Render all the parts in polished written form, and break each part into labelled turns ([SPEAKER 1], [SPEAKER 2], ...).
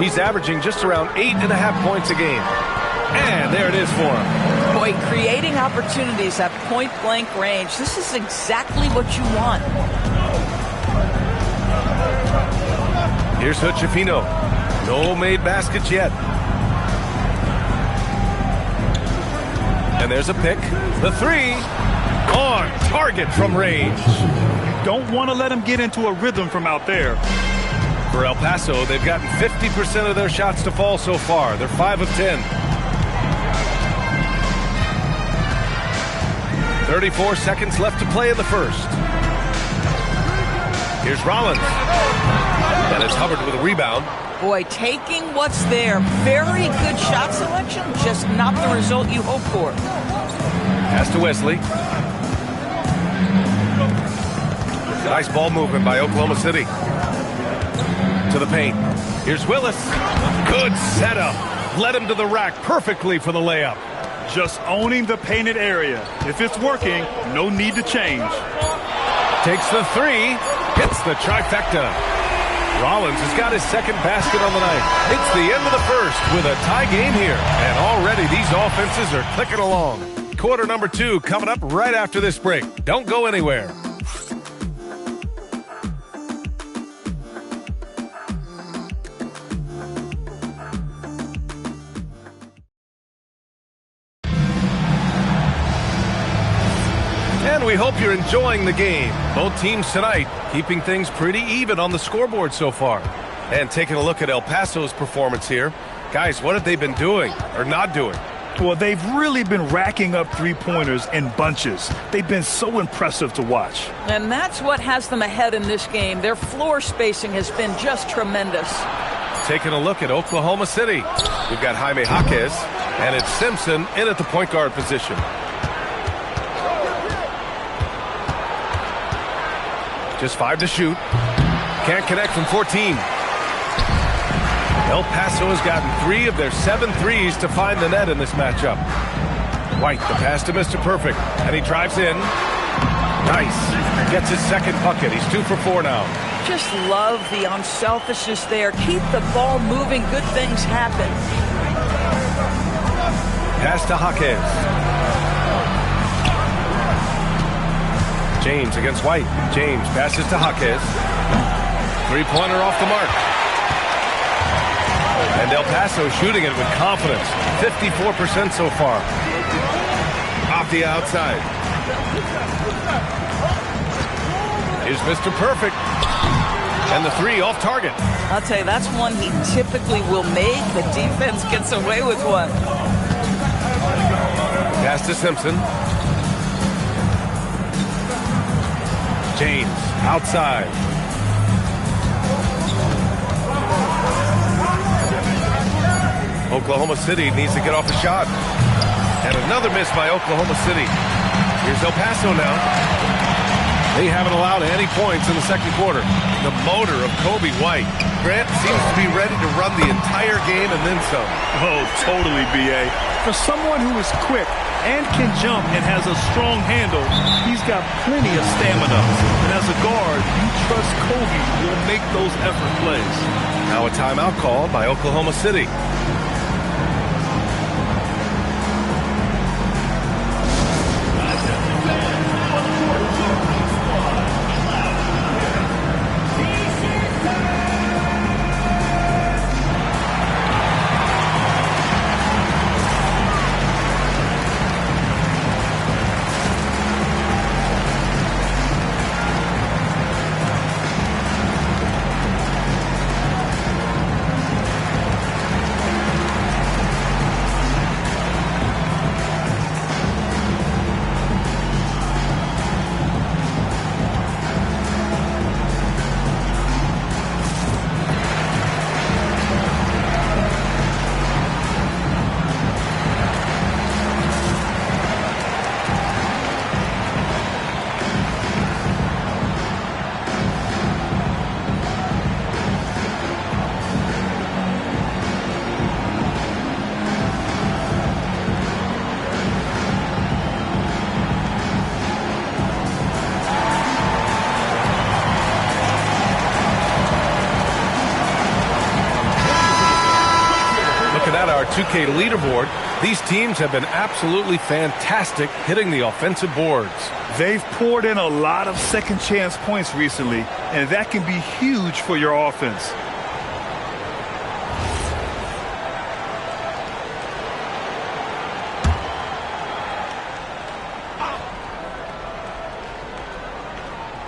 [SPEAKER 1] He's averaging just around 8.5 points a game. And there it is for him.
[SPEAKER 2] Boy, creating opportunities at point-blank range. This is exactly what you want.
[SPEAKER 1] Here's Hutchefino. No made baskets yet. And there's a pick. The three on target from range.
[SPEAKER 3] You don't want to let him get into a rhythm from out there.
[SPEAKER 1] For El Paso, they've gotten 50% of their shots to fall so far. They're 5 of 10. 34 seconds left to play in the first. Here's Rollins. And it's Hubbard with a rebound.
[SPEAKER 2] Boy, taking what's there. Very good shot selection, just not the result you hope for.
[SPEAKER 1] Pass to Wesley. Nice ball movement by Oklahoma City. To the paint. Here's Willis. Good setup. Led him to the rack perfectly for the layup.
[SPEAKER 3] Just owning the painted area. If it's working, no need to change.
[SPEAKER 1] Takes the three. Hits the trifecta. Rollins has got his second basket on the night. It's the end of the first with a tie game here. And already these offenses are clicking along. Quarter number 2 coming up right after this break. Don't go anywhere. And we hope you're enjoying the game. Both teams tonight keeping things pretty even on the scoreboard so far. And taking a look at El Paso's performance here. Guys, what have they been doing or not doing?
[SPEAKER 3] Well, they've really been racking up three-pointers in bunches. They've been so impressive to watch.
[SPEAKER 2] And that's what has them ahead in this game. Their floor spacing has been just tremendous.
[SPEAKER 1] Taking a look at Oklahoma City. We've got Jaime Jaquez, and it's Simpson in at the point guard position. Just 5 to shoot. Can't connect from 14. El Paso has gotten 3 of their 7 threes to find the net in this matchup. White, the pass to Mr. Perfect, and he drives in. Nice. Gets his second bucket. He's 2 for 4 now.
[SPEAKER 2] Just love the unselfishness there. Keep the ball moving. Good things happen.
[SPEAKER 1] Pass to Jaquez. James against White. James passes to Jaquez. Three-pointer off the mark. And El Paso shooting it with confidence. 54% so far. Off the outside. Here's Mr. Perfect. And the 3 off target.
[SPEAKER 2] I'll tell you, that's one he typically will make. The defense gets away with one.
[SPEAKER 1] Pass to Simpson. James outside. Oklahoma City needs to get off a shot. And another miss by Oklahoma City. Here's El Paso now. They haven't allowed any points in the second quarter. The motor of Kobe White. Grant seems to be ready to run the entire game and then some.
[SPEAKER 3] Oh, totally, B.A. For someone who is quick and can jump and has a strong handle, he's got plenty of stamina. And as a guard, you trust Kobe will make those effort plays.
[SPEAKER 1] Now a timeout called by Oklahoma City. our 2K leaderboard, these teams have been absolutely fantastic hitting the offensive boards.
[SPEAKER 3] They've poured in a lot of second chance points recently, and that can be huge for your offense.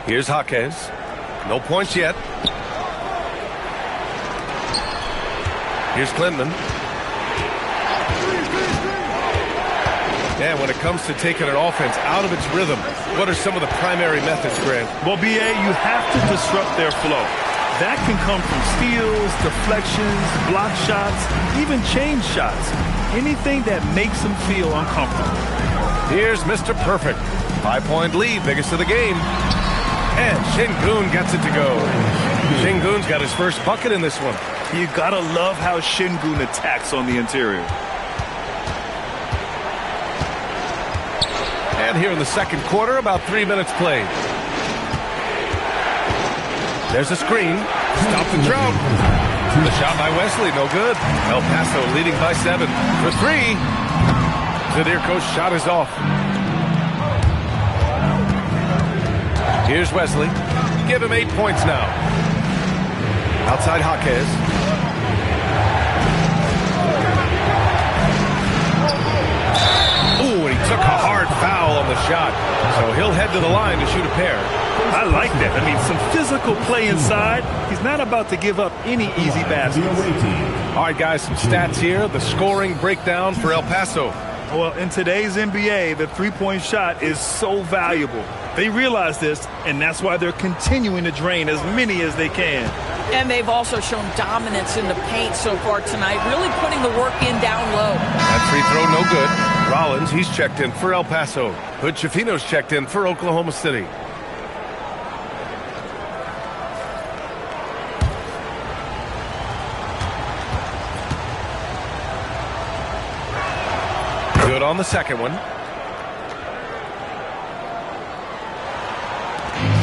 [SPEAKER 1] Here's Jaquez. No points yet. Here's Clinton. And when it comes to taking an offense out of its rhythm, what are some of the primary methods, Grant?
[SPEAKER 3] Well, BA, you have to disrupt their flow. That can come from steals, deflections, block shots, even change shots. Anything that makes them feel uncomfortable.
[SPEAKER 1] Here's Mr. Perfect. 5-point lead, biggest of the game. And Şengün gets it to go. Şengün's got his first bucket in this one.
[SPEAKER 3] You gotta love how Şengün attacks on the interior.
[SPEAKER 1] And here in the second quarter, about 3 minutes played. There's a screen. Stop the drought. The shot by Wesley, no good. El Paso leading by 7. For 3. Zadirko's shot is off. Here's Wesley. Give him 8 points now. Outside Jaquez. Ooh, and he took a hard foul on the shot. So he'll head to the line to shoot a pair.
[SPEAKER 3] I like that. I mean, some physical play inside. He's not about to give up any easy baskets.
[SPEAKER 1] All right, guys, some stats here. The scoring breakdown for El Paso.
[SPEAKER 3] Well, in today's NBA, the three-point shot is so valuable. They realize this, and that's why they're continuing to drain as many as they can.
[SPEAKER 2] And they've also shown dominance in the paint so far tonight, really putting the work in down low.
[SPEAKER 1] That free throw no good. Rollins, he's checked in for El Paso. Hood Schifino's checked in for Oklahoma City. Good on the second one.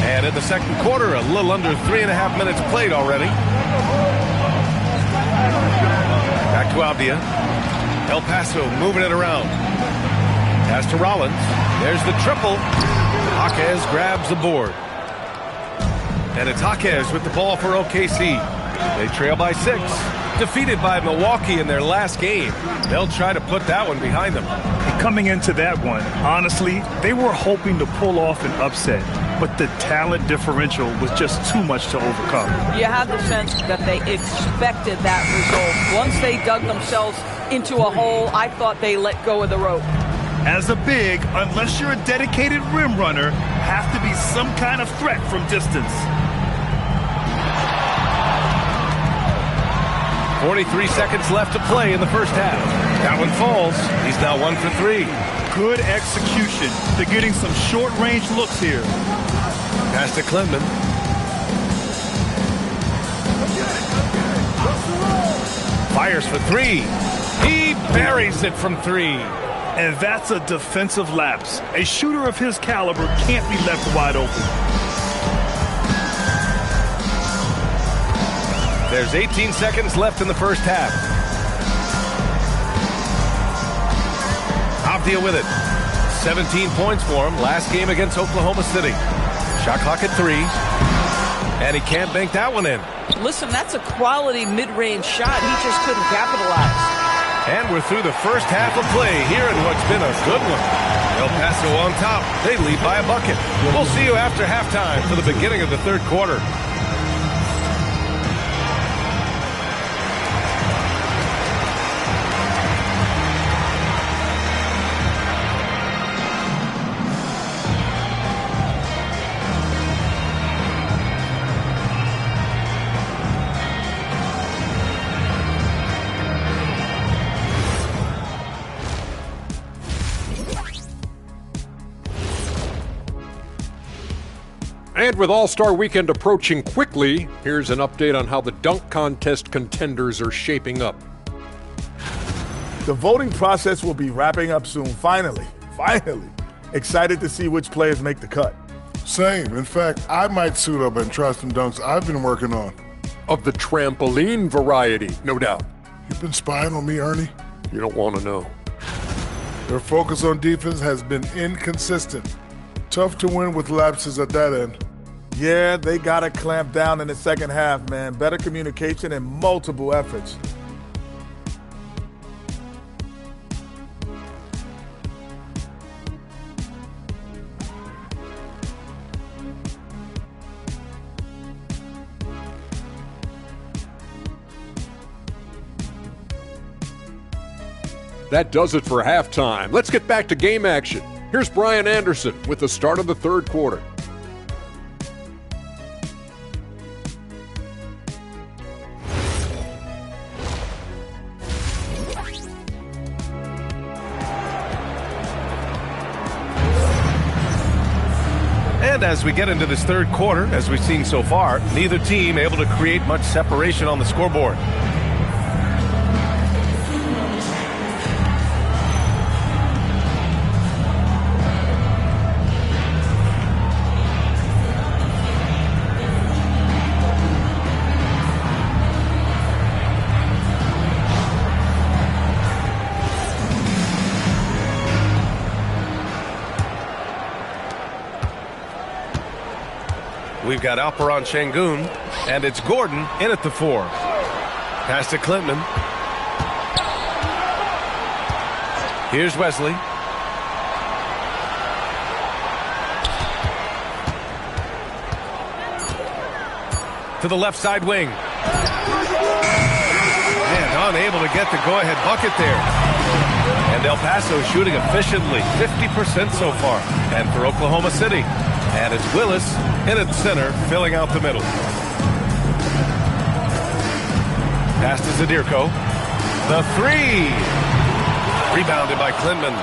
[SPEAKER 1] And in the second quarter, a little under 3.5 minutes played already. Back to Avdia. El Paso moving it around. Pass to Rollins. There's the triple. Jaquez grabs the board. And it's Jaquez with the ball for OKC. They trail by 6. Defeated by Milwaukee in their last game. They'll try to put that one behind them.
[SPEAKER 3] Coming into that one, honestly, they were hoping to pull off an upset, but the talent differential was just too much to overcome.
[SPEAKER 2] You had the sense that they expected that result. Once they dug themselves into a hole, I thought they let go of the rope.
[SPEAKER 3] As a big, unless you're a dedicated rim runner, have to be some kind of threat from distance.
[SPEAKER 1] 43 seconds left to play in the first half. That one falls. He's now 1 for 3.
[SPEAKER 3] Good execution. They're getting some short-range looks here.
[SPEAKER 1] Pass to Clinton. Fires for 3. He buries it from 3.
[SPEAKER 3] And that's a defensive lapse. A shooter of his caliber can't be left wide open.
[SPEAKER 1] There's 18 seconds left in the first half. Avdia with it. 17 points for him. Last game against Oklahoma City. Shot clock at 3. And he can't bank that one in.
[SPEAKER 2] Listen, that's a quality mid-range shot. He just couldn't capitalize.
[SPEAKER 1] And we're through the first half of play here in what's been a good one. El Paso on top. They lead by a bucket. We'll see you after halftime for the beginning of the third quarter.
[SPEAKER 4] And with All-Star Weekend approaching quickly, here's an update on how the dunk contest contenders are shaping up.
[SPEAKER 5] The voting process will be wrapping up soon. Finally. Excited to see which players make the cut.
[SPEAKER 6] Same. In fact, I might suit up and try some dunks I've been working on.
[SPEAKER 4] Of the trampoline variety, no doubt.
[SPEAKER 6] You've been spying on me, Ernie?
[SPEAKER 4] You don't want to know.
[SPEAKER 6] Their focus on defense has been inconsistent. Tough to win with lapses at that end.
[SPEAKER 5] Yeah, they got to clamp down in the second half, man. Better communication and multiple efforts.
[SPEAKER 4] That does it for halftime. Let's get back to game action. Here's Brian Anderson with the start of the third quarter.
[SPEAKER 1] And as we get into this third quarter, as we've seen so far, neither team able to create much separation on the scoreboard. We've got Alperon Şengün, and it's Gordon in at the 4. Pass to Clinton. Here's Wesley. To the left side wing. And unable to get the go-ahead bucket there. And El Paso shooting efficiently, 50% so far. And for Oklahoma City. And it's Willis in at center, filling out the middle. Pass to Zadirko. The 3. Rebounded by Klintman.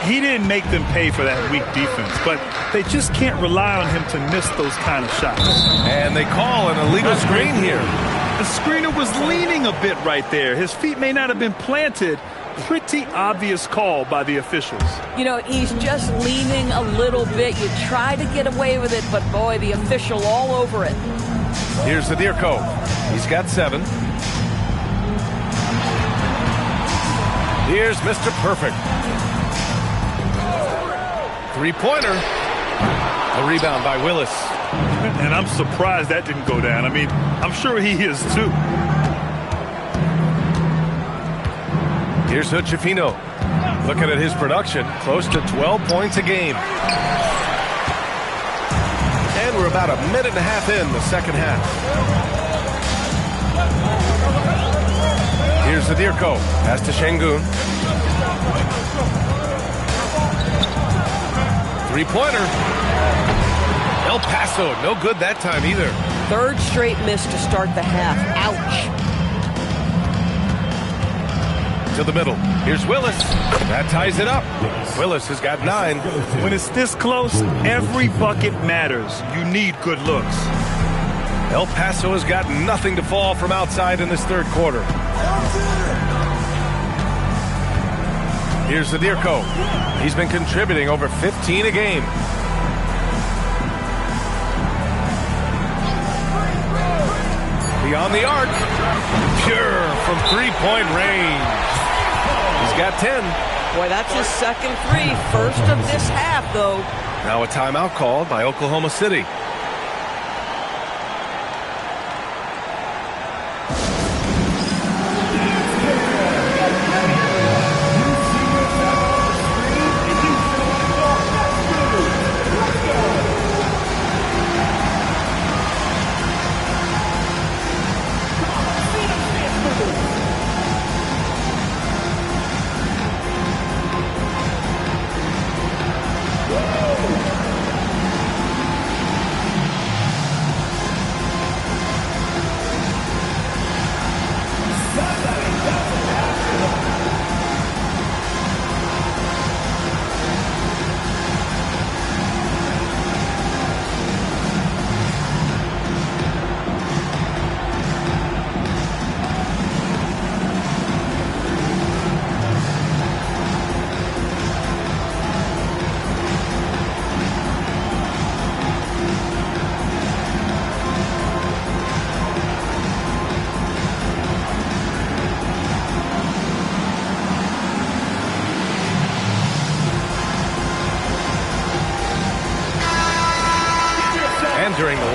[SPEAKER 3] He didn't make them pay for that weak defense, but they just can't rely on him to miss those kind of shots.
[SPEAKER 1] And they call an illegal screen here.
[SPEAKER 3] The screener was leaning a bit right there. His feet may not have been planted. Pretty obvious call by the officials.
[SPEAKER 2] You know, he's just leaning a little bit. You try to get away with it, but boy, the official all over it.
[SPEAKER 1] Here's Zadirko. He's got 7. Here's Mr. Perfect. 3-pointer. A rebound by Willis.
[SPEAKER 3] And I'm surprised that didn't go down. I mean, I'm sure he is too.
[SPEAKER 1] Here's Hood-Schifino. Looking at his production, close to 12 points a game. And we're about a minute and a half in the second half. Here's Zadirko. Pass to Şengün. 3-pointer. El Paso, no good that time either.
[SPEAKER 2] Third straight miss to start the half. Ouch.
[SPEAKER 1] To the middle. Here's Willis. That ties it up. Willis has got 9.
[SPEAKER 3] When it's this close, every bucket matters. You need good looks.
[SPEAKER 1] El Paso has got nothing to fall from outside in this third quarter. Here's Zadirko. He's been contributing over 15 a game. Beyond the arc. Pure from three-point range. He's got 10.
[SPEAKER 2] Boy, that's his second 3. First of this half, though.
[SPEAKER 1] Now a timeout called by Oklahoma City.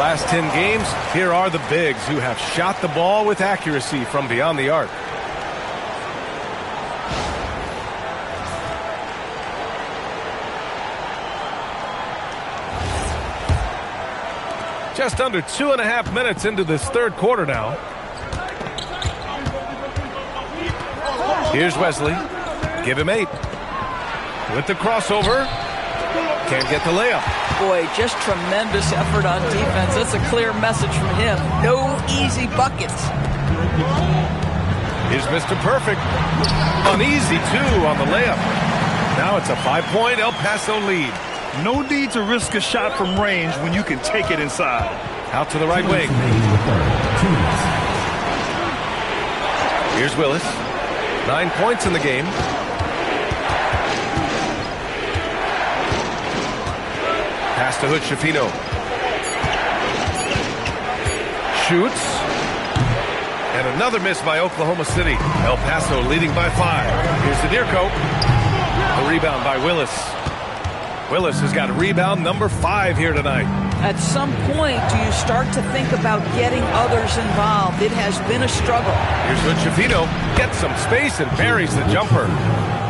[SPEAKER 1] last 10 games, here are the bigs who have shot the ball with accuracy from beyond the arc. Just under 2.5 minutes into this third quarter now. Here's Wesley. Give him 8. With the crossover. Can't get the layup.
[SPEAKER 2] Boy, just tremendous effort on defense. That's a clear message from him. No easy buckets.
[SPEAKER 1] Here's Mr. Perfect. Uneasy, too, on the layup. Now it's a 5-point El Paso lead.
[SPEAKER 3] No need to risk a shot from range when you can take it inside.
[SPEAKER 1] Out to the right wing. Here's Willis. 9 points in the game. Pass to Hood Schifino. Shoots. And another miss by Oklahoma City. El Paso leading by 5. Here's the Deerco. The rebound by Willis. Willis has got rebound number 5 here tonight.
[SPEAKER 2] At some point, do you start to think about getting others involved? It has been a struggle.
[SPEAKER 1] Here's Hood Schifino. Gets some space and buries the jumper.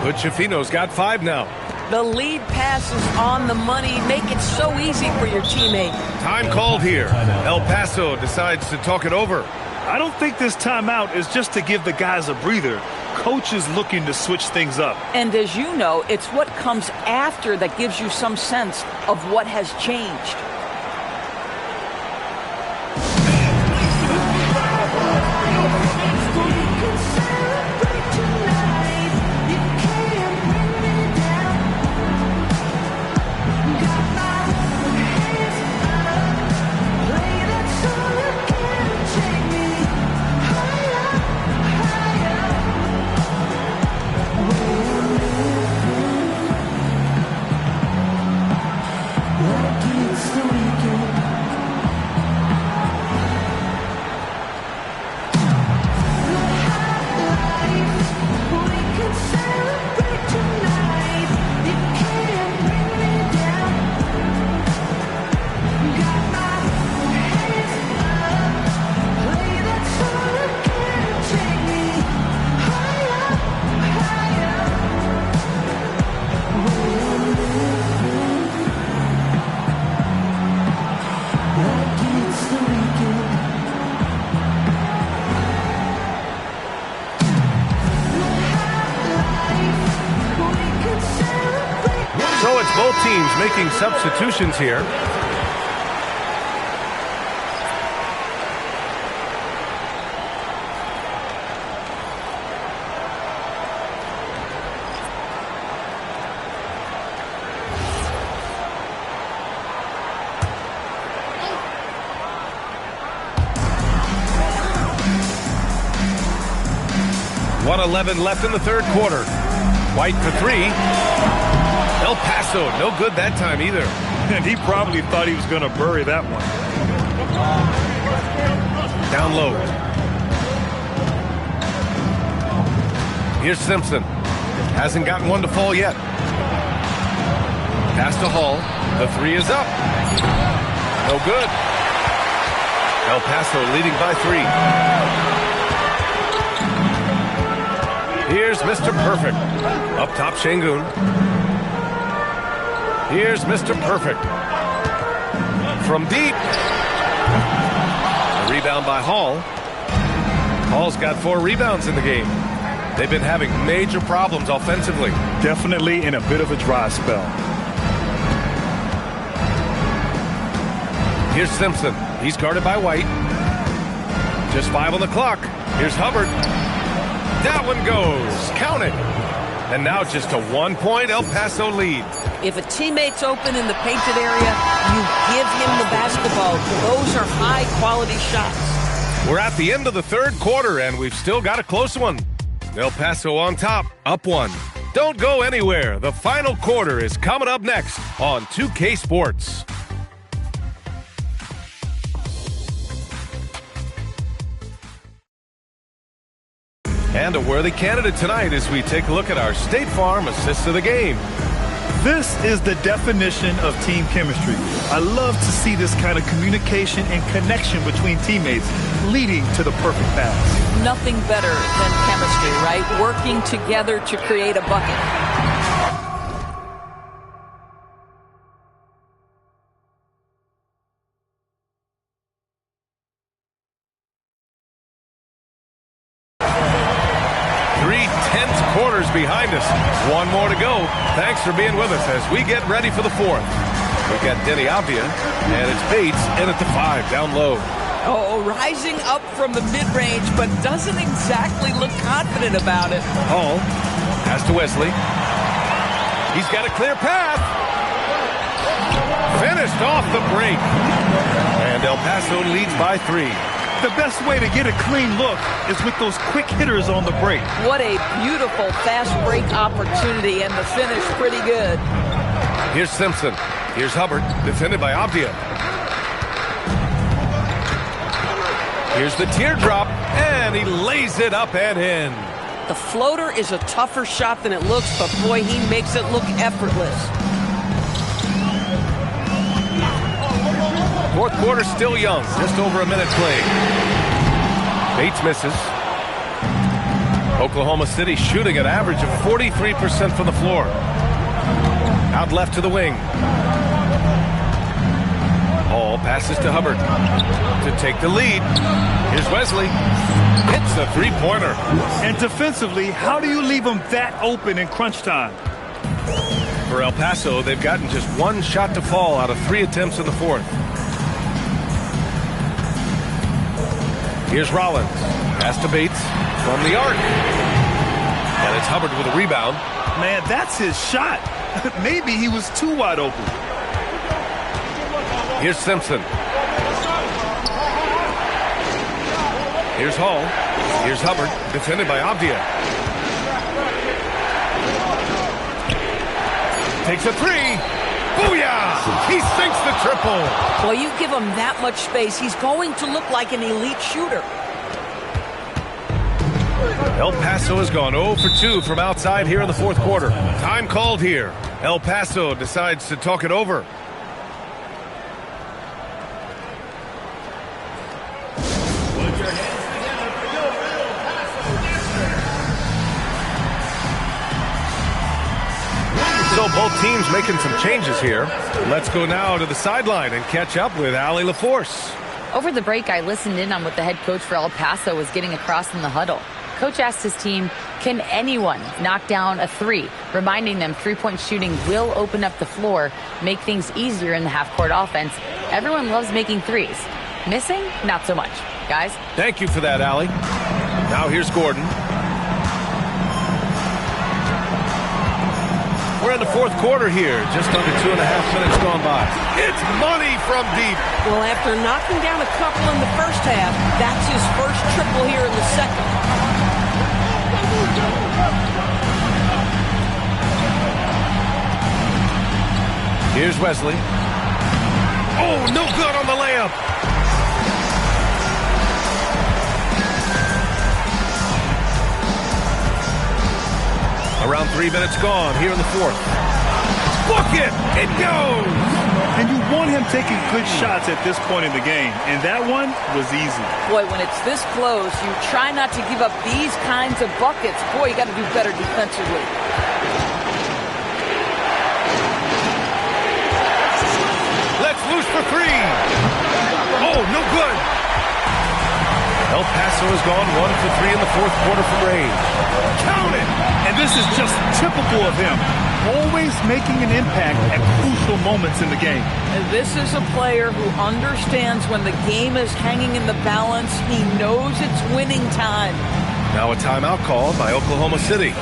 [SPEAKER 1] Hood Schifino's got 5 now.
[SPEAKER 2] The lead pass is on the money. Make it so easy for your teammate.
[SPEAKER 1] Time called here. El Paso decides to talk it over.
[SPEAKER 3] I don't think this timeout is just to give the guys a breather. Coach is looking to switch things up.
[SPEAKER 2] And as you know, it's what comes after that gives you some sense of what has changed.
[SPEAKER 1] So it's both teams making substitutions here. .11 left in the third quarter. White for 3. El Paso, no good that time either.
[SPEAKER 3] And he probably thought he was going to bury that one.
[SPEAKER 1] Down low. Here's Simpson. Hasn't gotten one to fall yet. Pass to Hall. The 3 is up. No good. El Paso leading by 3. Here's Mr. Perfect. Up top, Şengün. Here's Mr. Perfect. From deep. A rebound by Hall. Hall's got 4 rebounds in the game. They've been having major problems offensively.
[SPEAKER 3] Definitely in a bit of a dry spell.
[SPEAKER 1] Here's Simpson. He's guarded by White. Just 5 on the clock. Here's Hubbard. That one goes. Count it. And now just a 1-point El Paso lead.
[SPEAKER 2] If a teammate's open in the painted area, you give him the basketball. Those are high-quality shots.
[SPEAKER 1] We're at the end of the third quarter, and we've still got a close one. El Paso on top, up 1. Don't go anywhere. The final quarter is coming up next on 2K Sports. And a worthy candidate tonight as we take a look at our State Farm Assist of the Game.
[SPEAKER 3] This is the definition of team chemistry. I love to see this kind of communication and connection between teammates leading to the perfect pass.
[SPEAKER 2] Nothing better than chemistry, right? Working together to create a bucket.
[SPEAKER 1] Behind us. One more to go. Thanks for being with us as we get ready for the fourth. We've got Denny Avdia, and it's Bates in at the 5, down low.
[SPEAKER 2] Oh, rising up from the mid-range, but doesn't exactly look confident about it.
[SPEAKER 1] Hall pass to Wesley. He's got a clear path. Finished off the break. And El Paso leads by 3.
[SPEAKER 3] The best way to get a clean look is with those quick hitters on the break.
[SPEAKER 2] What a beautiful fast break opportunity, and the finish pretty good.
[SPEAKER 1] Here's Simpson. Here's Hubbard, defended by Avdia. Here's the teardrop, and he lays it up and in.
[SPEAKER 2] The floater is a tougher shot than it looks, but boy, he makes it look effortless.
[SPEAKER 1] Fourth quarter still young, just over a minute played. Bates misses. Oklahoma City shooting an average of 43% from the floor. Out left to the wing. Hall passes to Hubbard to take the lead. Here's Wesley. Hits a three-pointer.
[SPEAKER 3] And defensively, how do you leave them that open in crunch time?
[SPEAKER 1] For El Paso, they've gotten just one shot to fall out of 3 attempts in the fourth. Here's Rollins. Pass to Bates from the arc. And it's Hubbard with a rebound.
[SPEAKER 3] Man, that's his shot. Maybe he was too wide open.
[SPEAKER 1] Here's Simpson. Here's Hall. Here's Hubbard, defended by Avdia. Takes a 3. Booyah! He sinks the triple.
[SPEAKER 2] Well, you give him that much space, he's going to look like an elite shooter.
[SPEAKER 1] El Paso has gone 0 for 2 from outside here in the fourth quarter. Time called here. El Paso decides to talk it over. So both teams making some changes here. Let's go now to the sideline and catch up with Allie LaForce.
[SPEAKER 7] Over the break, I listened in on what the head coach for El Paso was getting across in the huddle. Coach asked his team, can anyone knock down a 3? Reminding them three-point shooting will open up the floor, make things easier in the half-court offense. Everyone loves making threes. Missing? Not so much. Guys?
[SPEAKER 1] Thank you for that, Allie. Now here's Gordon. We're in the fourth quarter here, just under 2.5 minutes gone by. It's money from deep.
[SPEAKER 2] Well, after knocking down a couple in the first half, that's his first triple here in the second.
[SPEAKER 1] Here's Wesley. Oh, no good on the layup. Around 3 minutes gone here in the fourth. Book it! It goes!
[SPEAKER 3] And you want him taking good shots at this point in the game, and that one was easy.
[SPEAKER 2] Boy, when it's this close, you try not to give up these kinds of buckets. Boy, you got to do better defensively.
[SPEAKER 1] Let's loose for 3. Oh, no good. El Paso has gone 1 for 3 in the fourth quarter from range. Count it!
[SPEAKER 3] And this is just typical of him. Always making an impact at crucial moments in the game.
[SPEAKER 2] And this is a player who understands when the game is hanging in the balance. He knows it's winning time.
[SPEAKER 1] Now a timeout called by Oklahoma City.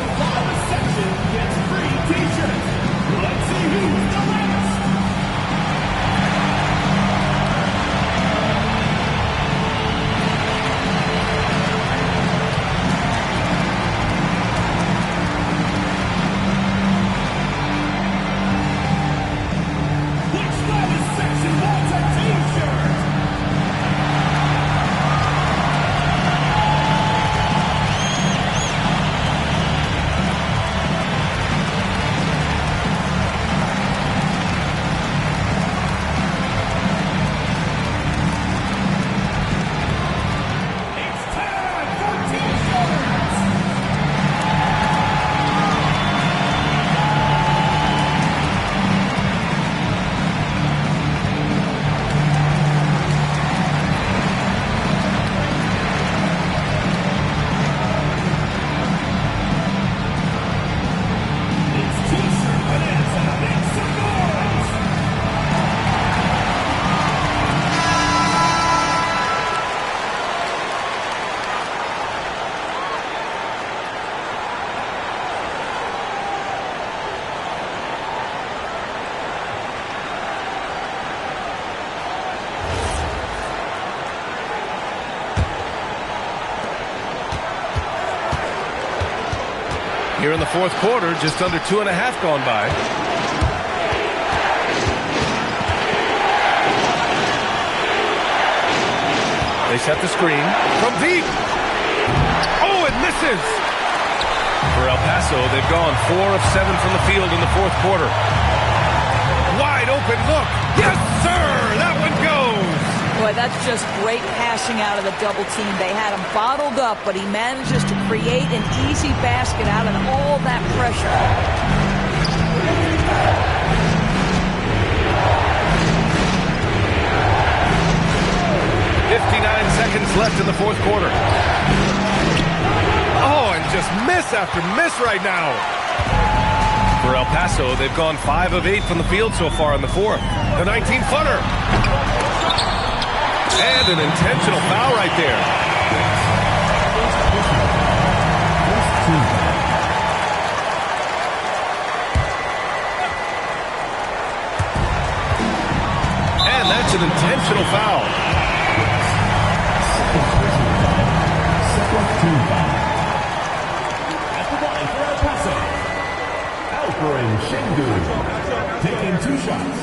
[SPEAKER 1] Here in the fourth quarter, just under 2.5 gone by. They set the screen from deep. Oh, it misses. For El Paso, they've gone 4 of 7 from the field in the fourth quarter. Wide open look. Yes, sir. That one goes.
[SPEAKER 2] Boy, that's just great passing out of the double team. They had him bottled up, but he manages to create an easy basket out of all that pressure.
[SPEAKER 1] 59 seconds left in the fourth quarter. Oh, and just miss after miss right now. For El Paso, they've gone 5 of 8 from the field so far in the fourth. The 19-footer. And an intentional foul right there. And that's an intentional foul.
[SPEAKER 8] At the line for El Paso, Alperin Şengün, taking 2 shots.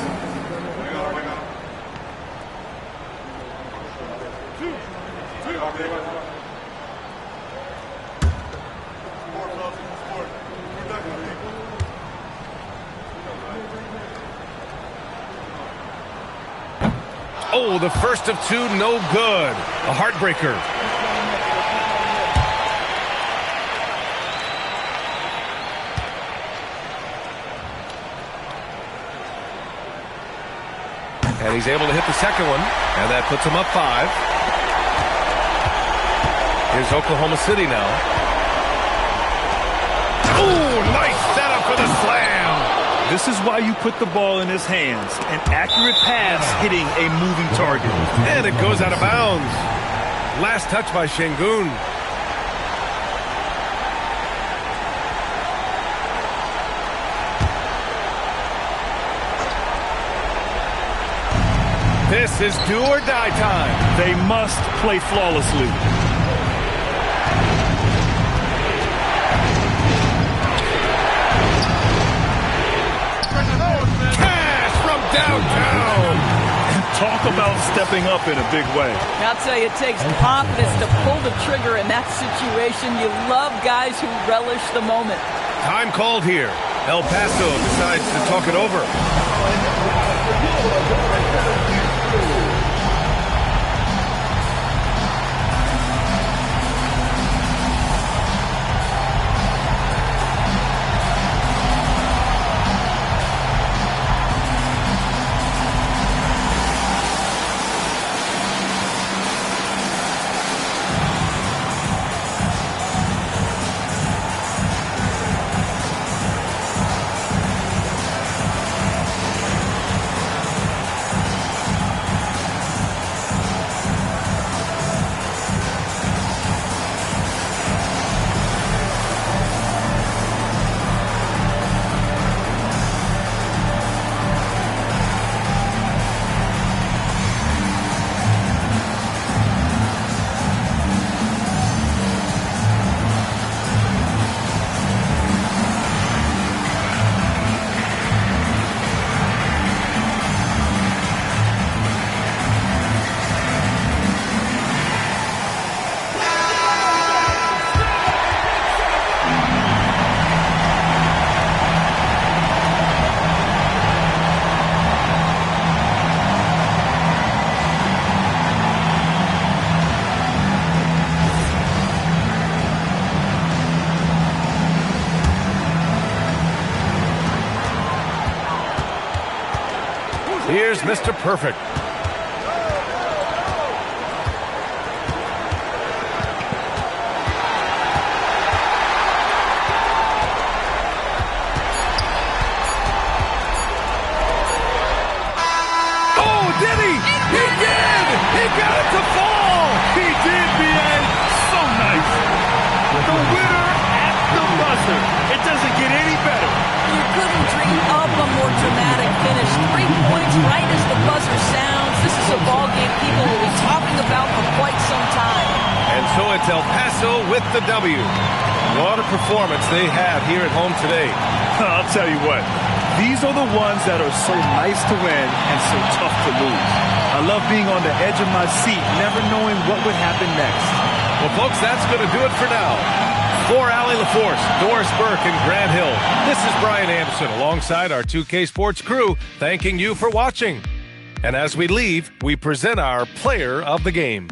[SPEAKER 1] Oh, the first of 2, no good. A heartbreaker. And he's able to hit the second one, and that puts him up 5. Here's Oklahoma City now. Oh, nice setup for the slam.
[SPEAKER 3] This is why you put the ball in his hands. An accurate pass hitting a moving target.
[SPEAKER 1] And it goes out of bounds. Last touch by Şengün. This is do or die time.
[SPEAKER 3] They must play flawlessly.
[SPEAKER 1] Cash from downtown.
[SPEAKER 3] Talk about stepping up in a big way.
[SPEAKER 2] I'll tell you, it takes confidence to pull the trigger in that situation. You love guys who relish the moment.
[SPEAKER 1] Time called here. El Paso decides to talk it over. Here's Mr. Perfect. Oh, did he? He did! He got it to fall!
[SPEAKER 3] He did, B.A. So nice. The winner at the buzzer. It doesn't get any better.
[SPEAKER 2] You couldn't dream up a more dramatic finish. 3 points right as the buzzer sounds. This is a ball game people will be talking about for quite some time.
[SPEAKER 1] And So it's El Paso with the W. What a performance they had here at home today.
[SPEAKER 3] I'll tell you what, these are the ones that are so nice to win and so tough to lose. I love being on the edge of my seat, never knowing what would happen next.
[SPEAKER 1] Well, folks, that's going to do it for now. For Allie LaForce, Doris Burke, and Grant Hill, this is Brian Anderson alongside our 2K Sports crew, thanking you for watching. And as we leave, we present our player of the game.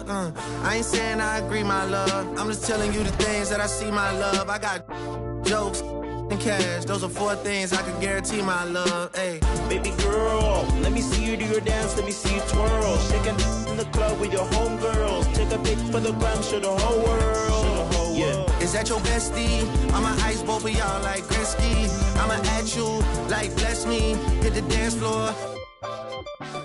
[SPEAKER 9] love. I ain't saying I agree, my love. I'm just telling you the things that I see, my love. I got jokes and cash. Those are 4 things I can guarantee, my love. Hey,
[SPEAKER 10] baby girl, let me see you do your dance, let me see you twirl. Shake it in the club with your homegirls. Take a pic for the gram, show the whole world. Yeah.
[SPEAKER 9] Is that your bestie? I'ma ice both of y'all like Gretzky. I'ma at you like bless me. Hit the dance floor,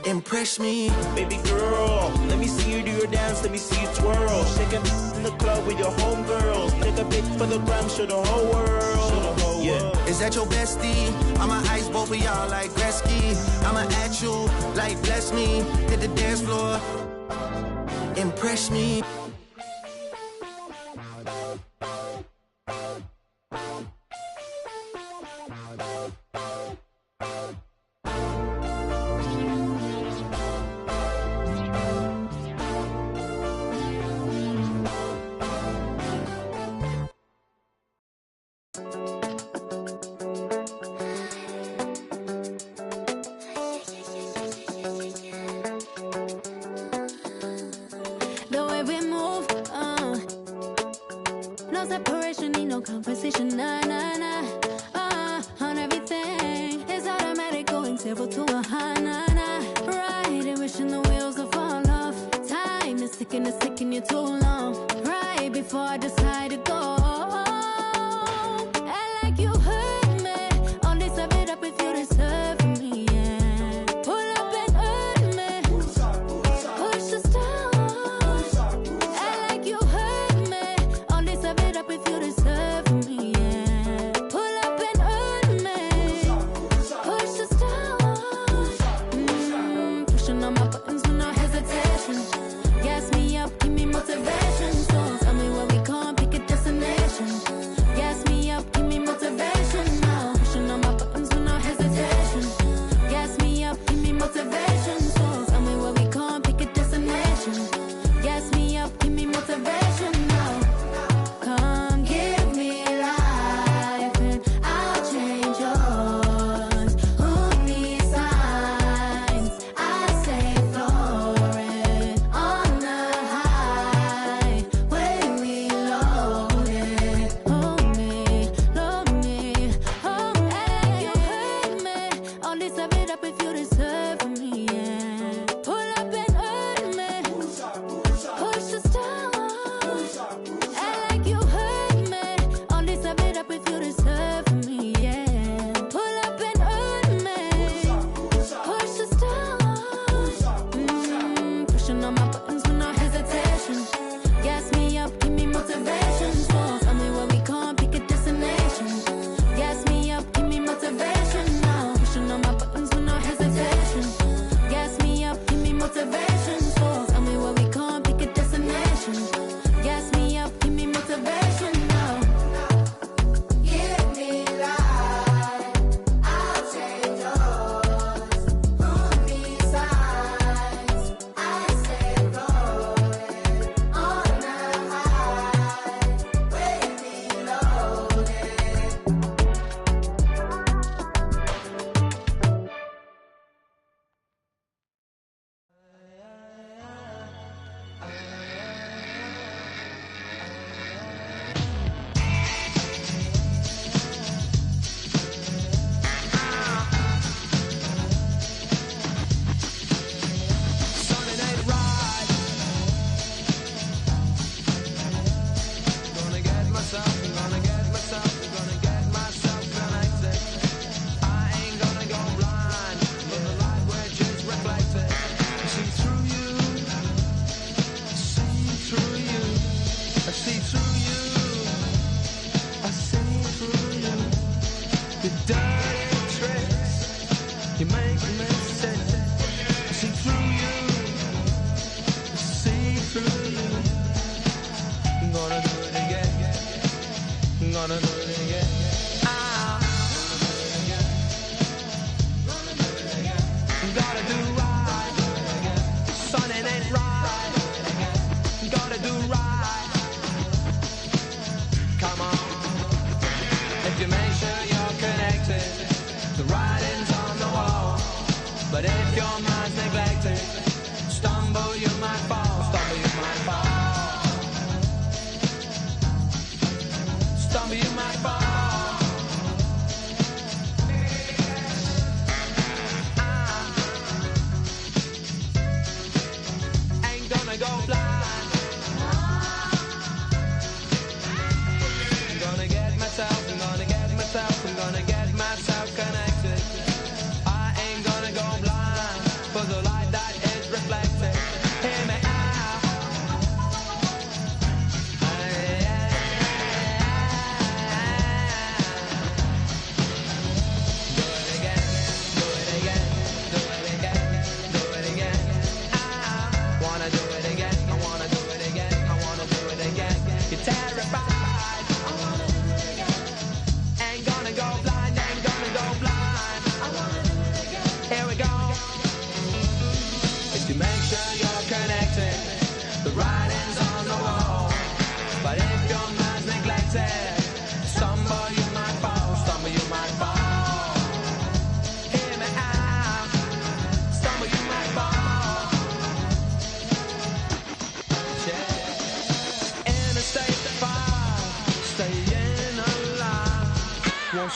[SPEAKER 9] impress me.
[SPEAKER 10] Baby girl, let me see you do your dance, let me see you twirl. Shake it in the club with your homegirls. Take a pic for the gram, show the whole world. Yeah.
[SPEAKER 9] Is that your bestie? I'ma ice both of y'all like Gretzky. I'ma at you like bless me. Hit the dance floor, impress me.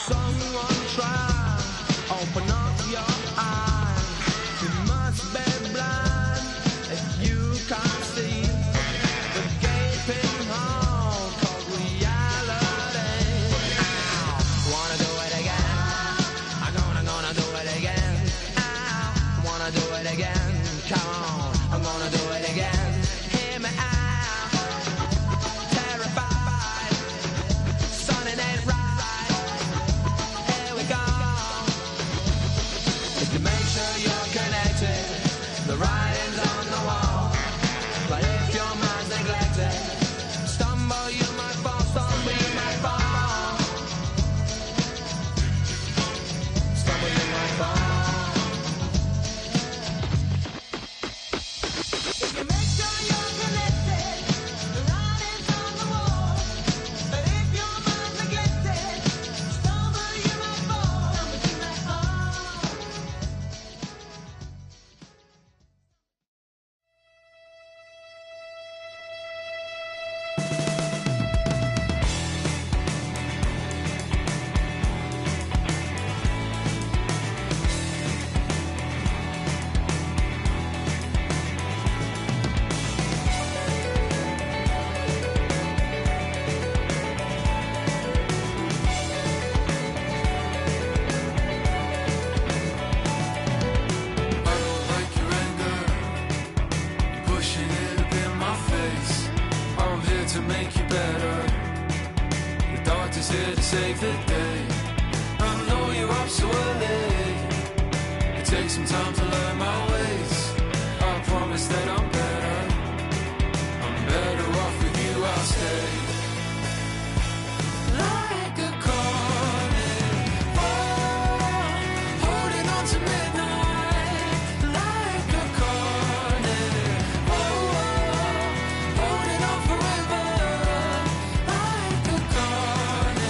[SPEAKER 9] someone try, open up your eyes. You must be blind if you can't see the gaping hole called reality. Wanna do it again? I'm gonna do it again. Wanna do it again? Come on, I'm gonna do it again. Hear me out. Terrified, son, it ain't right. Here we go. If you make sure you're connected, the writing's on the wall. But if your mind's neglected, stumble you might fall, stumble you might fall. Stumble you might fall. If you make sure you're connected, the writing's on the wall. But if your mind's neglected, stumble you might fall. Stumble you might fall.
[SPEAKER 11] I don't like your anger, pushing it up in my face. I'm here to make you better. The doctor's here to save the day. I know you're up so early. It takes some time to learn my ways. I promise that I'm better. I'm better off with you, I'll stay. Like a carnival, holding on to midnight. Like a carnival, holding on forever. Like a carnival,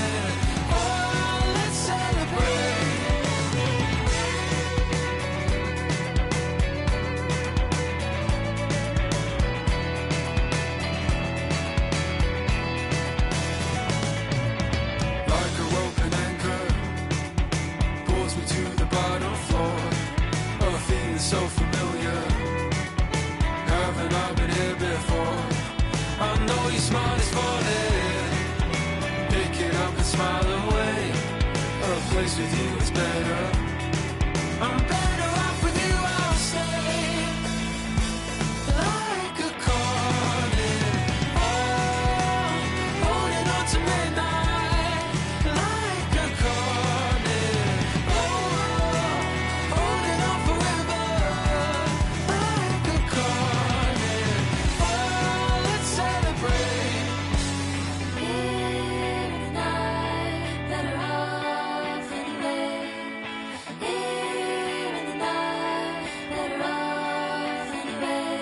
[SPEAKER 11] let's celebrate. Like a rope and anchor, pulls me to the bottom floor. A feeling so familiar. Haven't I been here before? I know your smile is falling. Pick it up and smile away. A place with you is better. I'm better off with you, I'll stay. Like a carnival, holding on to midnight. Like a carnival, holding on forever. Like a carnival, let's celebrate.
[SPEAKER 12] Here in the night, better off anyway. Here in the night, better off anyway.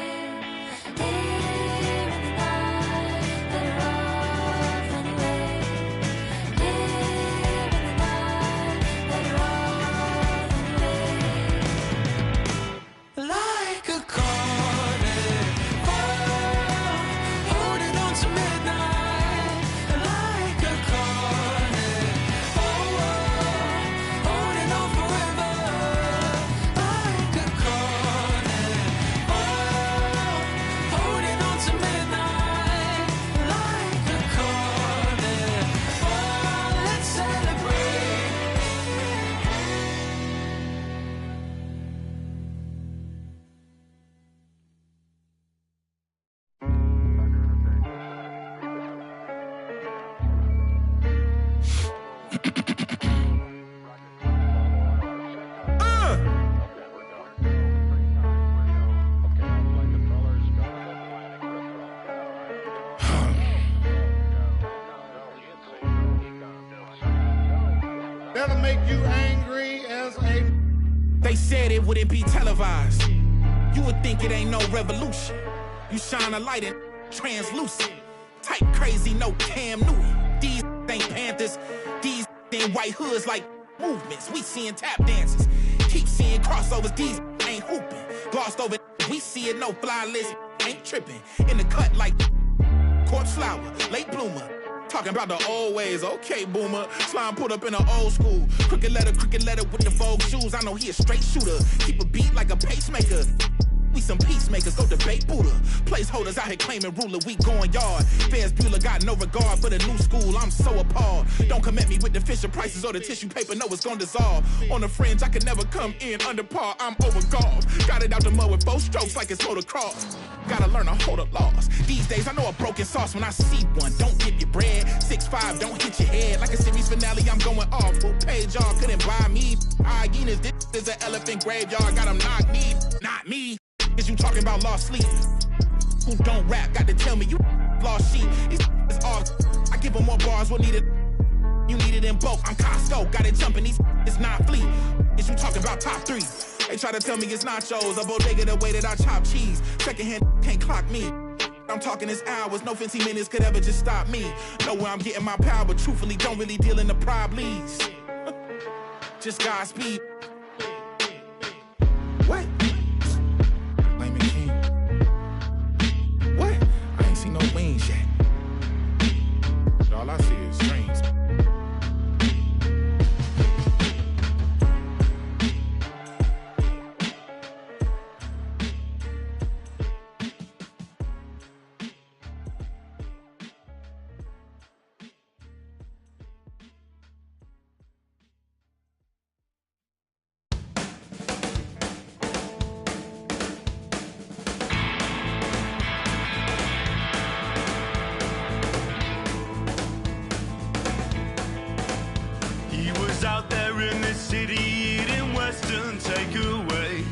[SPEAKER 12] Here in the night, better off anyway. Here in the night, better off anyway.
[SPEAKER 11] Like a carnival, holding on to midnight. Like a carnival, holding on forever. Like a carnival, holding on to midnight. Like a carnival, let's celebrate.
[SPEAKER 13] That'll make you angry as a...
[SPEAKER 14] They said it wouldn't be televised. You would think it ain't no revolution. You shine a light and translucent. Type crazy, no Cam Newton. These ain't Panthers. These in white hoods like movements. We seeing tap dances. Keep seeing crossovers. These ain't hooping. Glossed over. We see it, no fly list. Ain't tripping. In the cut like corpse flower. Late bloomer. Talking about the old ways, okay, boomer. Slime put up in an old school. Crooked letter with the Vogue shoes. I know he a straight shooter. Keep a beat like a pacemaker. We some peacemakers, go debate Buddha. Placeholders out here claiming ruler, we going yard. Fairs Bueller got no regard for the new school, I'm so appalled. Don't come at me with the Fisher prices or the tissue paper, no, it's gonna dissolve. On the fringe, I could never come in under par, I'm overgolfed. Got it out the mud with 4 strokes like it's motocross. Gotta learn to hold up laws. These days, I know a broken sauce when I see one. Don't dip your bread. 6'5", don't hit your head. Like a series finale, I'm going off. Who paid y'all? Couldn't buy me. Hyenas, this is an elephant graveyard. Got them knocked me, not me. Is you talking about lost sleep? Who don't rap? Got to tell me you lost sheep. These is off. I give them more bars. What needed? You need it in bulk. I'm Costco. Got it jumping. These it's not fleet. Is you talking about top 3? They try to tell me it's nachos. A bodega the way that I chop cheese. Secondhand can't clock me. I'm talking this hours. No 15 minutes could ever just stop me. Know where I'm getting my power, but truthfully don't really deal in the problems. Just Godspeed. What? No wings yet. All I see is strings.
[SPEAKER 15] Out there in the city eating Western takeaways,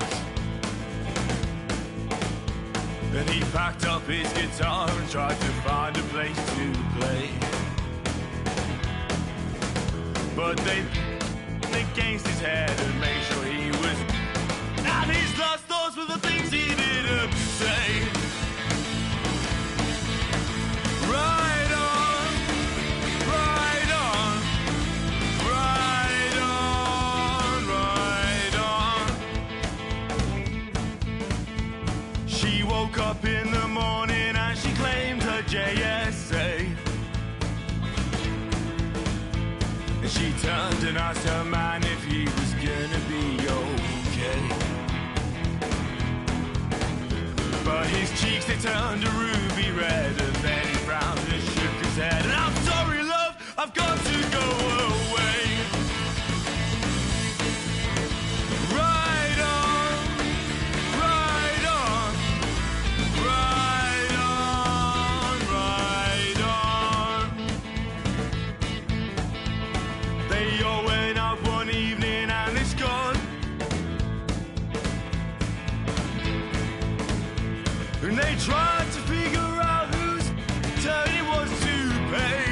[SPEAKER 15] and he packed up his guitar and tried to find a place to play, but they against his head and made sure he was. And his last thoughts were the things he didn't say. Right on, right on, right on. She woke up in the morning and she claimed her JSA. And she turned and asked her man if he was gonna be okay. But his cheeks, they turned a ruby red, and then he frowned and shook his head. And I'm sorry, love, I've got to go away. Right on, right on, right on, right on. They all went out one evening and it's gone. And they tried to figure out whose turn it was to pay,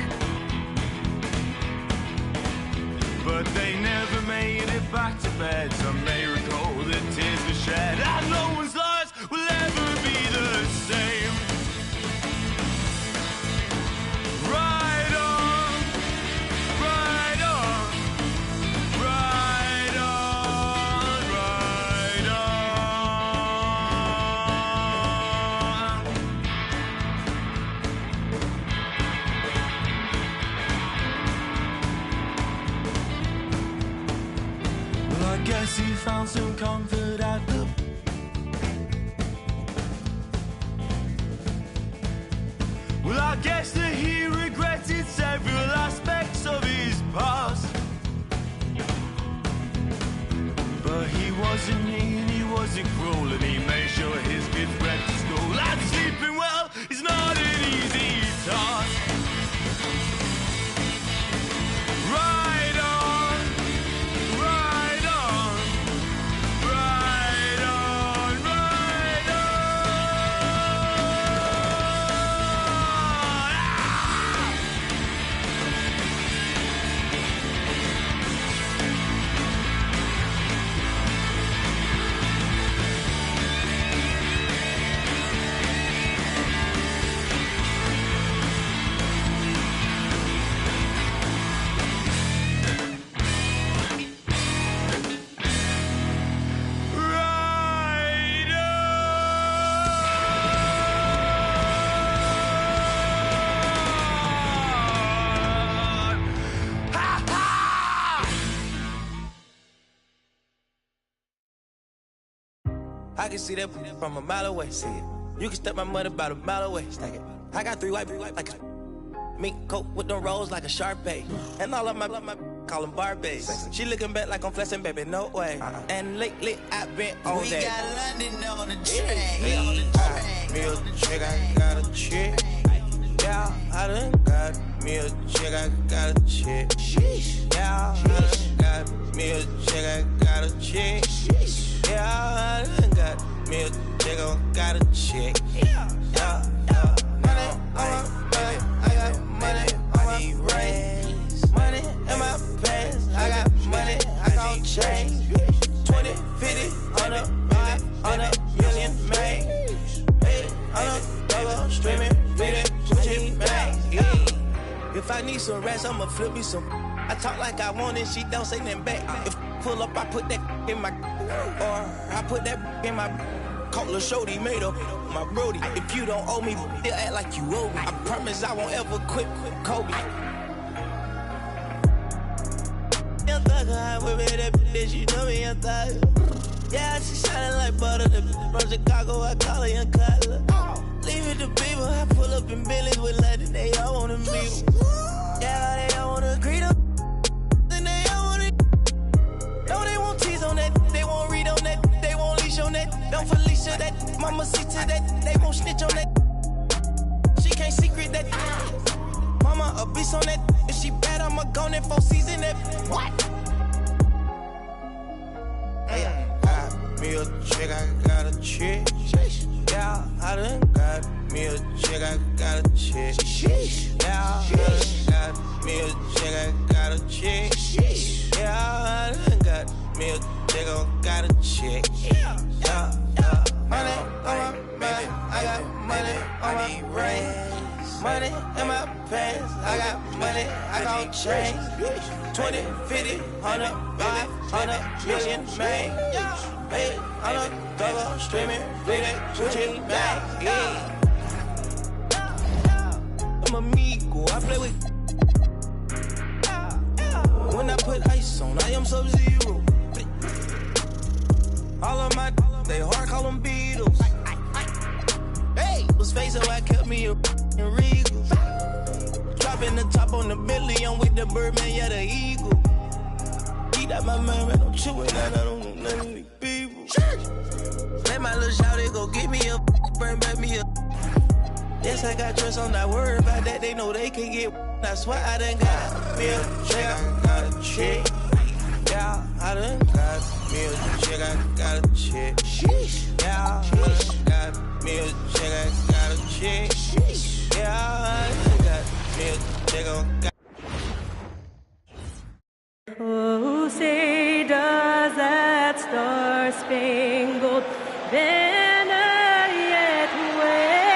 [SPEAKER 15] but they never made it back to bed. Some may recall that tears were shed, and no one's lives will ever be the same. Right on, right on, right on, right on. Well, I guess he found some comfort at the. Well, I guess that he regretted several aspects of his past. But he wasn't mean, he wasn't cruel, and he made sure his kids went to school. And sleeping well is not an easy task. Right on, right on, right on, right on.
[SPEAKER 10] I can see that from a mile away. See it. You can step my money about a mile away. Stack it. I got 3 white like a mink coat with them rolls like a Sharpay. And all of my call them Barbies. She looking back like I'm flexing, baby, no way. And lately I've been on that.
[SPEAKER 9] We got London on the track.
[SPEAKER 10] Me a chick, I got a chick. Yeah, I done got me a chick, I got a chick. Yeah, I done got me a chick, I got a chick. Yeah, I done got me a chick, I got a chick. Yeah. Money on my back, I got money on my brain. Money in my pants, I got money, I gon' change. 20, 50, 100, 100 million, man. 800 double streaming, reading, switching, man. If I need some rats, I'ma flip me some. I talk like I want it, she don't say nothing back. If pull up, I put that in my, or I put that in my. Call a shorty made up my brody. If you don't owe me, they'll act like you owe me. I promise I won't ever quit Kobe. Young thugger, I with me that bitch, you know me, young thugger. Yeah, she shining like butter. The from Chicago, I call her young Cutler. Leave it to people, I pull up in Billy's with London, they all wanna meet. Yeah, they all wanna greet them. Then they all wanna. No, they won't tease on that, they won't read on that, they won't leash on that. Don't Felicia that, mama see to that, they won't snitch on that. She can't secret that. Mama a beast on that. If she bad, I'ma go in 4 season that. What? Got me a chick, I got a chick. Yeah, I done got me a chick, I got a chick. Yeah, I done got me a chick, I got a chick. Yeah, I done got me a chick, I got a chick. Yeah. Money on my back, I got money on my brain. Money in my pants, I got money, I gon' change. 20, 50, 100, 500 million, man. 800 double streaming, reading, switching back. I'm amigo, I play with. When I put ice on, I am Sub-Zero. All of my, they hard call them Beatles. Hey, was facing why I kept me a Regal. Dropping the top on the Bentley, I'm with the Birdman, yeah, the Eagle. Eat out my man, I'm chewing out, I don't know none of these people. Let my little shawty go get me a burn back me a. Yes, I got trust, I'm not worried about that, they know they can get. That's why I done got me a chick, I got a chick. Yeah, I done got me a chick, I got a chick. Yeah, I done got me a chick, I got a chick. Yeah, I done got me a chick, I got.
[SPEAKER 16] Oh, say does that star-spangled banner yet wave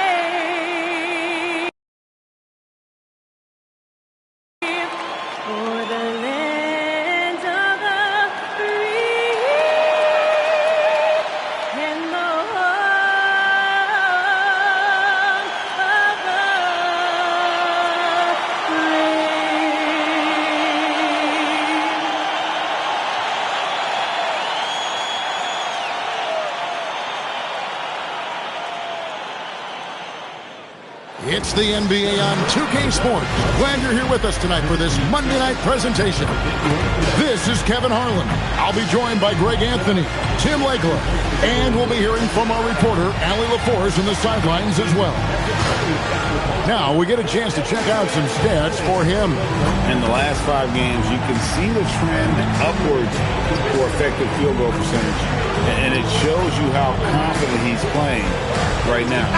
[SPEAKER 16] for the land of the free and the home of the
[SPEAKER 17] It's the NBA on 2K Sports. Glad you're here with us tonight for this Monday night presentation. This is Kevin Harlan. I'll be joined by Greg Anthony, Tim Legler, and we'll be hearing from our reporter, Allie LaForce, in the sidelines as well. Now we get a chance to check out some stats for him.
[SPEAKER 18] In the last 5 games, you can see the trend upwards for effective field goal percentage. And it shows you how confident he's playing right now.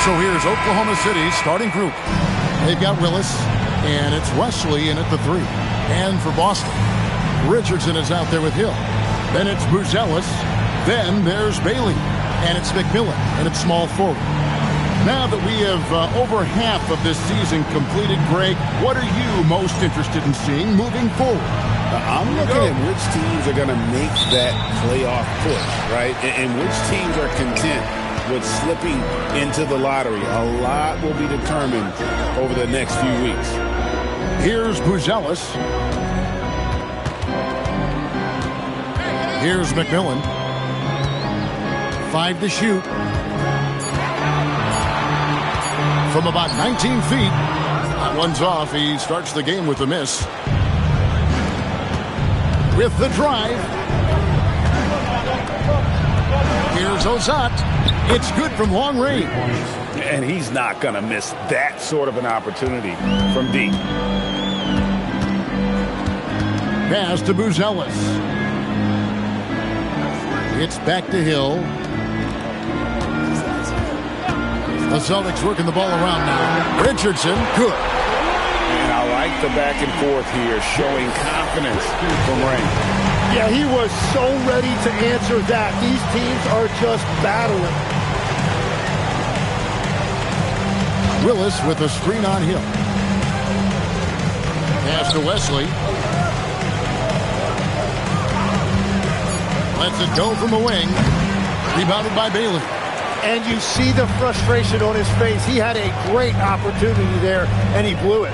[SPEAKER 17] So here's Oklahoma City's starting group. They've got Willis, and it's Wesley in at the 3. And for Boston, Richardson is out there with Hill. Then it's Buzelis. Then there's Bailey. And it's McMillan, and it's small forward. Now that we have over half of this season completed, Greg, what are you most interested in seeing moving forward?
[SPEAKER 18] I'm looking at which teams are going to make that playoff push, right? And which teams are content with slipping into the lottery. A lot will be determined over the next few weeks.
[SPEAKER 17] Here's Buzelis. Here's McMillan. 5 to shoot. From about 19 feet. That one's off. He starts the game with a miss. With the drive. Here's Ozat. It's good from long range.
[SPEAKER 18] And he's not going to miss that sort of an opportunity from deep.
[SPEAKER 17] Pass to Buzelis. It's back to Hill. The Celtics working the ball around now. Richardson, good.
[SPEAKER 18] And I like the back and forth here, showing confidence from Ray.
[SPEAKER 19] Yeah, he was so ready to answer that. These teams are just battling.
[SPEAKER 17] Willis with a screen on Hill. Pass to Wesley. Lets it go from the wing. Rebounded by Bailey.
[SPEAKER 19] And you see the frustration on his face. He had a great opportunity there, and he blew it.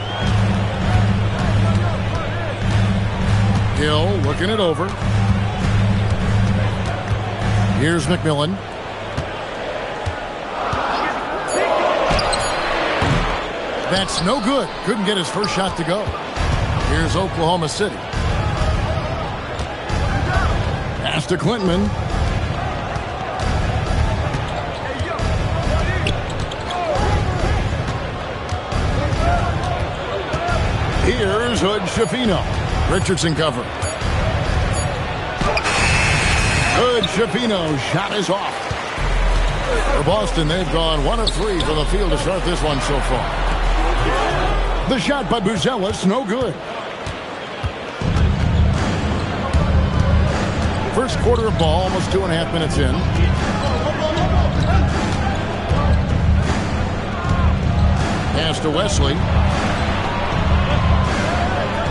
[SPEAKER 17] Hill looking it over. Here's McMillan. That's no good. Couldn't get his first shot to go. Here's Oklahoma City. Pass to Clinton. Here's Hood Shafino. Richardson cover. Hood Shafino. Shot is off. For Boston, they've gone 1 of 3 from the field to start this one so far. The shot by Buzelis, no good. First quarter of ball, almost 2.5 minutes in. Pass to Wesley.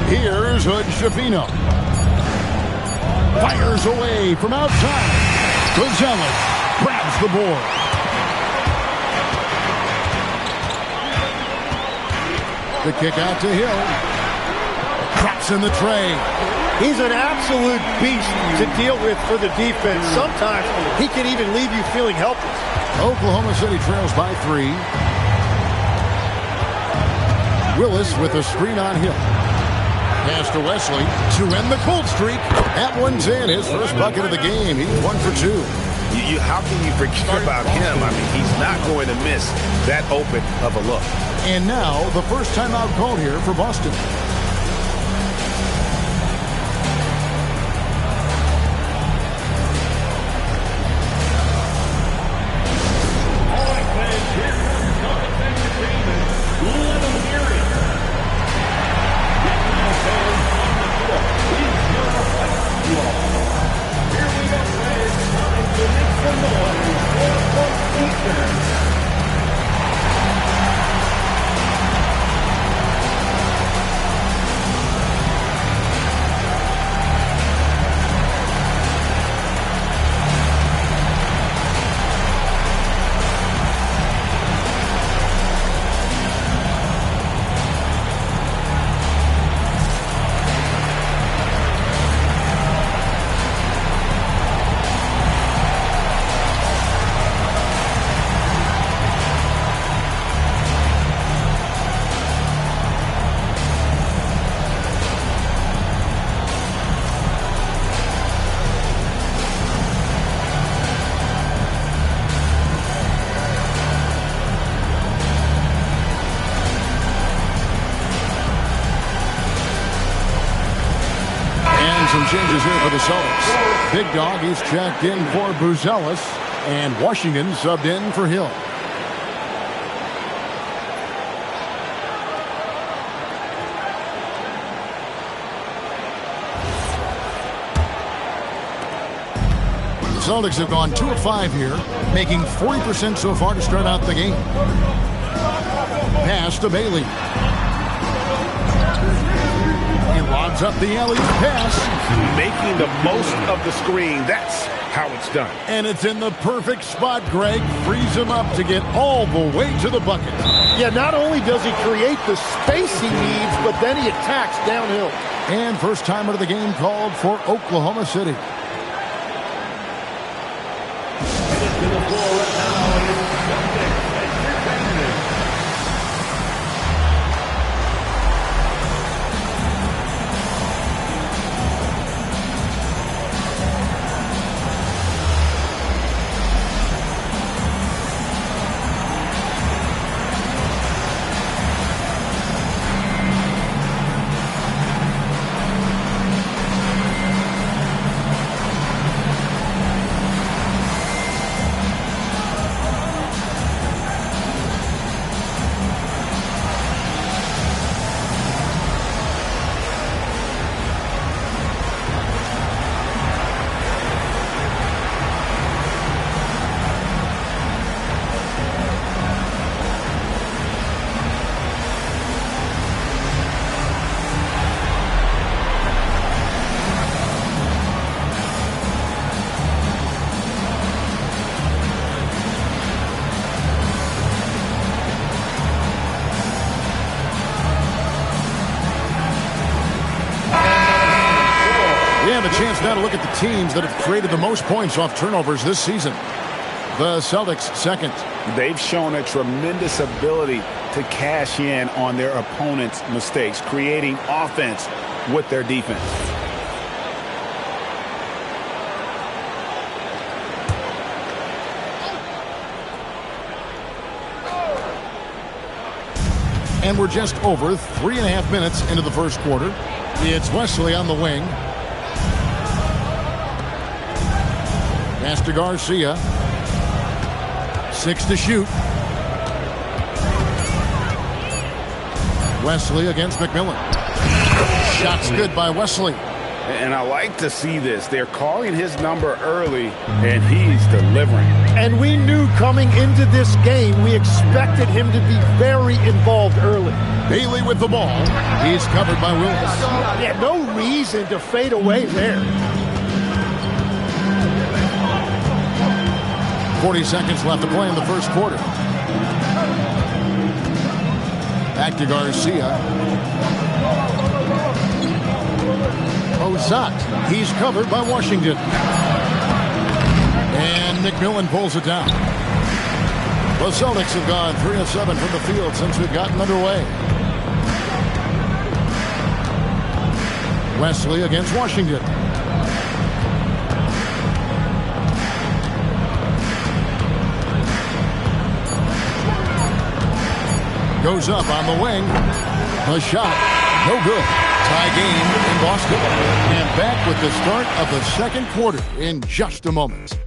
[SPEAKER 17] Here's Hood Shafino. Fires away from outside. Buzelis grabs the board. The kick out to Hill. Drops in the tray.
[SPEAKER 19] He's an absolute beast to deal with for the defense. Sometimes he can even leave you feeling helpless.
[SPEAKER 17] Oklahoma City trails by 3. Willis with a screen on Hill. Pass to Wesley to end the cold streak. That one's in. His first bucket of the game. He's 1 for 2.
[SPEAKER 18] How can you forget about him? I mean, he's not going to miss that open of a look.
[SPEAKER 17] And now the first timeout called here for Boston. Some changes here for the Celtics. Big Dog, he's checked in for Buzelis, and Washington subbed in for Hill. The Celtics have gone 2 of 5 here, making 40% so far to start out the game. Pass to Bailey. Lobs up the alley pass.
[SPEAKER 18] Making the most of the screen. That's how it's done.
[SPEAKER 17] And it's in the perfect spot, Greg. Frees him up to get all the way to the bucket.
[SPEAKER 19] Yeah, not only does he create the space he needs, but then he attacks downhill.
[SPEAKER 17] And first timer of the game called for Oklahoma City. a chance now to look at the teams that have created the most points off turnovers this season. The Celtics second.
[SPEAKER 18] They've shown a tremendous ability to cash in on their opponent's mistakes, creating offense with their defense.
[SPEAKER 17] And we're just over 3.5 minutes into the first quarter. It's Wesley on the wing. Pass to Garcia. 6 to shoot. Wesley against McMillan. Shot's good by Wesley.
[SPEAKER 18] And I like to see this. They're calling his number early, and he's delivering.
[SPEAKER 19] And we knew coming into this game, we expected him to be very involved early.
[SPEAKER 17] Bailey with the ball. He's covered by Willis.
[SPEAKER 19] Yeah, no reason to fade away there.
[SPEAKER 17] 40 seconds left to play in the first quarter. Back to Garcia. Ozat. He's covered by Washington. And McMillan pulls it down. The Celtics have gone 3 of 7 from the field since we've gotten underway. Wesley against Washington. Goes up on the wing. The shot, no good. Tie game in Boston. And back with the start of the second quarter in just a moment.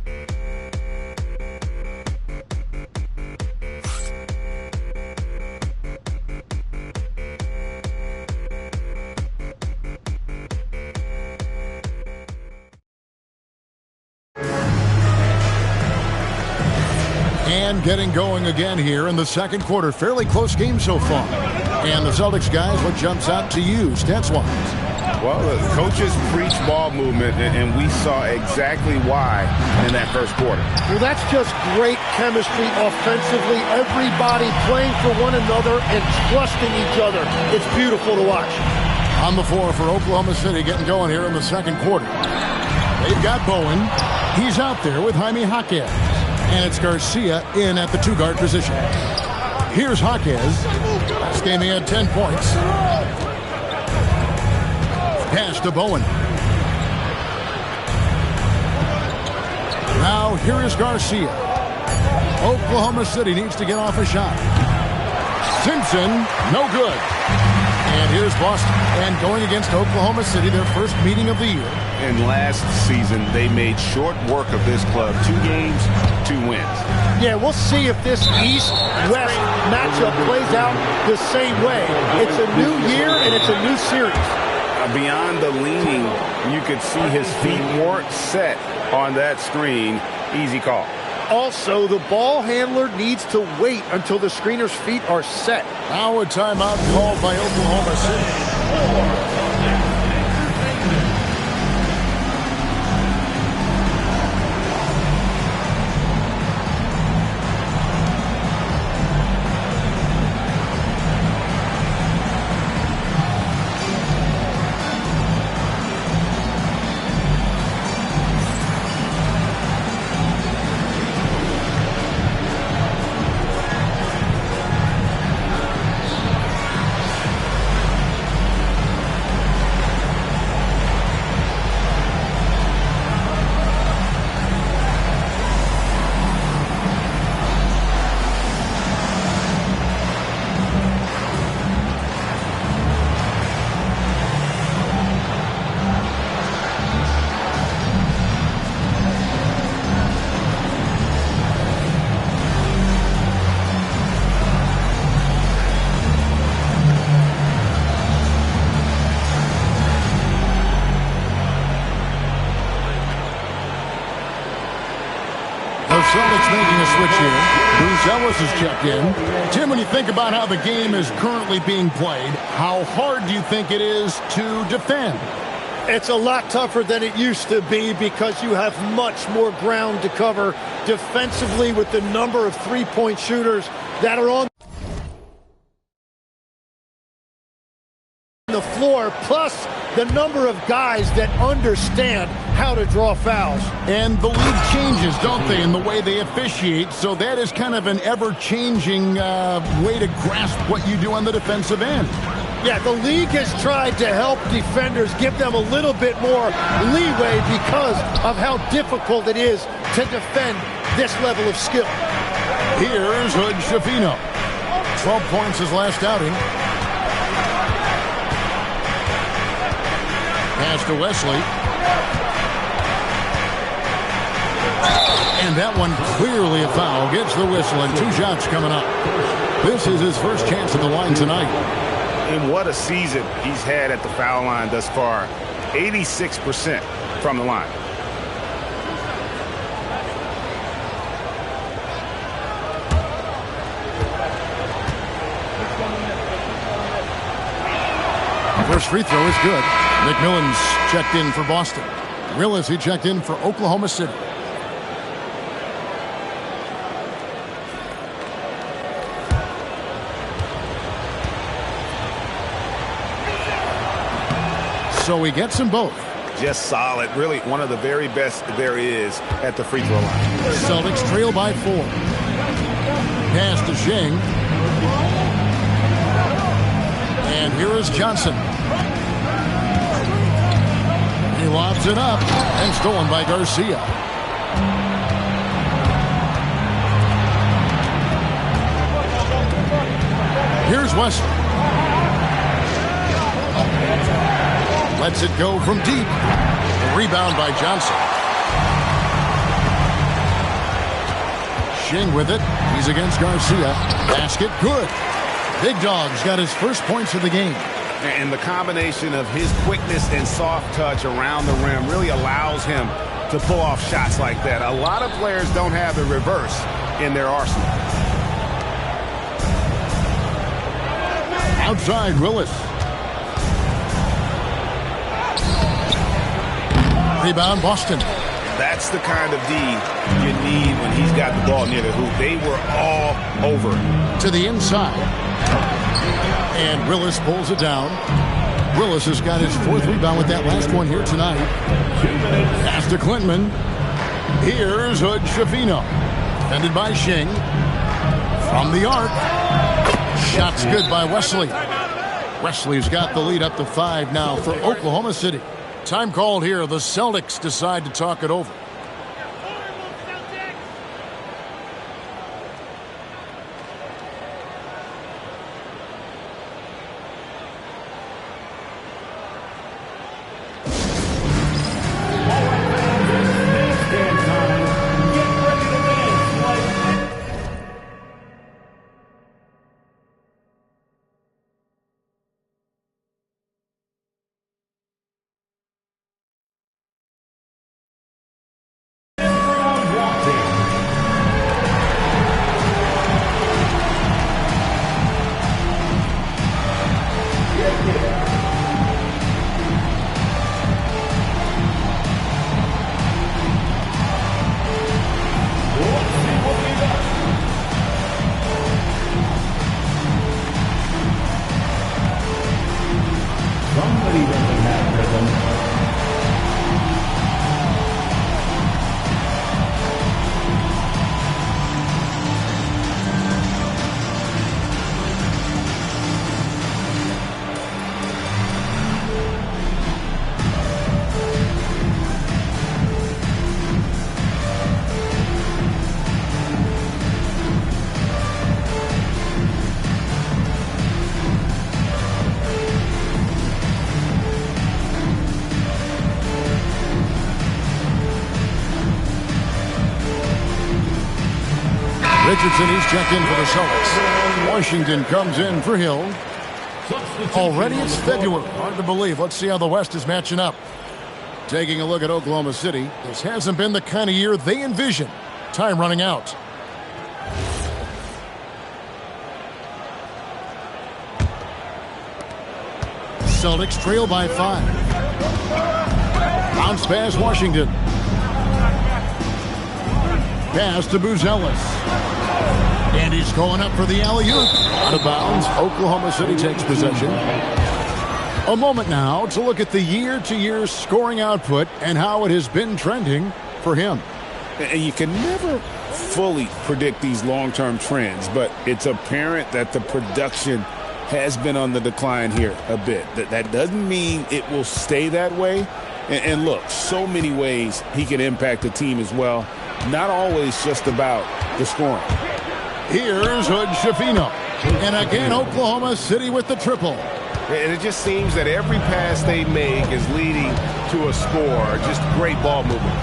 [SPEAKER 17] And getting going again here in the second quarter. Fairly close game so far. And the Celtics guys, what jumps out to you, stats-wise?
[SPEAKER 18] Well, the coaches preach ball movement, and we saw exactly why in that first quarter.
[SPEAKER 19] Well, that's just great chemistry offensively. Everybody playing for one another and trusting each other. It's beautiful to watch.
[SPEAKER 17] On the floor for Oklahoma City, getting going here in the second quarter. They've got Bowen. He's out there with Jaime Jaquez. And it's Garcia in at the two-guard position. Here's Jaquez. Last game he had 10 points. Pass to Bowen. Now here is Garcia. Oklahoma City needs to get off a shot. Simpson, no good. And here's Boston. And going against Oklahoma City, their first meeting of the year.
[SPEAKER 18] And last season, they made short work of this club. 2 games, 2 wins.
[SPEAKER 19] Yeah, we'll see if this East-West matchup plays out the same way. It's a new year, and it's a new series.
[SPEAKER 18] Beyond the leaning, you could see his feet weren't set on that screen. Easy call.
[SPEAKER 19] Also, the ball handler needs to wait until the screener's feet are set.
[SPEAKER 17] Now a timeout called by Oklahoma City. Celtics making a switch here. Bruce has checked in. Tim, when you think about how the game is currently being played, how hard do you think it is to defend?
[SPEAKER 19] It's a lot tougher than it used to be because you have much more ground to cover defensively with the number of three-point shooters that are on the floor, plus the number of guys that understand how to draw fouls.
[SPEAKER 17] And the league changes, don't they, in the way they officiate, so that is kind of an ever-changing way to grasp what you do on the defensive end.
[SPEAKER 19] Yeah, the league has tried to help defenders, give them a little bit more leeway because of how difficult it is to defend this level of skill.
[SPEAKER 17] Here's Hood Schifino. 12 points his last outing. Pass to Wesley. And that one clearly a foul. Gets the whistle and 2 shots coming up. This is his first chance at the line tonight.
[SPEAKER 18] And what a season he's had at the foul line thus far. 86% from the line.
[SPEAKER 17] First free throw is good. McMillan's checked in for Boston. Willis, he checked in for Oklahoma City. So he gets them both.
[SPEAKER 18] Just solid. Really one of the very best there is at the free throw line.
[SPEAKER 17] Celtics trail by 4. Pass to Sheng. And here is Johnson. He lobs it up and stolen by Garcia. Here's Wesley. Lets it go from deep. A rebound by Johnson. Sheng with it. He's against Garcia. Basket good. Big Dog's got his first points of the game.
[SPEAKER 18] And the combination of his quickness and soft touch around the rim really allows him to pull off shots like that. A lot of players don't have the reverse in their arsenal.
[SPEAKER 17] Outside, Willis. Rebound, Boston.
[SPEAKER 18] That's the kind of D you need when he's got the ball near the hoop. They were all over.
[SPEAKER 17] To the inside. And Willis pulls it down. Willis has got his 4th rebound with that last one here tonight. Pass to Klintman. Here's Hood Schifino. Defended by Sheng. From the arc. Shot's good by Wesley. Wesley's got the lead up to 5 now for Oklahoma City. Time called here. The Celtics decide to talk it over. Richardson, he's checked in for the Celtics. Washington comes in for Hill. Already it's February. Hard to believe. Let's see how the West is matching up. Taking a look at Oklahoma City. This hasn't been the kind of year they envision. Time running out. Celtics trail by 5. Bounce pass, Washington. Pass to Buzelis. And he's going up for the alley-oop. Out of bounds. Oklahoma City takes possession. A moment now to look at the year-to-year scoring output and how it has been trending for him.
[SPEAKER 18] And you can never fully predict these long-term trends, but it's apparent that the production has been on the decline here a bit. That doesn't mean it will stay that way. And look, so many ways he can impact the team as well. Not always just about the scoring.
[SPEAKER 17] Here's Hood Schifino. And again, Oklahoma City with the triple.
[SPEAKER 20] And it just seems that every pass they make is leading to a score. Just great ball movement.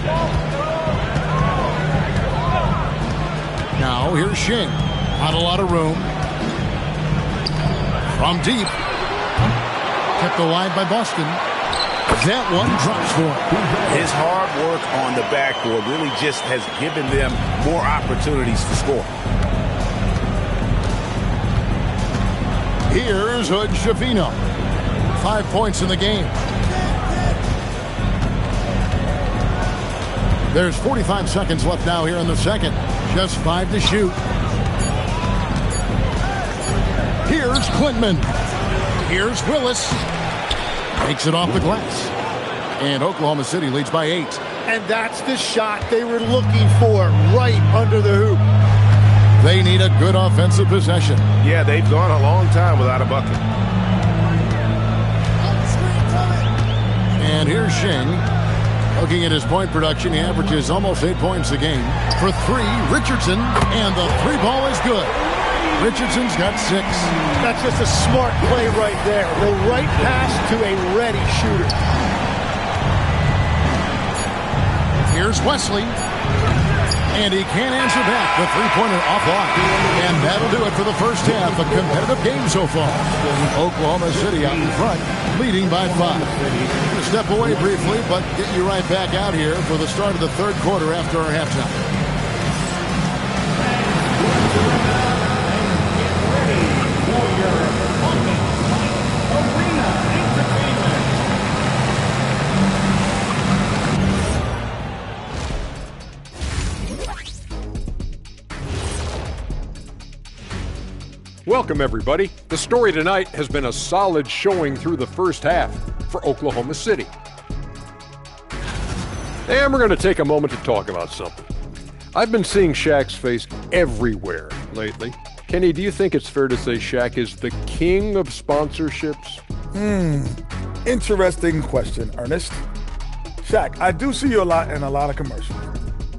[SPEAKER 17] Now here's Shing. Not a lot of room. From deep. Kept alive by Boston. That one drops for him.
[SPEAKER 18] His hard work on the backboard really just has given them more opportunities to score.
[SPEAKER 17] Here's Hood Schifino. 5 points in the game. There's 45 seconds left now here in the second. Just 5 to shoot. Here's Klintman. Here's Willis. Takes it off the glass. And Oklahoma City leads by 8.
[SPEAKER 19] And that's the shot they were looking for, right under the hoop.
[SPEAKER 17] They need a good offensive possession.
[SPEAKER 20] Yeah, they've gone a long time without a bucket.
[SPEAKER 17] And here's Shing. Looking at his point production, he averages almost 8 points a game. For 3, Richardson, and the 3 ball is good. Richardson's got 6.
[SPEAKER 19] That's just a smart play right there. The right pass to a ready shooter.
[SPEAKER 17] Here's Wesley. And he can't answer back. The three-pointer offline. And that'll do it for the first half. A competitive game so far. Oklahoma City out in front, leading by 5. We'll step away briefly, but get you right back out here for the start of the third quarter after our halftime.
[SPEAKER 4] Welcome, everybody. The story tonight has been a solid showing through the first half for Oklahoma City. And we're going to take a moment to talk about something. I've been seeing Shaq's face everywhere lately. Kenny, do you think it's fair to say Shaq is the king of sponsorships?
[SPEAKER 5] Interesting question, Ernest. Shaq, I do see you a lot in a lot of commercials,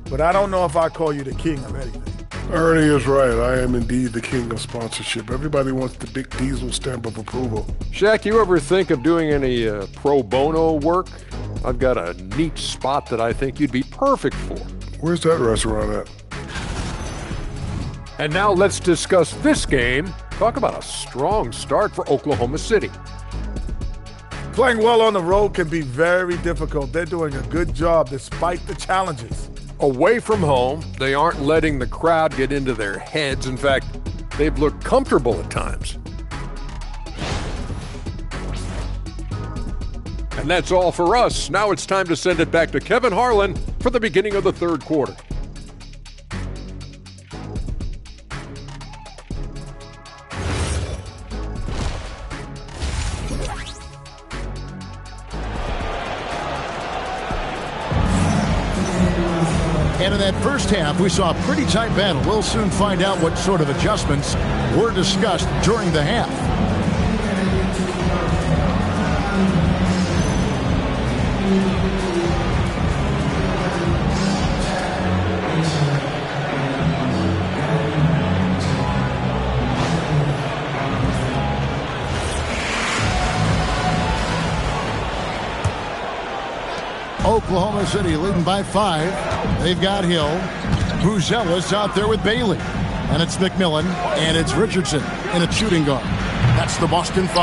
[SPEAKER 5] but I don't know if I call you the king of anything.
[SPEAKER 6] Ernie is right. I am indeed the king of sponsorship. Everybody wants the big diesel stamp of approval.
[SPEAKER 4] Shaq, you ever think of doing any pro bono work? I've got a neat spot that I think you'd be perfect for.
[SPEAKER 6] Where's that restaurant at?
[SPEAKER 4] And now let's discuss this game. Talk about a strong start for Oklahoma City.
[SPEAKER 5] Playing well on the road can be very difficult. They're doing a good job despite the challenges.
[SPEAKER 4] Away from home, they aren't letting the crowd get into their heads. In fact, they've looked comfortable at times. And that's all for us. Now it's time to send it back to Kevin Harlan for the beginning of the third quarter.
[SPEAKER 17] And in that first half, we saw a pretty tight battle. We'll soon find out what sort of adjustments were discussed during the half. Oklahoma City leading by 5. They've got Hill. Buzelis out there with Bailey. And it's McMillan. And it's Richardson in a shooting guard. That's the Boston 5.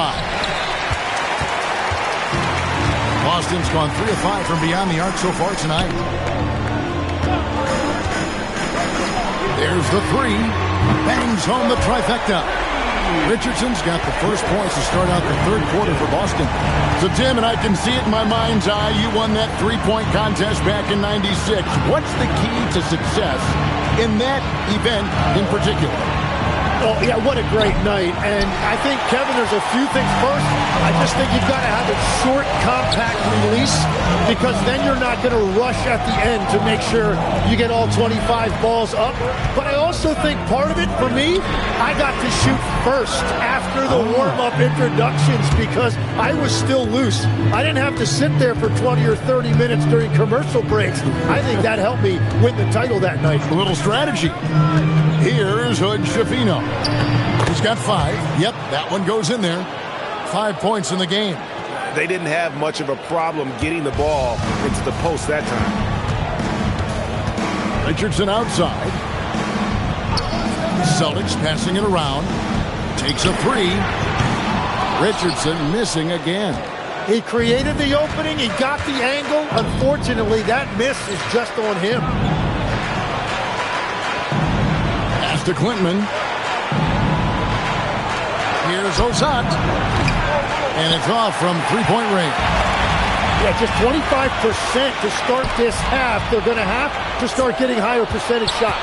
[SPEAKER 17] Boston's gone 3 of 5 from beyond the arc so far tonight. There's the 3. Bangs home the trifecta. Richardson's got the first points to start out the third quarter for Boston. So, Tim, and I can see it in my mind's eye, you won that three-point contest back in '96. What's the key to success in that event in particular?
[SPEAKER 19] Oh, yeah, what a great night. And I think, Kevin, there's a few things. First, I just think you've got to have a short, compact release because then you're not going to rush at the end to make sure you get all 25 balls up. But I also think part of it, for me, I got to shoot first after the warm-up introductions because I was still loose. I didn't have to sit there for 20 or 30 minutes during commercial breaks. I think that helped me win the title that night.
[SPEAKER 17] A little strategy. Here's Hood Schifino. He's got 5. Yep, that one goes in there. 5 points in the game.
[SPEAKER 20] They didn't have much of a problem getting the ball into the post that time.
[SPEAKER 17] Richardson outside. Celtics passing it around. Takes a 3. Richardson missing again.
[SPEAKER 19] He created the opening. He got the angle. Unfortunately, that miss is just on him.
[SPEAKER 17] Pass to Clinton. Here's Ozat. And it's off from three-point range.
[SPEAKER 19] Yeah, just 25% to start this half. They're going to have to start getting higher percentage shots.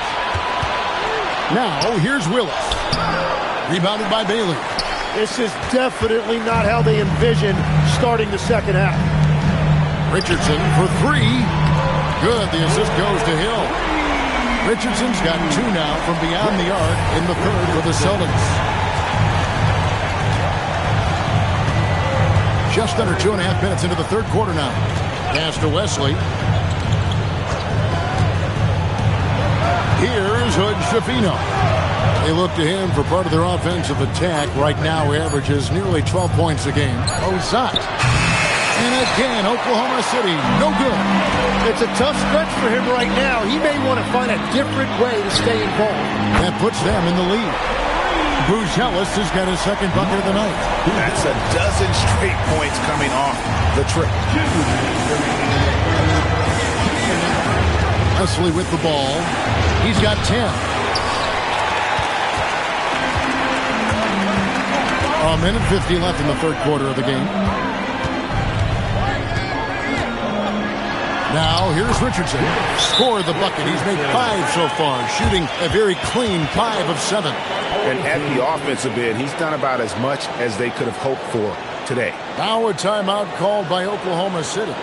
[SPEAKER 17] Now, here's Willis. Rebounded by Bailey.
[SPEAKER 19] This is definitely not how they envision starting the second half.
[SPEAKER 17] Richardson for 3. Good. The assist goes to Hill. Richardson's got 2 now from beyond the arc in the third for the Celtics. Just under 2.5 minutes into the third quarter now. Pass to Wesley. Here's Hood Schifino. They look to him for part of their offensive attack. Right now, he averages nearly 12 points a game. Ozat. And again, Oklahoma City, no good.
[SPEAKER 19] It's a tough stretch for him right now. He may want to find a different way to stay involved.
[SPEAKER 17] That puts them in the lead. Buzelis has got his second bucket of the night.
[SPEAKER 18] That's a dozen straight points coming off the trip.
[SPEAKER 17] Wesley with the ball. He's got 10. A minute 50 left in the third quarter of the game. Now, here's Richardson. Scored the bucket. He's made 5 so far, shooting a very clean 5 of 7.
[SPEAKER 20] And at the offensive end, he's done about as much as they could have hoped for today.
[SPEAKER 17] Now a timeout called by Oklahoma City.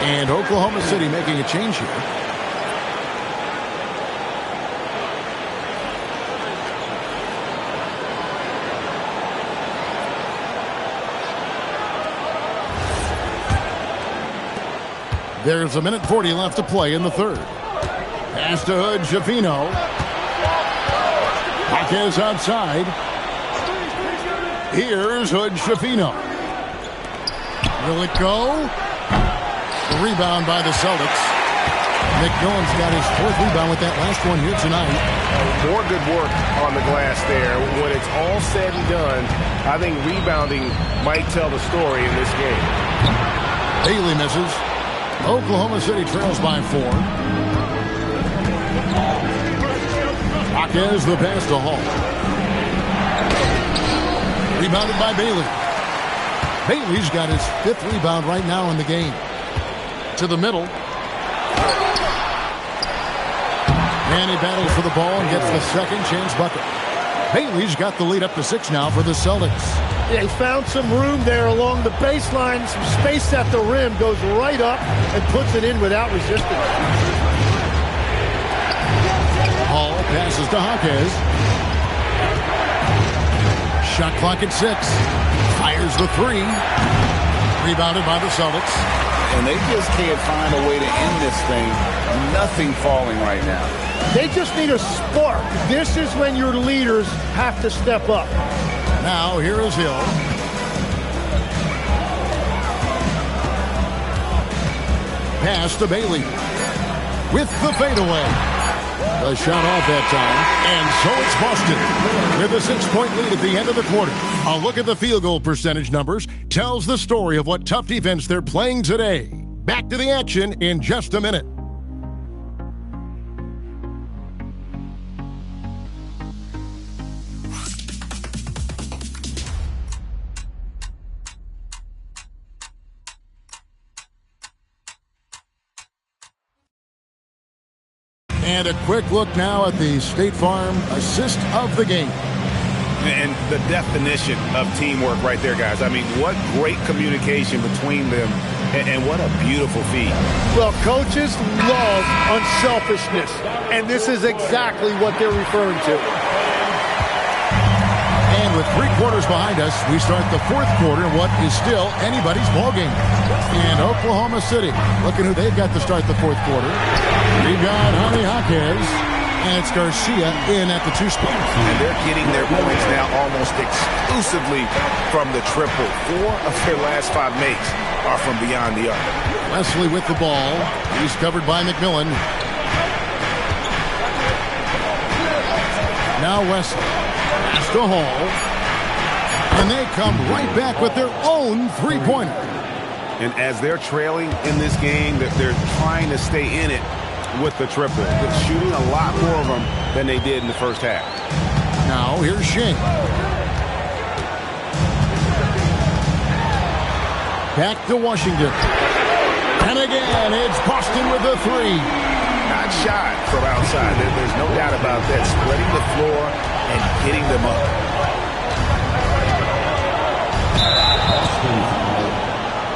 [SPEAKER 17] And Oklahoma City making a change here. There's a minute 40 left to play in the third. Pass to Hood Schifino. Marquez outside. Here's Hood Schifino. Will it go? Rebound by the Celtics. Nick Nolan's got his 4th rebound with that last one here tonight.
[SPEAKER 20] More good work on the glass there. When it's all said and done, I think rebounding might tell the story in this game.
[SPEAKER 17] Bailey misses. Oklahoma City trails by 4. Marquez the pass to Hall. Rebounded by Bailey. Bailey's got his 5th rebound right now in the game. To the middle. And he battles for the ball and gets the second chance bucket. Bailey's got the lead up to 6 now for the Celtics.
[SPEAKER 19] They found some room there along the baseline, some space at the rim, goes right up and puts it in without resistance.
[SPEAKER 17] Hall passes to Hawkes. Shot clock at 6. Fires the 3. Rebounded by the Celtics.
[SPEAKER 18] And they just can't find a way to end this thing. Nothing falling right now.
[SPEAKER 19] They just need a spark. This is when your leaders have to step up.
[SPEAKER 17] Now here is Hill. Pass to Bailey. With the fadeaway. The shot off that time. And so it's Boston. With a 6-point lead at the end of the quarter. A look at the field goal percentage numbers tells the story of what tough defense they're playing today. Back to the action in just a minute. And a quick look now at the State Farm assist of the game.
[SPEAKER 18] And the definition of teamwork right there, guys. I mean, what great communication between them, and what a beautiful feed.
[SPEAKER 19] Well, coaches love unselfishness, and this is exactly what they're referring to.
[SPEAKER 17] And with 3 quarters behind us, we start the 4th quarter in what is still anybody's ballgame. And Oklahoma City, looking who they've got to start the 4th quarter. We've got Jaime Hawkes, and it's Garcia in at the 2 spot.
[SPEAKER 18] And they're getting their points now almost exclusively from the triple. 4 of their last 5 makes are from beyond the arc.
[SPEAKER 17] Wesley with the ball. He's covered by McMillan. Now Wesley. Pass to Hall. And they come right back with their own 3-pointer.
[SPEAKER 18] And as they're trailing in this game, they're trying to stay in it with the triple. They're shooting a lot more of them than they did in the first half.
[SPEAKER 17] Now here's Shane. Back to Washington. And again, it's Boston with the 3.
[SPEAKER 18] Not shot from outside. There's no doubt about that. Spreading the floor and getting them up.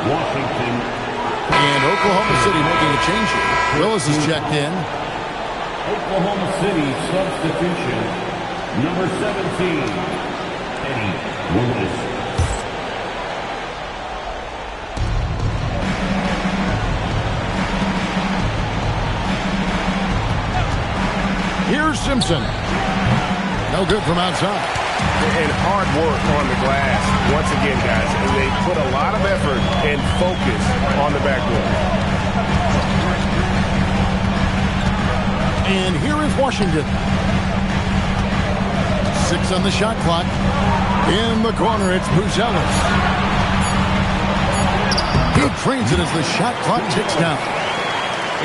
[SPEAKER 8] Washington.
[SPEAKER 17] And Oklahoma City making a change here. Willis is checked in.
[SPEAKER 8] Oklahoma City substitution. Number 17. Eddie Willis.
[SPEAKER 17] Here's Simpson. No good from outside.
[SPEAKER 18] And hard work on the glass. Once again, guys, they put a lot of effort and focus on the backboard.
[SPEAKER 17] And here is Washington. 6 on the shot clock. In the corner, it's Buzelis. He trains it as the shot clock ticks down.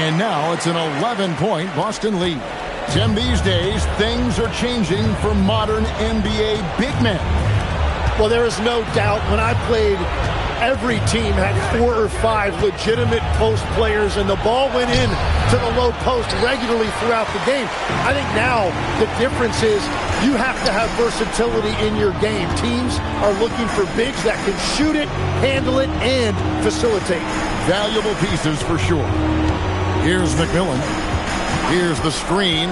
[SPEAKER 17] And now it's an 11-point Boston lead. Tim, these days, things are changing for modern NBA big men.
[SPEAKER 19] Well, there is no doubt when I played, every team had 4 or 5 legitimate post players, and the ball went in to the low post regularly throughout the game. I think now the difference is you have to have versatility in your game. Teams are looking for bigs that can shoot it, handle it, and facilitate.
[SPEAKER 17] Valuable pieces for sure. Here's McMillan. Here's the screen.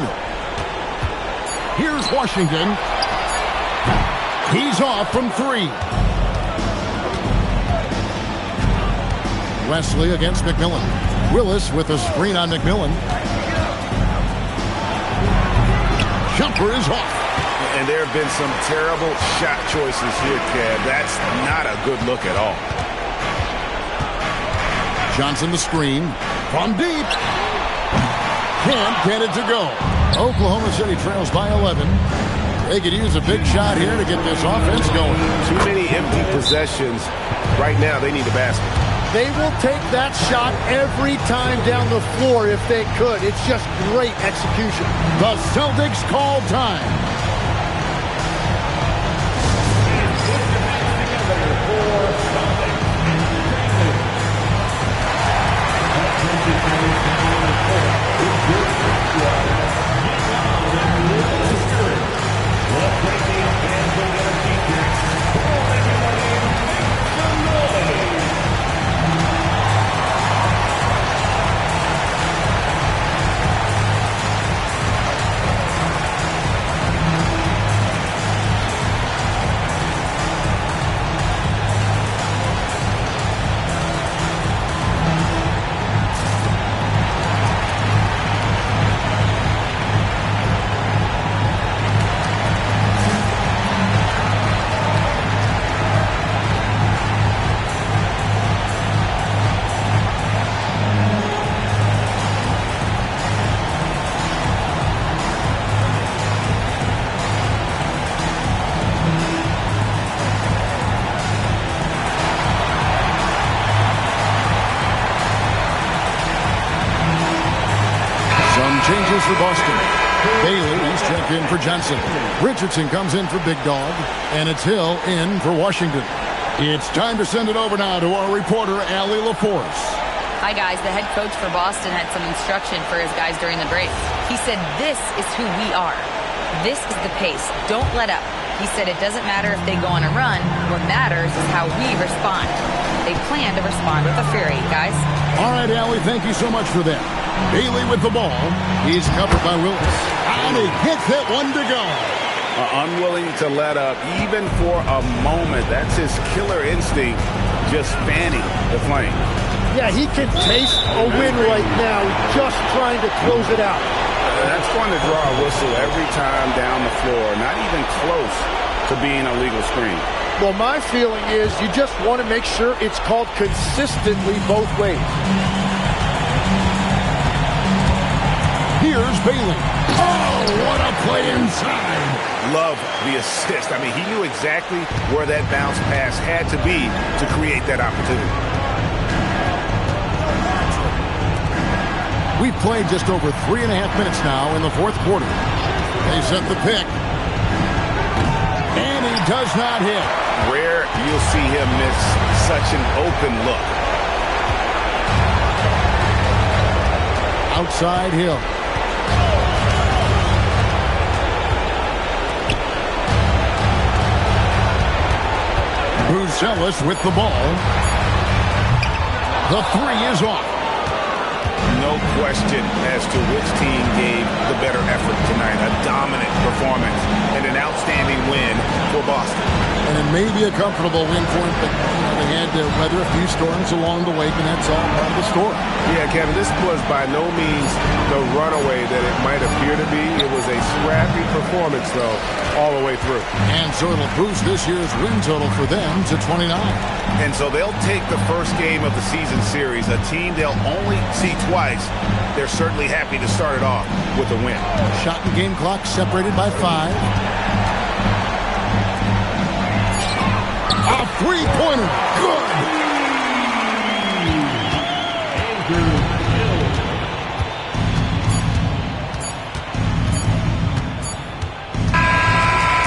[SPEAKER 17] Here's Washington. He's off from 3. Wesley against McMillan. Willis with a screen on McMillan. Jumper is off.
[SPEAKER 18] And there have been some terrible shot choices here, Kev. That's not a good look at all.
[SPEAKER 17] Johnson the screen. From deep. Can't get it to go. Oklahoma City trails by 11. They could use a big shot here to get this offense going.
[SPEAKER 18] Too many empty possessions. Right now, they need a basket.
[SPEAKER 19] They will take that shot every time down the floor if they could. It's just great execution.
[SPEAKER 17] The Celtics call time. for Boston. Bailey's checked in for Johnson. Richardson comes in for Big Dog. And it's Hill in for Washington. It's time to send it over now to our reporter, Allie LaForce.
[SPEAKER 7] Hi, guys. The head coach for Boston had some instruction for his guys during the break. He said, this is who we are. This is the pace. Don't let up. He said it doesn't matter if they go on a run. What matters is how we respond. They plan to respond with a fury, guys.
[SPEAKER 17] All right, Allie, thank you so much for that. Bailey with the ball. He's covered by Willis. And he hits it, one to go.
[SPEAKER 18] Unwilling to let up, even for a moment. That's his killer instinct, just fanning the flame.
[SPEAKER 19] Yeah, he can taste a win right now, just trying to close it out.
[SPEAKER 18] That's going to draw a whistle every time down the floor, not even close to being a legal screen.
[SPEAKER 19] Well, my feeling is you just want to make sure it's called consistently both ways.
[SPEAKER 17] Here's Bailey. Oh, what a play inside.
[SPEAKER 18] Love the assist. I mean, he knew exactly where that bounce pass had to be to create that opportunity.
[SPEAKER 17] We've played just over 3.5 minutes now in the fourth quarter. They set the pick. And he does not hit.
[SPEAKER 18] Rare you'll see him miss such an open look.
[SPEAKER 17] Outside Hill. Buzelis with the ball. The three is off.
[SPEAKER 18] No question as to which team gave the better effort tonight. A dominant performance and an outstanding win for Boston.
[SPEAKER 17] And it may be a comfortable win for them, but they had to weather a few storms along the way, and that's all part of the story.
[SPEAKER 20] Yeah, Kevin, this was by no means the runaway that it might appear to be. It was a scrappy performance, though, all the way through.
[SPEAKER 17] And so it'll boost this year's win total for them to 29.
[SPEAKER 18] And so they'll take the first game of the season series, a team they'll only see twice. They're certainly happy to start it off with a win.
[SPEAKER 17] Shot and game clock separated by 5. A three-pointer. Good.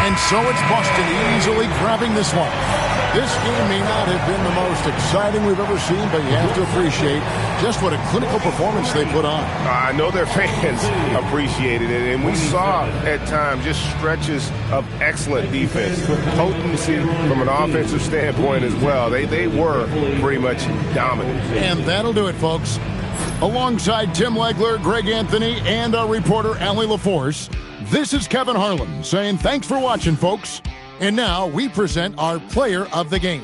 [SPEAKER 17] And so it's Boston easily grabbing this one. This game may not have been the most exciting we've ever seen, but you have to appreciate just what a clinical performance they put on.
[SPEAKER 20] I know their fans appreciated it, and we saw at times just stretches of excellent defense, potency from an offensive standpoint as well. They were pretty much dominant.
[SPEAKER 17] And that'll do it, folks. Alongside Tim Legler, Greg Anthony, and our reporter, Allie LaForce, this is Kevin Harlan saying thanks for watching, folks. And now we present our player of the game.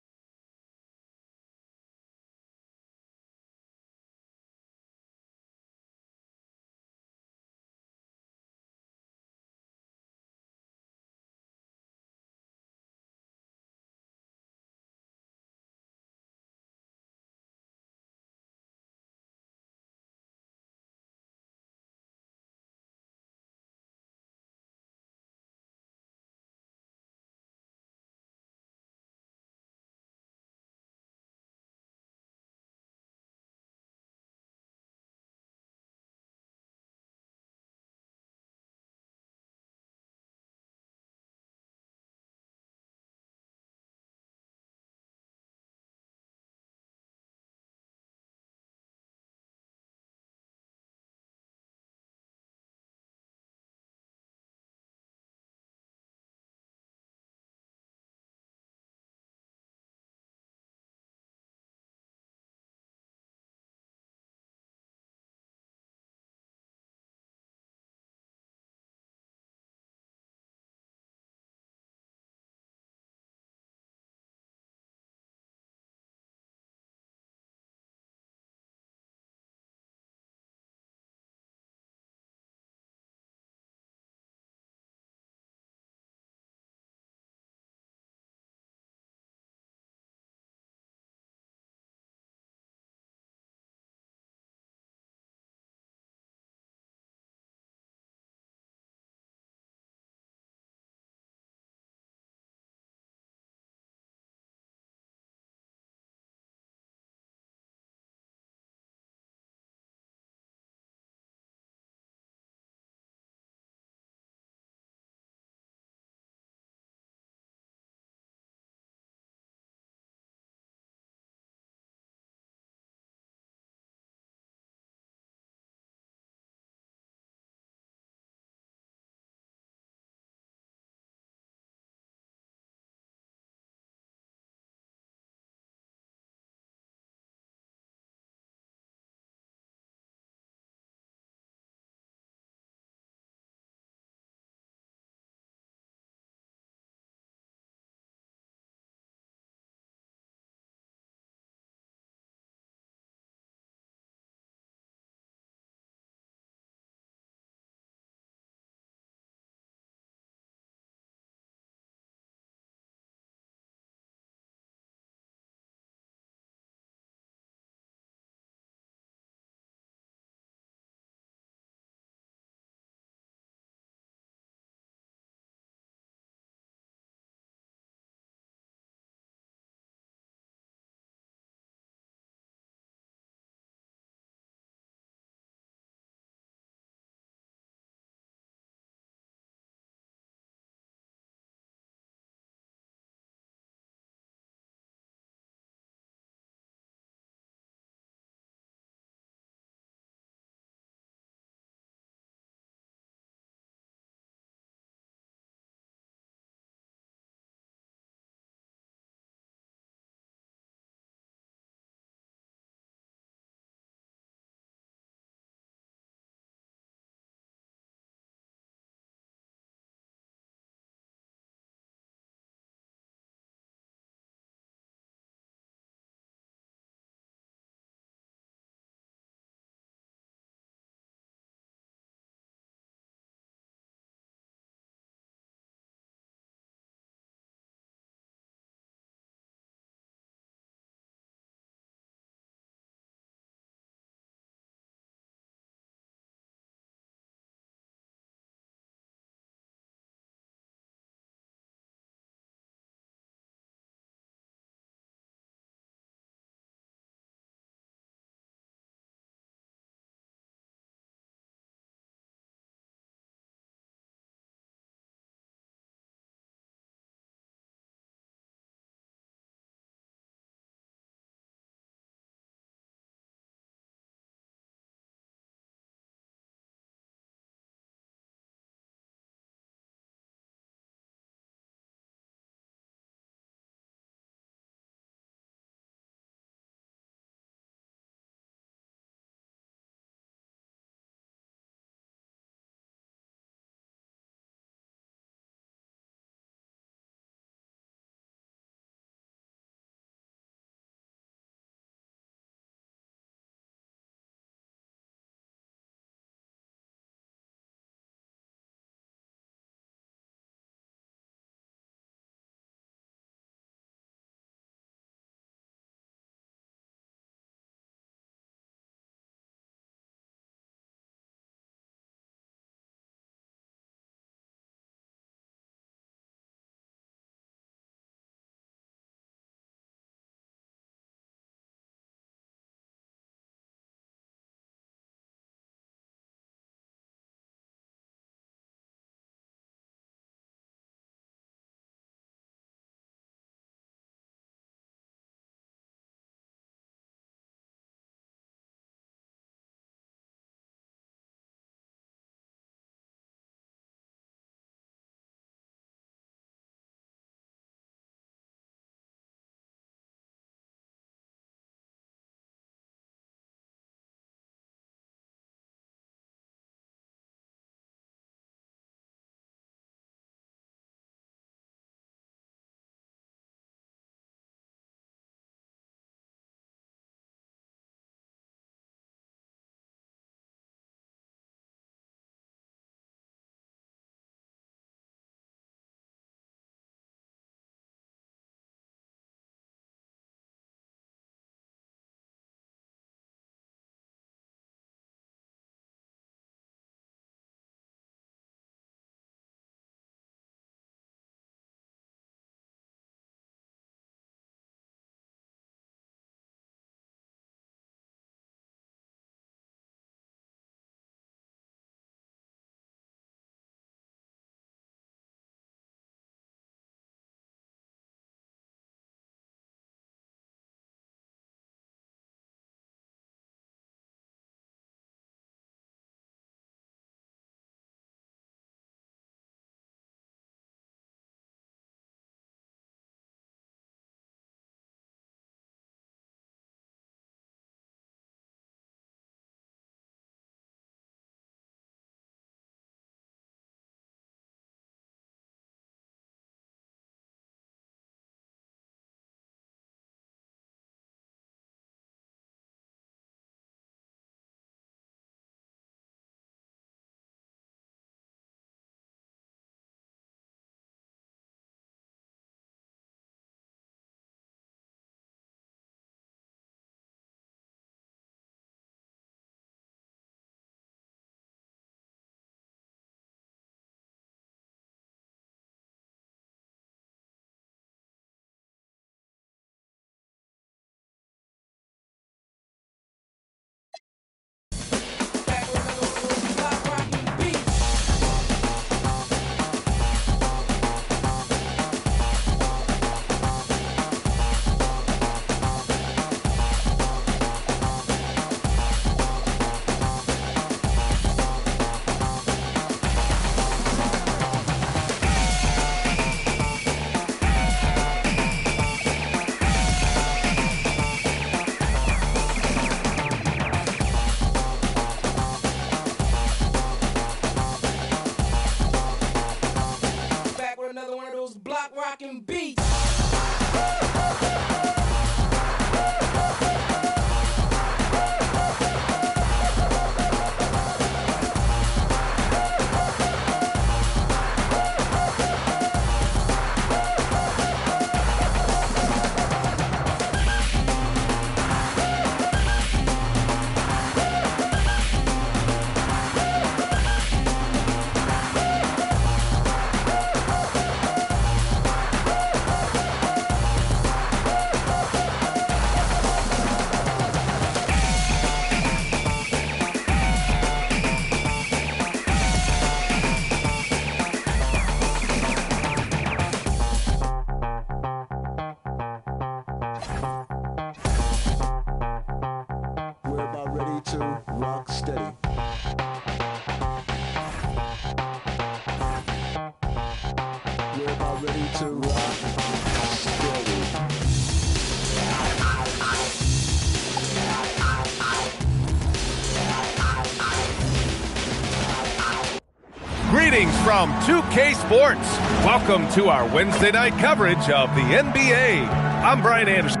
[SPEAKER 1] Greetings from 2K Sports. Welcome to our Wednesday night coverage of the NBA. I'm Brian Anderson,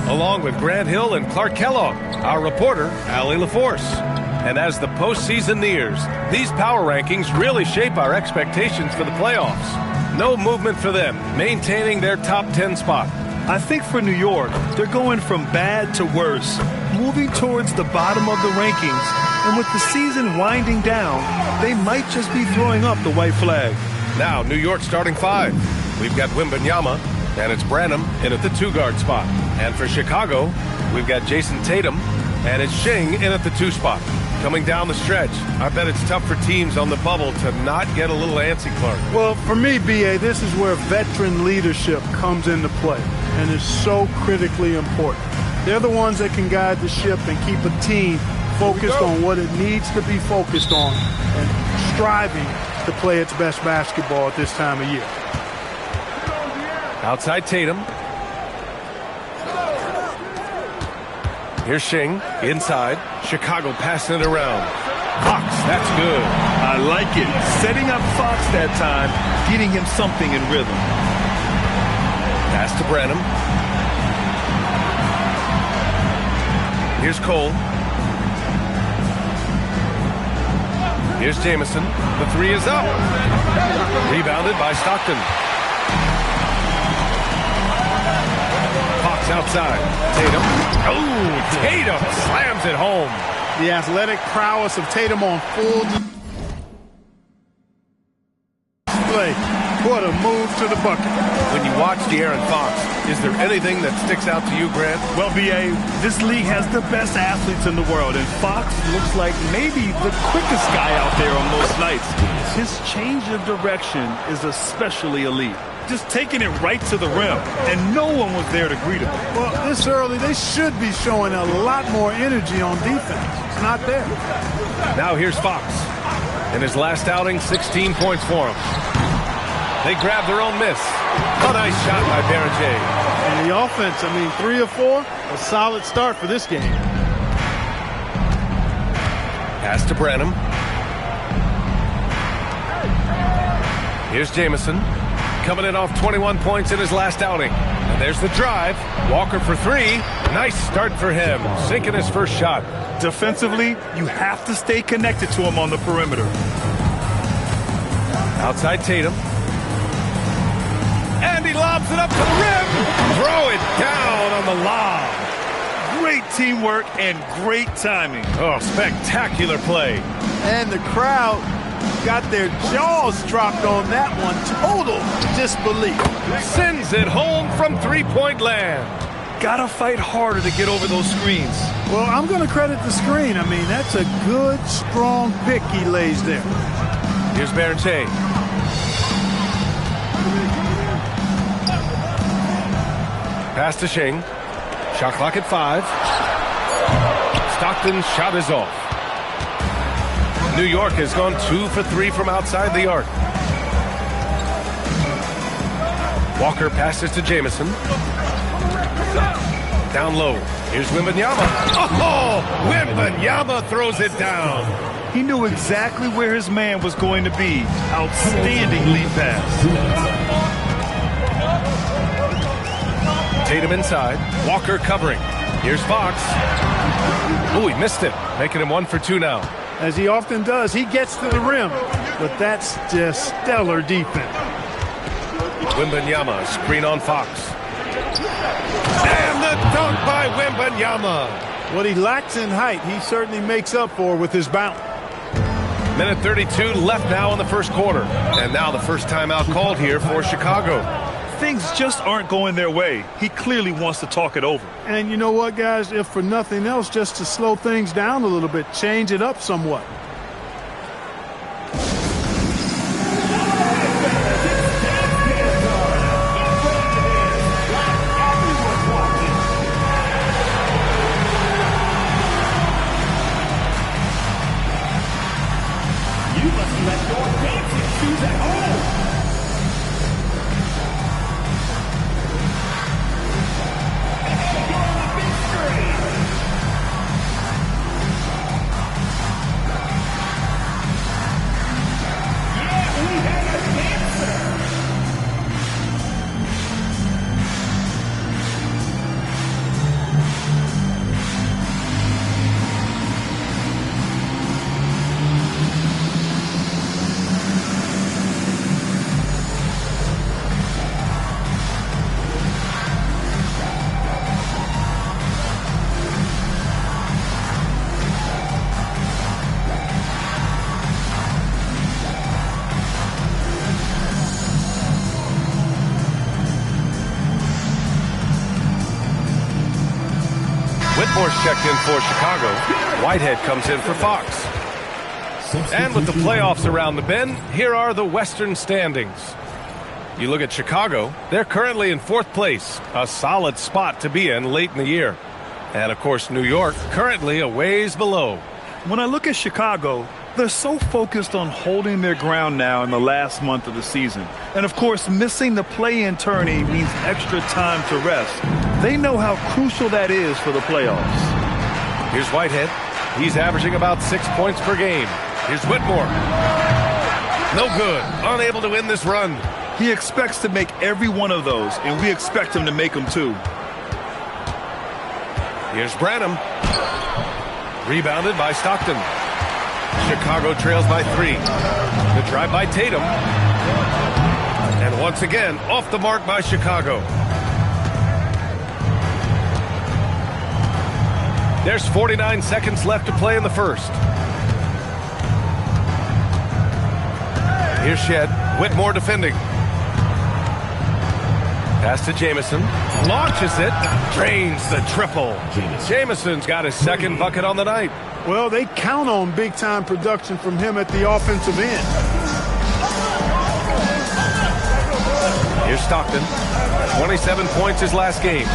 [SPEAKER 1] along with Grant Hill and Clark Kellogg, our reporter, Allie LaForce. And as the postseason nears, these power rankings really shape our expectations for the playoffs. No movement for them, maintaining their top 10 spot.
[SPEAKER 3] I think for New York, they're going from bad to worse, moving towards the bottom of the rankings. And with the season winding down, they might just be throwing up the white flag.
[SPEAKER 1] Now, New York starting 5. We've got Wembanyama, and it's Branham in at the 2-guard spot. And for Chicago, we've got Jason Tatum, and it's Shing in at the 2 spot. Coming down the stretch, I bet it's tough for teams on the bubble to not get a little antsy, Clark.
[SPEAKER 19] Well, for me, B.A., this is where veteran leadership comes into play and is so critically important. They're the ones that can guide the ship and keep a team focused on what it needs to be focused on and striving to play its best basketball at this time of year.
[SPEAKER 1] Outside Tatum. Here's Shing, inside. Chicago passing it around. Fox, that's good.
[SPEAKER 3] I like it. Setting up Fox that time, getting him something in rhythm.
[SPEAKER 1] Pass to Branham. Here's Cole. Here's Jamison. The 3 is up. Rebounded by Stockton. Fox outside. Tatum. Oh, Tatum slams it home.
[SPEAKER 19] The athletic prowess of Tatum on full display. What a move to the bucket.
[SPEAKER 1] When you watch De'Aaron Fox, is there anything that sticks out to you, Grant?
[SPEAKER 3] Well, B.A., this league has the best athletes in the world, and Fox looks like maybe the quickest guy out there on most nights. His change of direction is especially elite. Just taking it right to the rim, and no one was there to greet him.
[SPEAKER 19] Well, this early, they should be showing a lot more energy on defense. It's not there.
[SPEAKER 1] Now here's Fox. In his last outing, 16 points for him. They grab their own miss. A nice shot by Berger.
[SPEAKER 19] And the offense, 3 of 4, a solid start for this game.
[SPEAKER 1] Pass to Branham. Here's Jamison. Coming in off 21 points in his last outing. And there's the drive. Walker for 3. Nice start for him. Sinking his first shot.
[SPEAKER 3] Defensively, you have to stay connected to him on the perimeter.
[SPEAKER 1] Outside Tatum. And he lobs it up to the rim. Throw it down on the lob.
[SPEAKER 3] Great teamwork and great timing.
[SPEAKER 1] Oh, spectacular play.
[SPEAKER 19] And the crowd got their jaws dropped on that one. Total disbelief.
[SPEAKER 1] Sends it home from 3-point land.
[SPEAKER 3] Gotta fight harder to get over those screens.
[SPEAKER 19] Well, I'm going to credit the screen. That's a good, strong pick he lays there.
[SPEAKER 1] Here's Berger. Pass to Shing. Shot clock at 5. Stockton's shot is off. New York has gone 2 for 3 from outside the arc. Walker passes to Jamison. Down low. Here's Wembanyama. Oh, Wembanyama throws it down.
[SPEAKER 3] He knew exactly where his man was going to be. Outstanding lead pass.
[SPEAKER 1] Tatum inside. Walker covering. Here's Fox. Oh, he missed it. Making him 1 for 2 now.
[SPEAKER 19] As he often does, he gets to the rim. But that's just stellar defense.
[SPEAKER 1] Wembanyama, screen on Fox. And the dunk by Wembanyama.
[SPEAKER 19] What he lacks in height, he certainly makes up for with his bounce.
[SPEAKER 1] Minute 32 left now in the first quarter. And now the first timeout called here for Chicago.
[SPEAKER 3] Things just aren't going their way. He clearly wants to talk it over.
[SPEAKER 19] And you know what, guys? If for nothing else, just to slow things down a little bit, change it up somewhat.
[SPEAKER 8] You must let your dancing shoes at home.
[SPEAKER 1] Whitmore's checked in for Chicago. Whitehead comes in for Fox. And with the playoffs around the bend, here are the Western standings. You look at Chicago, they're currently in 4th place, a solid spot to be in late in the year. And, of course, New York currently a ways below.
[SPEAKER 3] When I look at Chicago, they're so focused on holding their ground now in the last month of the season. And, of course, missing the play-in tourney means extra time to rest. They know how crucial that is for the playoffs.
[SPEAKER 1] Here's Whitehead. He's averaging about 6 points per game. Here's Whitmore. No good. Unable to win this run.
[SPEAKER 3] He expects to make every one of those, and we expect him to make them too.
[SPEAKER 1] Here's Branham. Rebounded by Stockton. Chicago trails by 3. The drive by Tatum. And once again, off the mark by Chicago. There's 49 seconds left to play in the first. Here's Shed. Whitmore defending. Pass to Jamison. Launches it. Drains the triple. Jamison's got his 2nd bucket on the night.
[SPEAKER 19] Well, they count on big-time production from him at the offensive end.
[SPEAKER 1] Here's Stockton. 27 points his last game.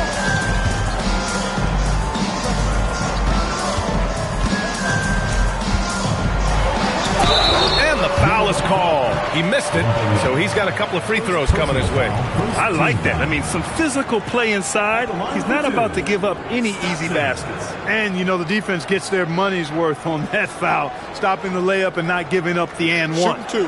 [SPEAKER 1] And the foul is called. He missed it, so he's got a couple of free throws coming his way.
[SPEAKER 3] I like that. I mean, some physical play inside. He's not about to give up any easy baskets.
[SPEAKER 19] And, you know, the defense gets their money's worth on that foul, stopping the layup and not giving up the and one.
[SPEAKER 5] Shoot 2.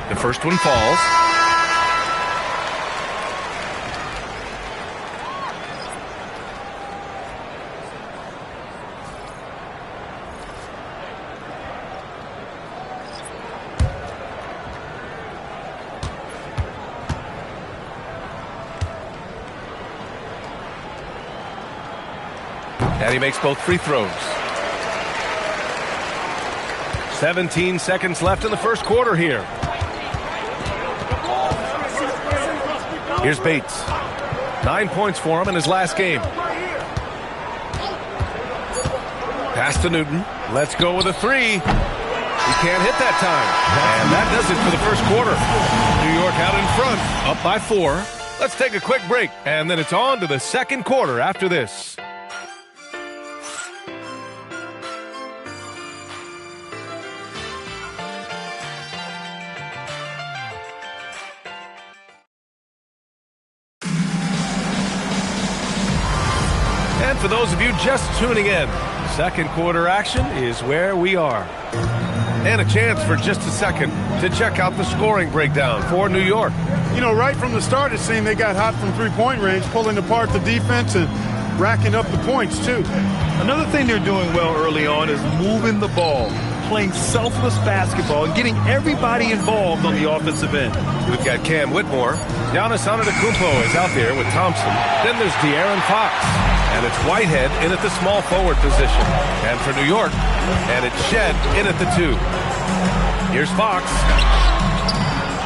[SPEAKER 1] The first one falls. And he makes both free throws. 17 seconds left in the first quarter here. Here's Bates. 9 points for him in his last game. Pass to Newton. Let's go with a 3. He can't hit that time. And that does it for the first quarter. New York out in front, up by 4. Let's take a quick break, and then it's on to the second quarter after this. And for those of you just tuning in, second quarter action is where we are. And a chance for just a second to check out the scoring breakdown for New York.
[SPEAKER 19] You know, right from the start, it seemed they got hot from three-point range, pulling apart the defense and racking up the points, too.
[SPEAKER 3] Another thing they're doing well early on is moving the ball, playing selfless basketball, and getting everybody involved on the offensive end.
[SPEAKER 1] We've got Cam Whitmore. Giannis Antetokounmpo is out there with Thompson. Then there's De'Aaron Fox. And it's Whitehead in at the small forward position. And for New York, and it's Shed in at the 2. Here's Fox.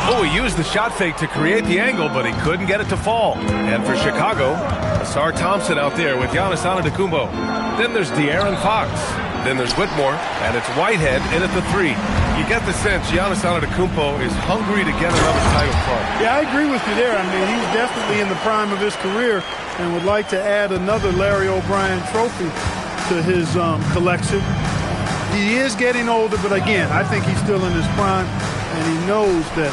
[SPEAKER 1] Oh, he used the shot fake to create the angle, but he couldn't get it to fall. And for Chicago, Asar Thompson out there with Giannis Antetokounmpo. Then there's De'Aaron Fox. Then there's Whitmore, and it's Whitehead in at the 3. You get the sense Giannis Antetokounmpo is hungry to get another title trophy.
[SPEAKER 19] Yeah, I agree with you there. I mean, he's definitely in the prime of his career and would like to add another Larry O'Brien trophy to his collection. He is getting older, but again, I think he's still in his prime, and he knows that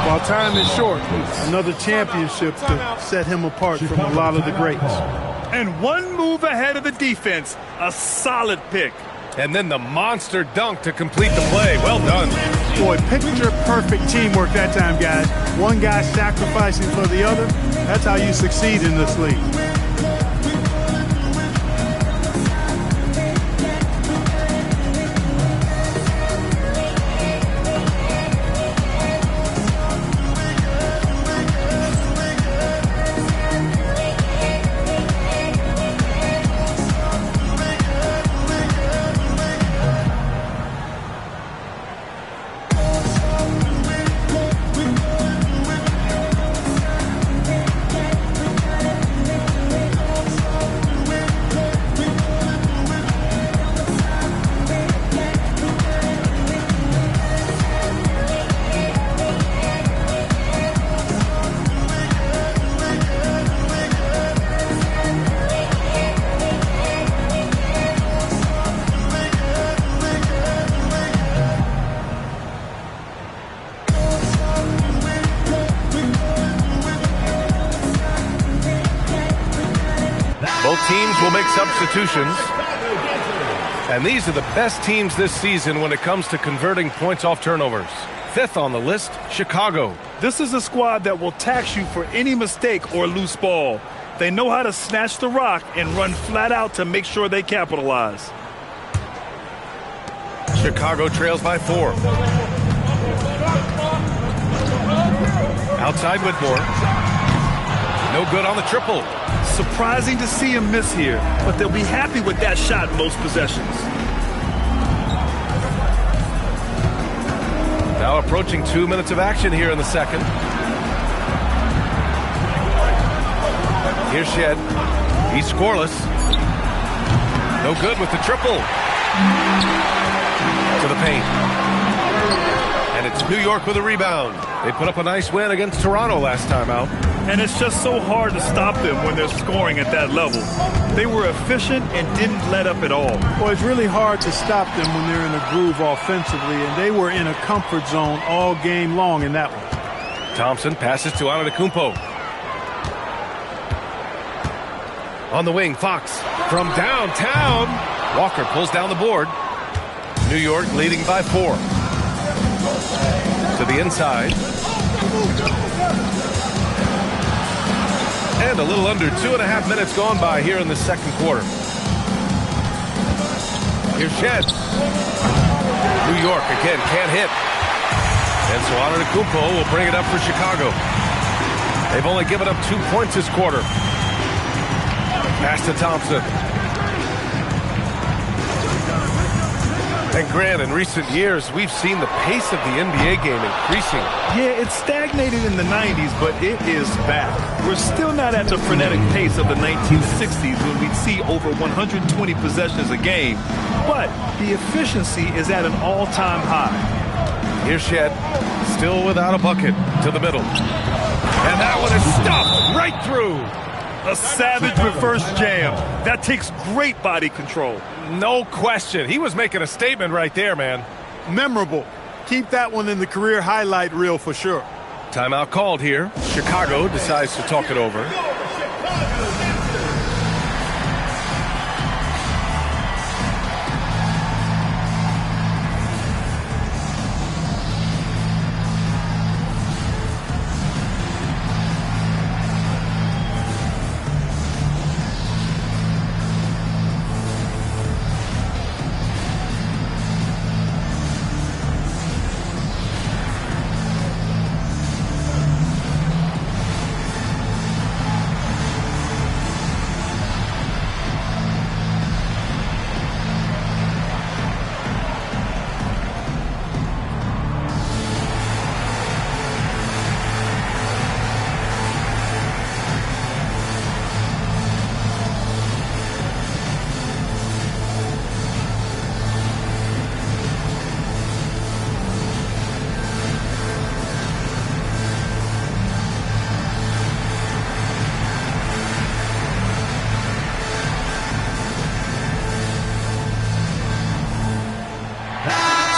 [SPEAKER 19] while time is short, another championship to set him apart from a lot of the greats.
[SPEAKER 3] And one move ahead of the defense, a solid pick.
[SPEAKER 1] And then the monster dunk to complete the play. Well done.
[SPEAKER 19] Boy, picture-perfect teamwork that time, guys. One guy sacrificing for the other. That's how you succeed in this league.
[SPEAKER 1] make substitutions. And these are the best teams this season when it comes to converting points off turnovers. 5th on the list, Chicago.
[SPEAKER 3] This is a squad that will tax you for any mistake or loose ball. They know how to snatch the rock and run flat out to make sure they capitalize.
[SPEAKER 1] Chicago trails by 4. Outside Whitmore. No good on the triple.
[SPEAKER 3] Surprising to see him miss here, but they'll be happy with that shot most possessions.
[SPEAKER 1] Now approaching 2 minutes of action here in the second. Here's Shed. He's scoreless. No good with the triple. To the paint. And it's New York with a rebound. They put up a nice win against Toronto last time out.
[SPEAKER 3] And it's just so hard to stop them when they're scoring at that level. They were efficient and didn't let up at all.
[SPEAKER 21] Well, it's really hard to stop them when they're in a groove offensively, and they were in a comfort zone all game long in that one.
[SPEAKER 1] Thompson passes to Antetokounmpo. On the wing, Fox from downtown. Walker pulls down the board. New York leading by 4. To the inside. And a little under 2.5 minutes gone by here in the second quarter. Here's Shed. New York again can't hit. And so Antetokounmpo will bring it up for Chicago. They've only given up 2 points this quarter. Pass to Thompson. And Grant, in recent years, we've seen the pace of the NBA game increasing.
[SPEAKER 3] Yeah, it stagnated in the 90s, but it is back. We're still not at the frenetic pace of the 1960s when we'd see over 120 possessions a game, but the efficiency is at an all-time high.
[SPEAKER 1] Here's Shed, still without a bucket, to the middle. And that one is stuffed right through.
[SPEAKER 3] A savage reverse jam. That takes great body control.
[SPEAKER 1] No question. He was making a statement right there, man.
[SPEAKER 21] Memorable. Keep that one in the career highlight reel for sure.
[SPEAKER 1] Timeout called here. Chicago decides to talk it over.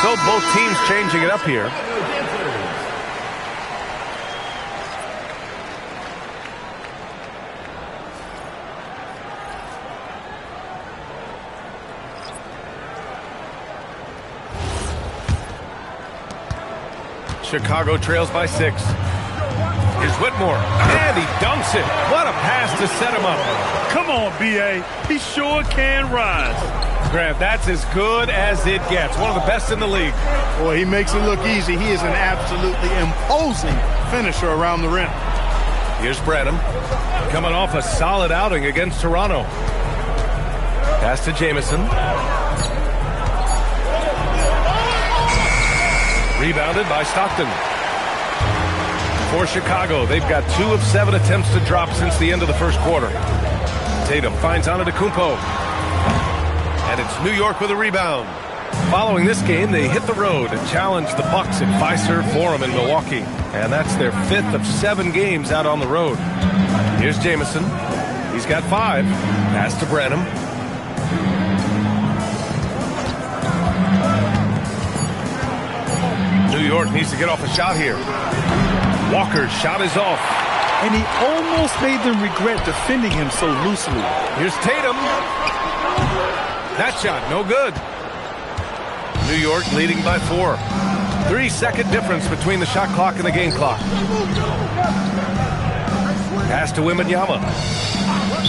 [SPEAKER 1] So both teams changing it up here. Chicago trails by 6. Here's Whitmore, and he dunks it. What a pass to set him up.
[SPEAKER 3] Come on, B.A. He sure can rise.
[SPEAKER 1] Grant, that's as good as it gets. One of the best in the league.
[SPEAKER 21] Boy, he makes it look easy. He is an absolutely imposing finisher around the rim.
[SPEAKER 1] Here's Branham, coming off a solid outing against Toronto. Pass to Jamison. Rebounded by Stockton. For Chicago, they've got 2 of 7 attempts to drop since the end of the first quarter. Tatum finds Antetokounmpo. And it's New York with a rebound. Following this game, they hit the road and challenge the Bucks at Fiserv Forum in Milwaukee. And that's their 5th of 7 games out on the road. Here's Jamison. He's got 5. Pass to Branham. New York needs to get off a shot here. Walker's shot is off.
[SPEAKER 3] and he almost made them regret defending him so loosely.
[SPEAKER 1] Here's Tatum. That shot, no good. New York leading by 4. 3-second difference between the shot clock and the game clock. Pass to Wembanyama.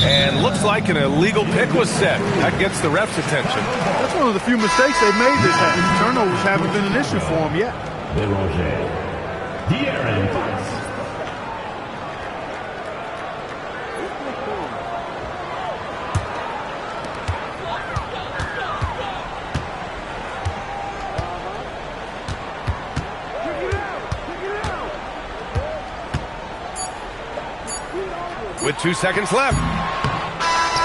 [SPEAKER 1] And looks like an illegal pick was set. That gets the ref's attention.
[SPEAKER 21] That's one of the few mistakes they've made this time. Turnovers haven't been an issue for them yet.
[SPEAKER 1] With 2 seconds left.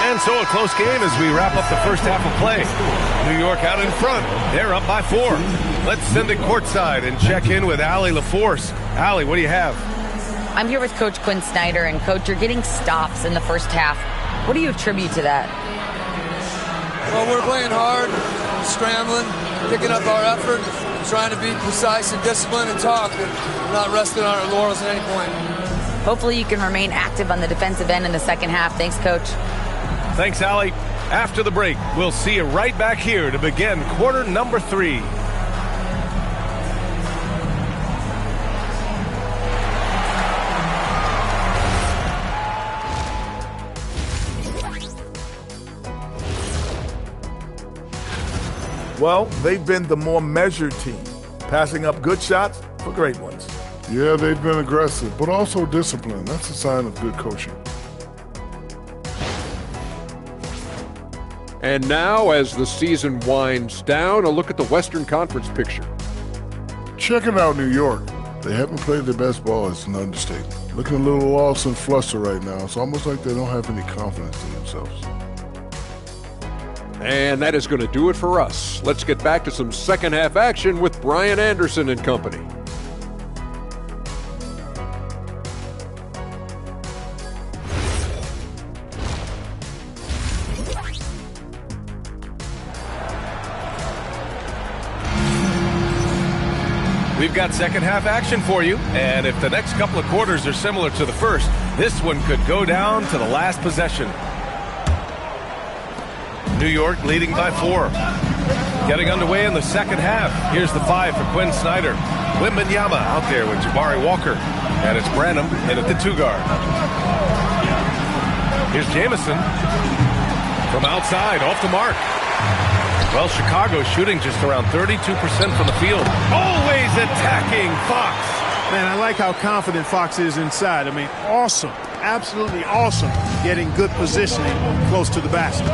[SPEAKER 1] And so a close game as we wrap up the first half of play. New York out in front. They're up by 4. Let's send it courtside and check in with Allie LaForce. Allie, what do you have?
[SPEAKER 7] I'm here with Coach Quinn Snyder. And, Coach, you're getting stops in the first half. What do you attribute to that?
[SPEAKER 2] Well, we're playing hard, scrambling, picking up our effort, trying to be precise and disciplined and tough, and not resting on our laurels at any point.
[SPEAKER 7] Hopefully you can remain active on the defensive end in the second half. Thanks, Coach.
[SPEAKER 1] Thanks, Allie. After the break, we'll see you right back here to begin quarter number 3.
[SPEAKER 5] Well, they've been the more measured team, passing up good shots for great ones.
[SPEAKER 6] Yeah, they've been aggressive, but also disciplined. That's a sign of good coaching.
[SPEAKER 4] And now, as the season winds down, a look at the Western Conference picture.
[SPEAKER 6] Checking out New York. They haven't played their best ball, it's an understatement. Looking a little lost and flustered right now. It's almost like they don't have any confidence in themselves.
[SPEAKER 4] And that is going to do it for us. Let's get back to some second half action with Brian Anderson and company.
[SPEAKER 1] We've got second half action for you, and if the next couple of quarters are similar to the first, this one could go down to the last possession. New York leading by 4. Getting underway in the second half. Here's the 5 for Quinn Snyder. Wembanyama out there with Jabari Walker, and it's Branham in at the 2 guard. Here's Jamison from outside, off the mark. Well, Chicago shooting just around 32% from the field. Always attacking Fox.
[SPEAKER 21] Man, I like how confident Fox is inside. I mean, awesome. Absolutely awesome. Getting good positioning close to the basket.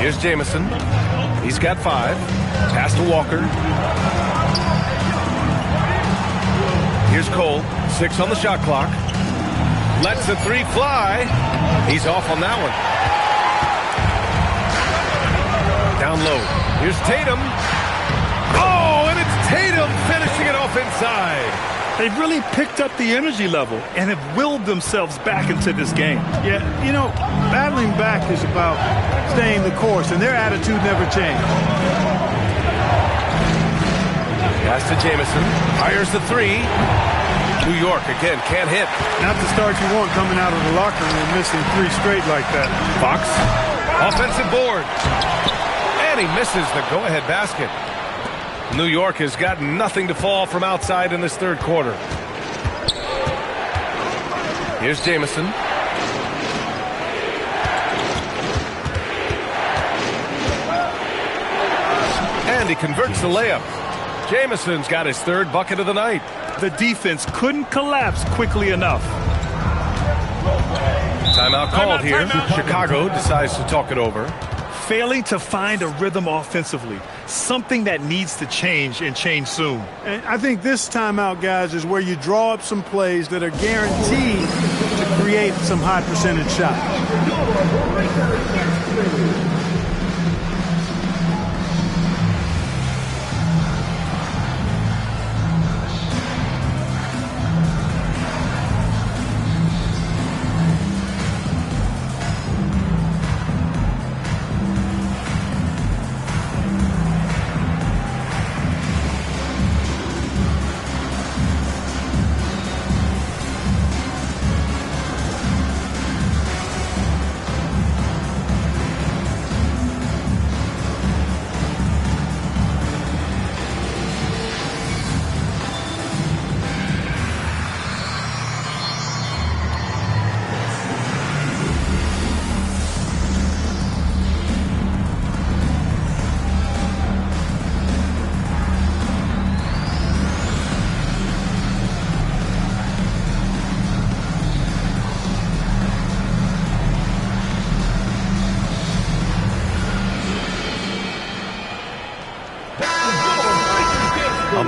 [SPEAKER 1] Here's Jamison. He's got 5. Pass to Walker. Here's Cole. 6 on the shot clock. Lets the 3 fly. He's off on that one. Down low. Here's Tatum. Oh, and it's Tatum finishing it off inside.
[SPEAKER 3] They've really picked up the energy level and have willed themselves back into this game.
[SPEAKER 21] Yeah, you know, battling back is about staying the course, and their attitude never changed.
[SPEAKER 1] Pass to Jamison. Fires the 3. New York again can't hit.
[SPEAKER 21] Not the start you want coming out of the locker room missing 3 straight like that.
[SPEAKER 1] Fox. Offensive board. And he misses the go-ahead basket. New York has got nothing to fall from outside in this third quarter. Here's Jamison. And he converts the layup. Jamison's got his 3rd bucket of the night.
[SPEAKER 3] The defense couldn't collapse quickly enough.
[SPEAKER 1] Timeout called here. Timeout. Chicago decides to talk it over.
[SPEAKER 3] Failing to find a rhythm offensively, something that needs to change and change soon.
[SPEAKER 21] And I think this timeout, guys, is where you draw up some plays that are guaranteed to create some high percentage shots.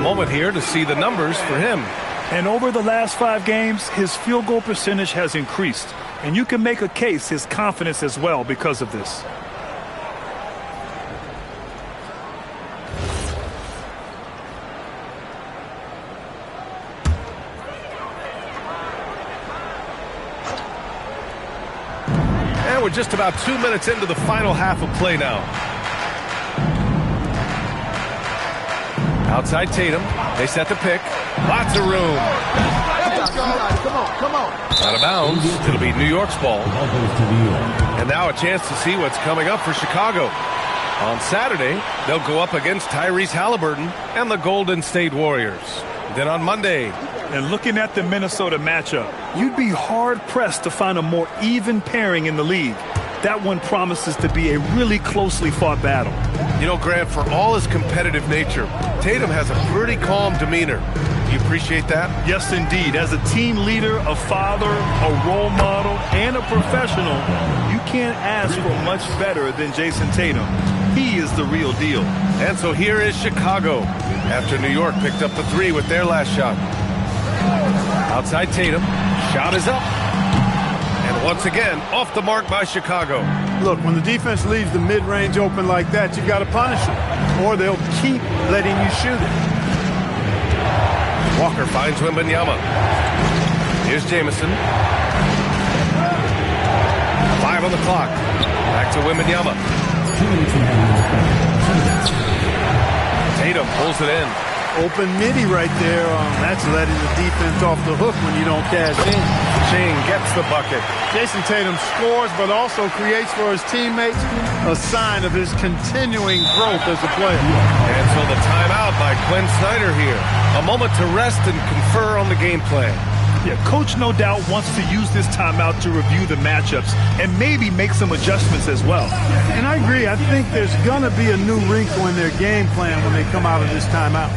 [SPEAKER 1] moment here to see the numbers for him.
[SPEAKER 3] And over the last 5 games, his field goal percentage has increased. And you can make a case his confidence as well because of this.
[SPEAKER 1] And we're just about 2 minutes into the final half of play now. Outside Tatum. They set the pick. Lots of room.
[SPEAKER 9] Come on.
[SPEAKER 1] Out of bounds. It'll be New York's ball. And now a chance to see what's coming up for Chicago. On Saturday, they'll go up against Tyrese Halliburton and the Golden State Warriors. Then on Monday.
[SPEAKER 3] And looking at the Minnesota matchup, you'd be hard-pressed to find a more even pairing in the league. That one promises to be a really closely fought battle.
[SPEAKER 1] You know, Grant, for all his competitive nature, Tatum has a pretty calm demeanor. Do you appreciate that?
[SPEAKER 3] Yes, indeed. As a team leader, a father, a role model, and a professional, you can't ask for much better than Jason Tatum. He is the real deal.
[SPEAKER 1] And so here is Chicago after New York picked up the 3 with their last shot. Outside Tatum. Shot is up. And once again, off the mark by Chicago.
[SPEAKER 21] Look, when the defense leaves the mid-range open like that, you've got to punish them, or they'll keep letting you shoot it.
[SPEAKER 1] Walker finds Wembanyama. Here's Jamison. 5 on the clock. Back to Wembanyama. Tatum pulls it in.
[SPEAKER 21] Open midi right there. That's letting the defense off the hook when you don't cash in.
[SPEAKER 1] Ching gets the bucket.
[SPEAKER 21] Jason Tatum scores, but also creates for his teammates a sign of his continuing growth as a player.
[SPEAKER 1] And so the timeout by Quinn Snyder here. A moment to rest and confer on the game plan.
[SPEAKER 3] Yeah, Coach no doubt wants to use this timeout to review the matchups and maybe make some adjustments as well.
[SPEAKER 21] And I agree. I think there's going to be a new wrinkle in their game plan when they come out of this timeout.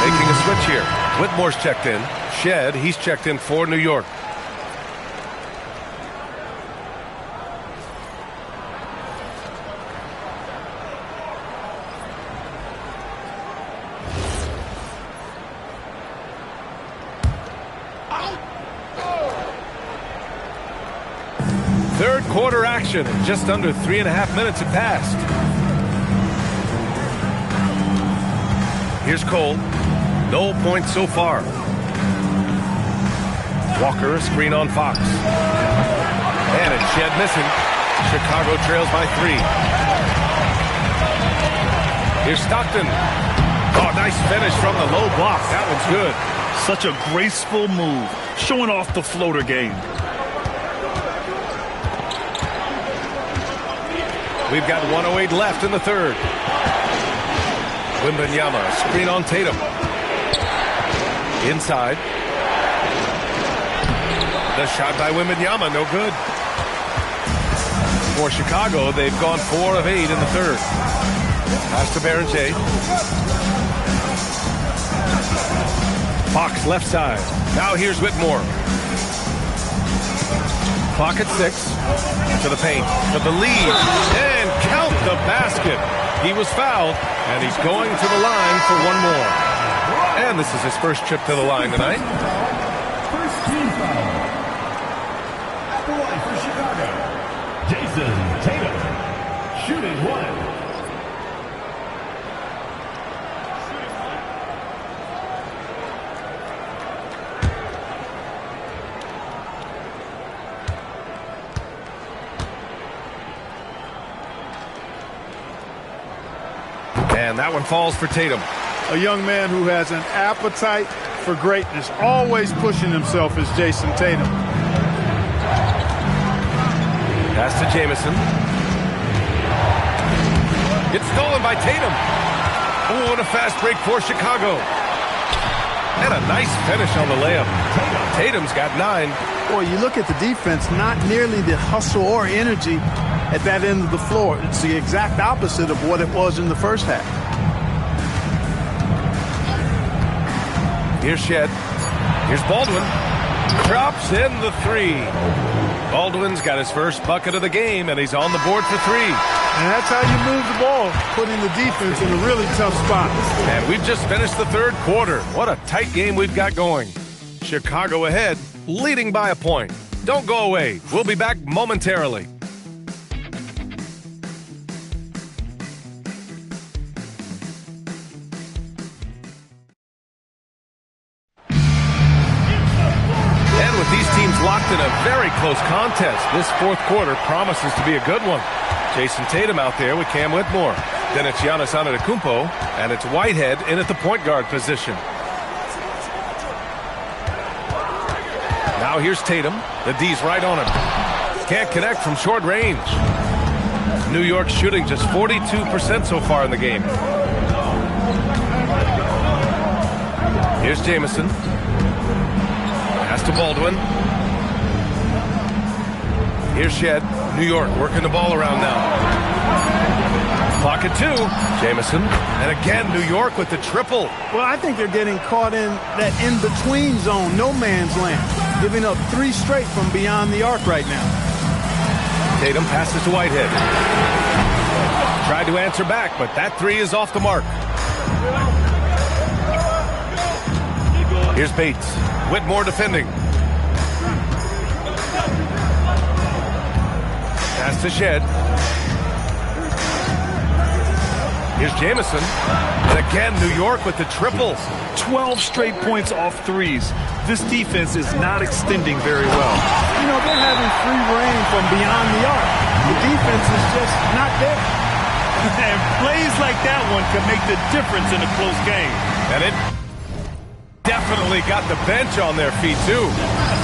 [SPEAKER 1] Making a switch here. Whitmore's checked in. Shed, he's checked in for New York. Third quarter action. Just under 3.5 minutes have passed. Here's Cole. No points so far. Walker, a screen on Fox. And it's Shed missing. Chicago trails by 3. Here's Stockton. Oh, nice finish from the low block. That one's good.
[SPEAKER 3] Such a graceful move, showing off the floater game.
[SPEAKER 1] We've got 1:08 left in the third. Wembanyama, screen on Tatum. Inside. The shot by Wembanyama, no good. For Chicago, they've gone 4 of 8 in the third. Pass to Berenger. Fox left side. Now here's Whitmore. Clock at 6. To the paint. To the lead. And count the basket. He was fouled, and he's going to the line for one more. And this is his first trip to the line tonight.
[SPEAKER 8] First team foul. At the line for Chicago, Jason Tatum, shooting 1.
[SPEAKER 1] And that one falls for Tatum.
[SPEAKER 21] A young man who has an appetite for greatness, always pushing himself, is Jason Tatum.
[SPEAKER 1] Pass to Jamison. It's stolen by Tatum. Oh, and a fast break for Chicago. And a nice finish on the layup. Tatum's got 9.
[SPEAKER 21] Boy, you look at the defense, not nearly the hustle or energy at that end of the floor. It's the exact opposite of what it was in the first half.
[SPEAKER 1] Here's Shed. Here's Baldwin. Drops in the 3. Baldwin's got his first bucket of the game, and he's on the board for 3.
[SPEAKER 21] And that's how you move the ball, putting the defense in a really tough spot.
[SPEAKER 1] And we've just finished the third quarter. What a tight game we've got going. Chicago ahead, leading by a point. Don't go away. We'll be back momentarily. And with these teams locked in a very close contest, this fourth quarter promises to be a good one. Jason Tatum out there with Cam Whitmore. Then it's Giannis Antetokounmpo, and it's Whitehead in at the point guard position. Now here's Tatum. The D's right on him. Can't connect from short range. New York shooting just 42% so far in the game. Here's Jamison. Pass to Baldwin. Here's Shed. New York working the ball around now. Clock at 2. Jamison. And again, New York with the triple.
[SPEAKER 21] Well, I think they're getting caught in that in-between zone, no man's land, giving up 3 straight from beyond the arc right now.
[SPEAKER 1] Tatum passes to Whitehead. Tried to answer back, but that 3 is off the mark. Here's Bates. Whitmore defending. Pass to Shed. Here's Jamison. And again, New York with the triple.
[SPEAKER 3] 12 straight points off threes. This defense is not extending very well.
[SPEAKER 21] You know, they're having free reign from beyond the arc. The defense is just not there.
[SPEAKER 3] And plays like that one can make the difference in a close game.
[SPEAKER 1] And it definitely got the bench on their feet, too.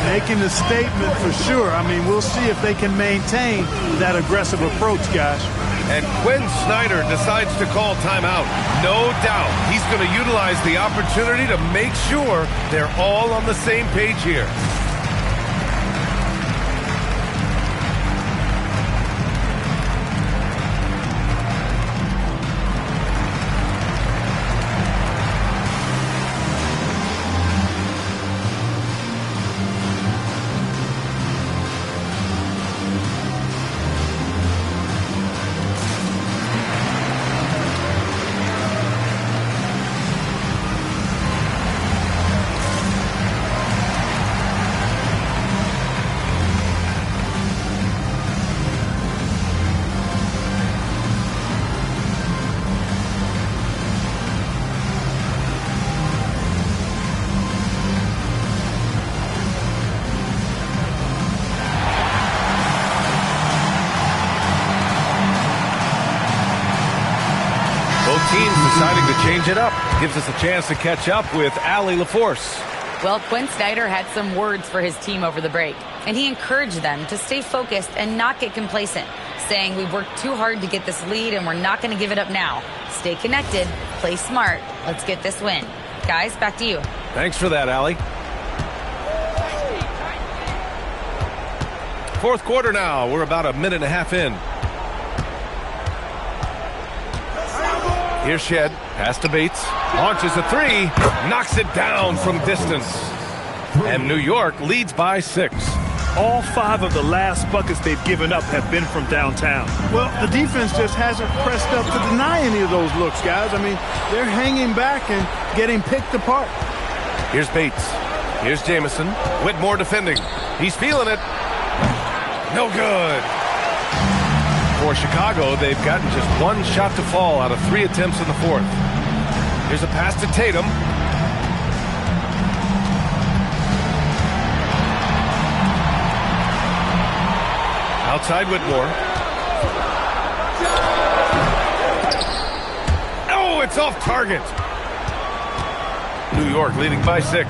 [SPEAKER 21] Making a statement for sure. I mean, we'll see if they can maintain that aggressive approach, guys.
[SPEAKER 1] And Quinn Snyder decides to call timeout. No doubt he's going to utilize the opportunity to make sure they're all on the same page here. Deciding to change it up. Gives us a chance to catch up with Allie LaForce.
[SPEAKER 7] Well, Quinn Snyder had some words for his team over the break, and he encouraged them to stay focused and not get complacent, saying we've worked too hard to get this lead and we're not going to give it up now. Stay connected, play smart, let's get this win. Guys, back to you.
[SPEAKER 1] Thanks for that, Allie. Fourth quarter now. We're about a minute and a half in. Here's Shed. Pass to Bates. Launches a 3. Knocks it down from distance. And New York leads by 6.
[SPEAKER 3] All 5 of the last buckets they've given up have been from downtown.
[SPEAKER 21] Well, the defense just hasn't pressed up to deny any of those looks, guys. I mean, they're hanging back and getting picked apart.
[SPEAKER 1] Here's Bates. Here's Jamison. Whitmore defending. He's feeling it. No good. For Chicago, they've gotten just 1 shot to fall out of 3 attempts in the fourth. Here's a pass to Tatum. Outside Whitmore. Oh, it's off target. New York leading by 6.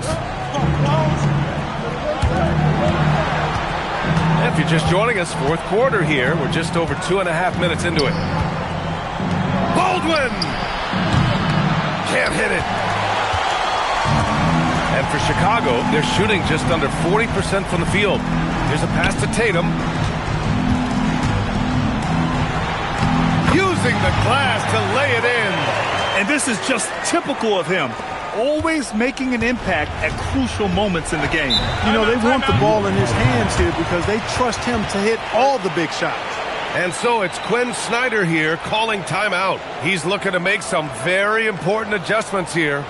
[SPEAKER 1] If you're just joining us, fourth quarter here. We're just over 2.5 minutes into it. Baldwin! Can't hit it. And for Chicago, they're shooting just under 40% from the field. Here's a pass to Tatum. Using the glass to lay it in.
[SPEAKER 3] And this is just typical of him. Always making an impact at crucial moments in the game.
[SPEAKER 21] You know, they want the ball in his hands here because they trust him to hit all the big shots.
[SPEAKER 1] And so it's Quinn Snyder here calling timeout. He's looking to make some very important adjustments here.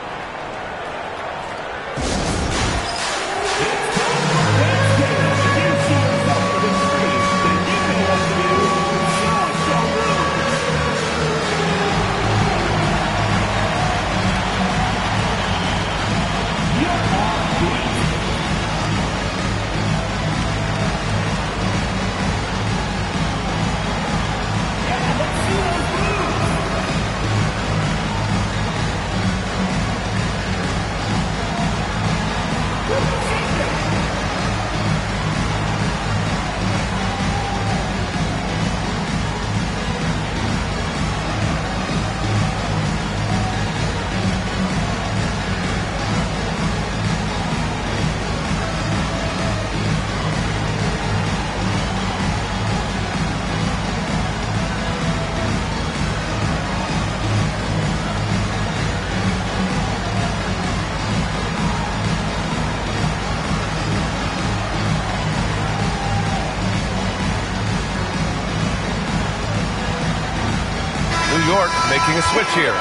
[SPEAKER 1] New York making a switch here.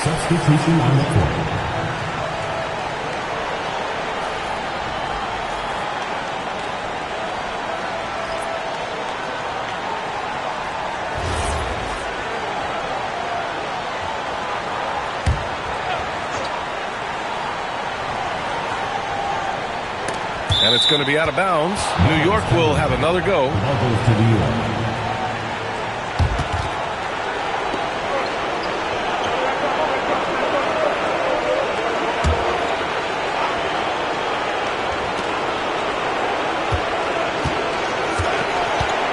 [SPEAKER 8] Substitution on the court.
[SPEAKER 1] And it's going to be out of bounds. New York will have another go.
[SPEAKER 8] Ball goes to New York.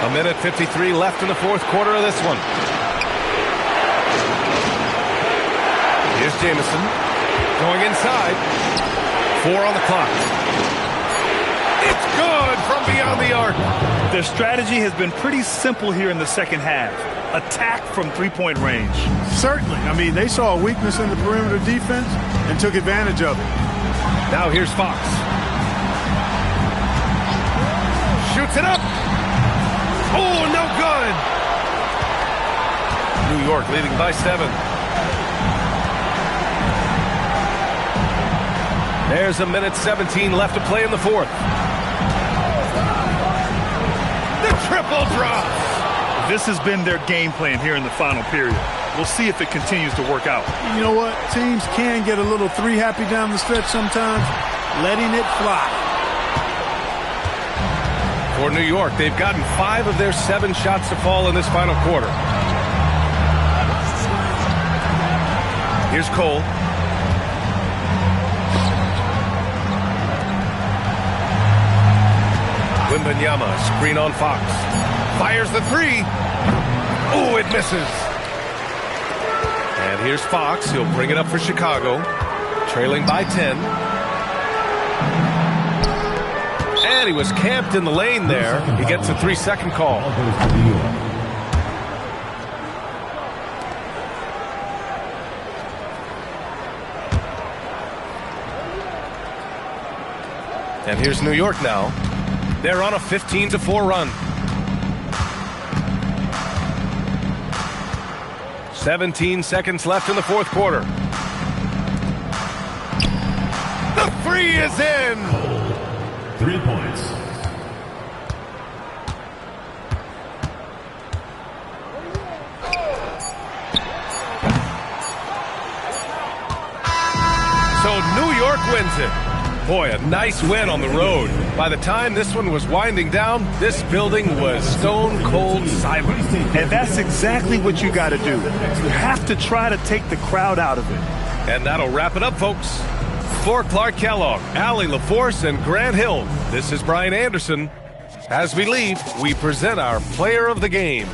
[SPEAKER 1] A minute 53 left in the fourth quarter of this one. Here's Jamison going inside. 4 on the clock. It's good from beyond the arc.
[SPEAKER 3] Their strategy has been pretty simple here in the second half. Attack from three-point range.
[SPEAKER 21] Certainly. I mean, they saw a weakness in the perimeter defense and took advantage of it.
[SPEAKER 1] Now here's Fox. Shoots it up. Oh, no good. New York leading by 7. There's a minute 17 left to play in the fourth. The triple drop.
[SPEAKER 3] This has been their game plan here in the final period. We'll see if it continues to work out.
[SPEAKER 21] You know what? Teams can get a little three happy down the stretch sometimes, letting it fly.
[SPEAKER 1] For New York, they've gotten 5 of their 7 shots to fall in this final quarter. Here's Cole. Wembanyama, screen on Fox. Fires the 3. Oh, it misses. And here's Fox. He'll bring it up for Chicago. Trailing by 10. And he was camped in the lane there. He gets a 3-second call. And here's New York now. They're on a 15-4 run. 17 seconds left in the fourth quarter. The 3 is in.
[SPEAKER 8] 3 points.
[SPEAKER 1] So New York wins it. Boy, a nice win on the road. By the time this one was winding down, this building was stone cold silent.
[SPEAKER 3] And that's exactly what you got to do. You have to try to take the crowd out of it.
[SPEAKER 1] And that'll wrap it up, folks. For Clark Kellogg, Allie LaForce, and Grant Hill, this is Brian Anderson. As we leave, we present our player of the game.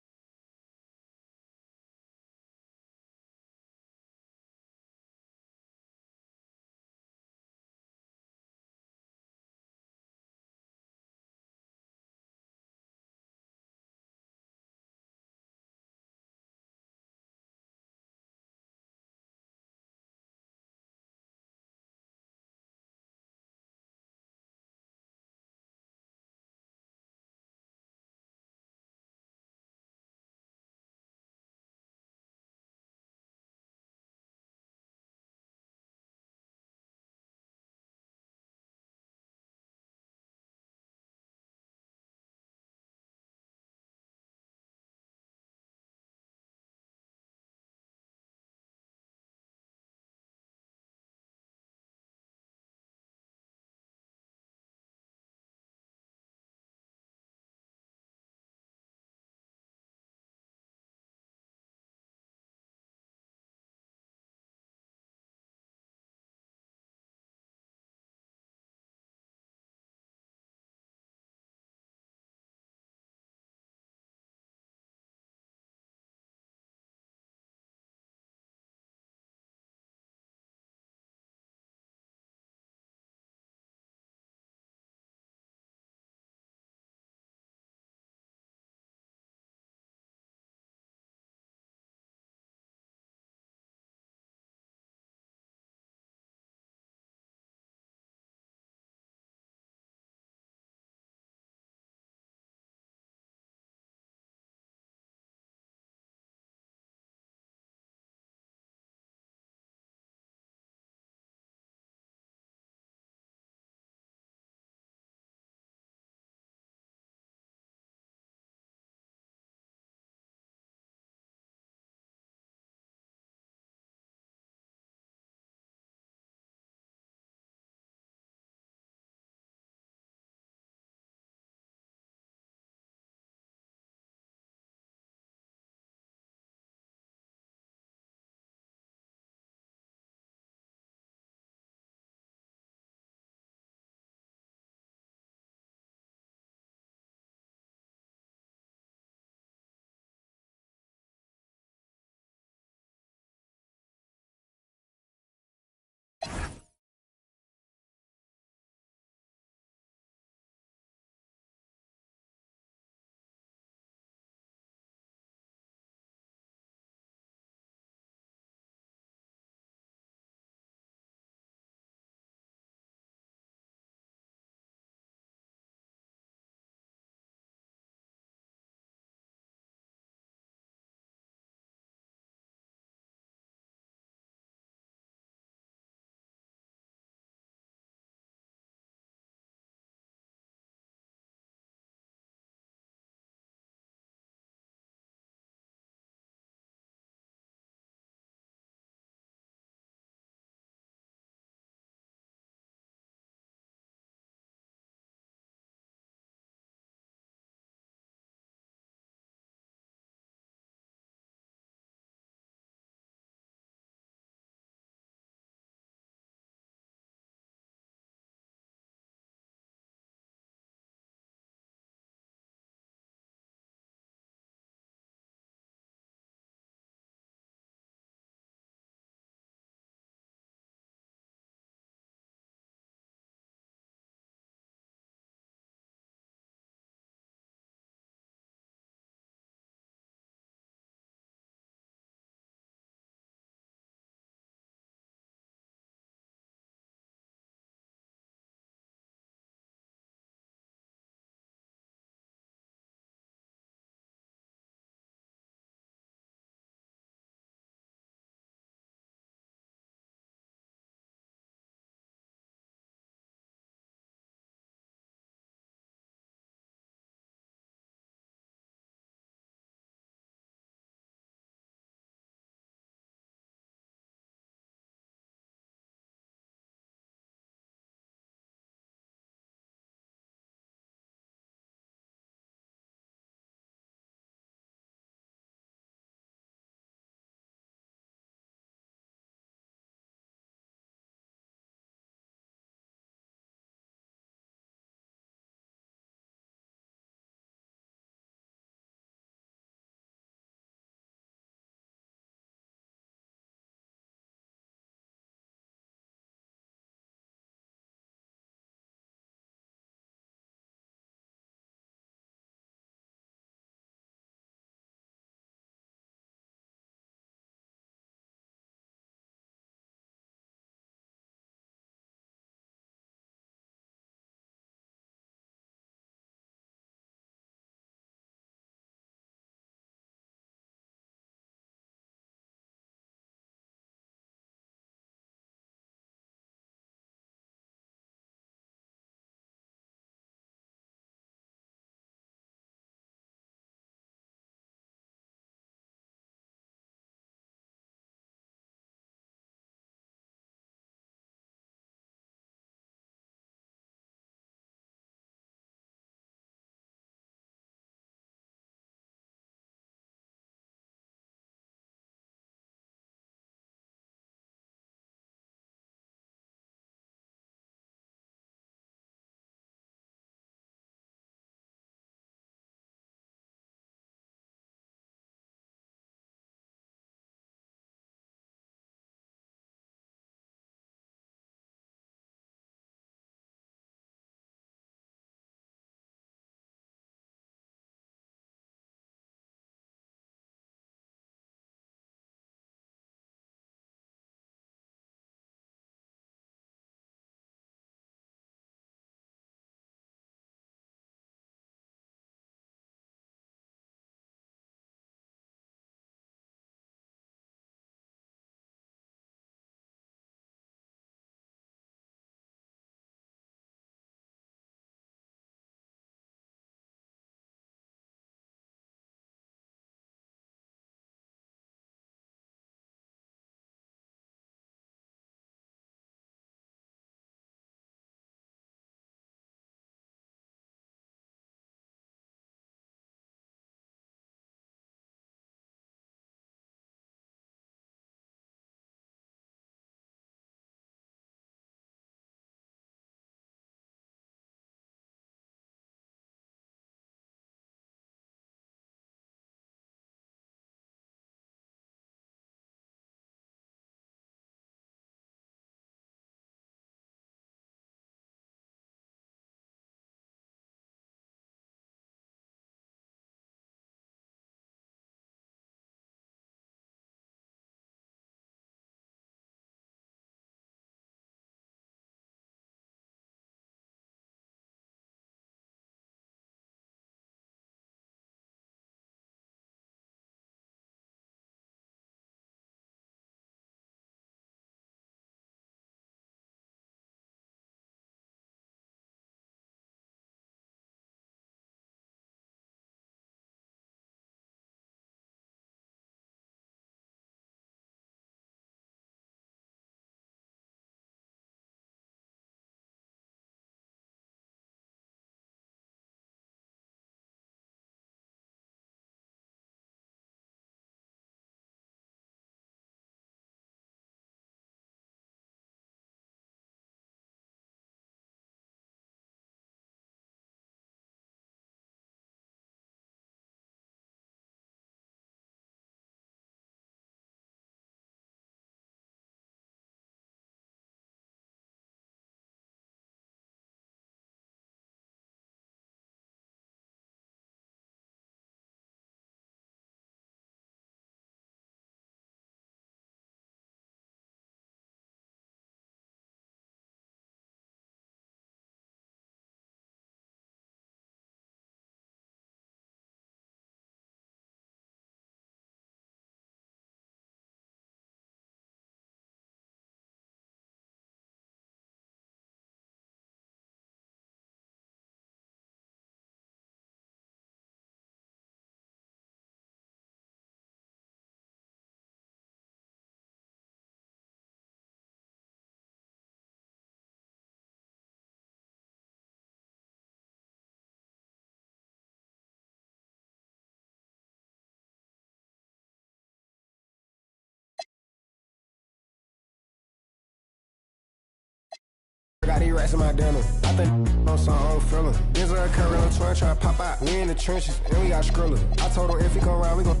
[SPEAKER 12] Got these rats in my dinner. I think on some old feeling. This a curry on trying to pop out. We in the trenches and we got Skrilla. I told him if he come around, we gon'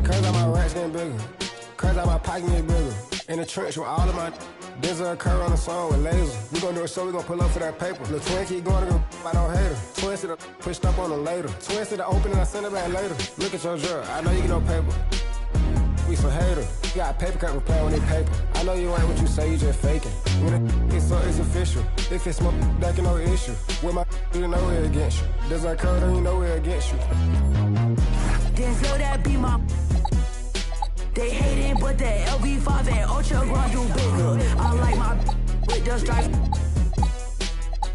[SPEAKER 12] cause all my rats getting bigger. Cause all my pocket getting bigger. In the trench with all of my this a curry on the song with laser. We gon' do it so we gon' pull up for that paper. The twin keep going to go, I don't hate her. Twins to the pushed up on her later. Twins to the open and I send it back later. Look at your jerk, I know you get no paper. We some hater. You got a paper cut reply on their paper. I know you ain't what you say, you just faking. When it's so it's official. If it's smoke, that can no issue. With my you know we're against you. There's a curve, then you know we're against you.
[SPEAKER 22] Denzel, that be my. They hating, but the LV5 and Ultra Grand do bigger. I like my with the stripes.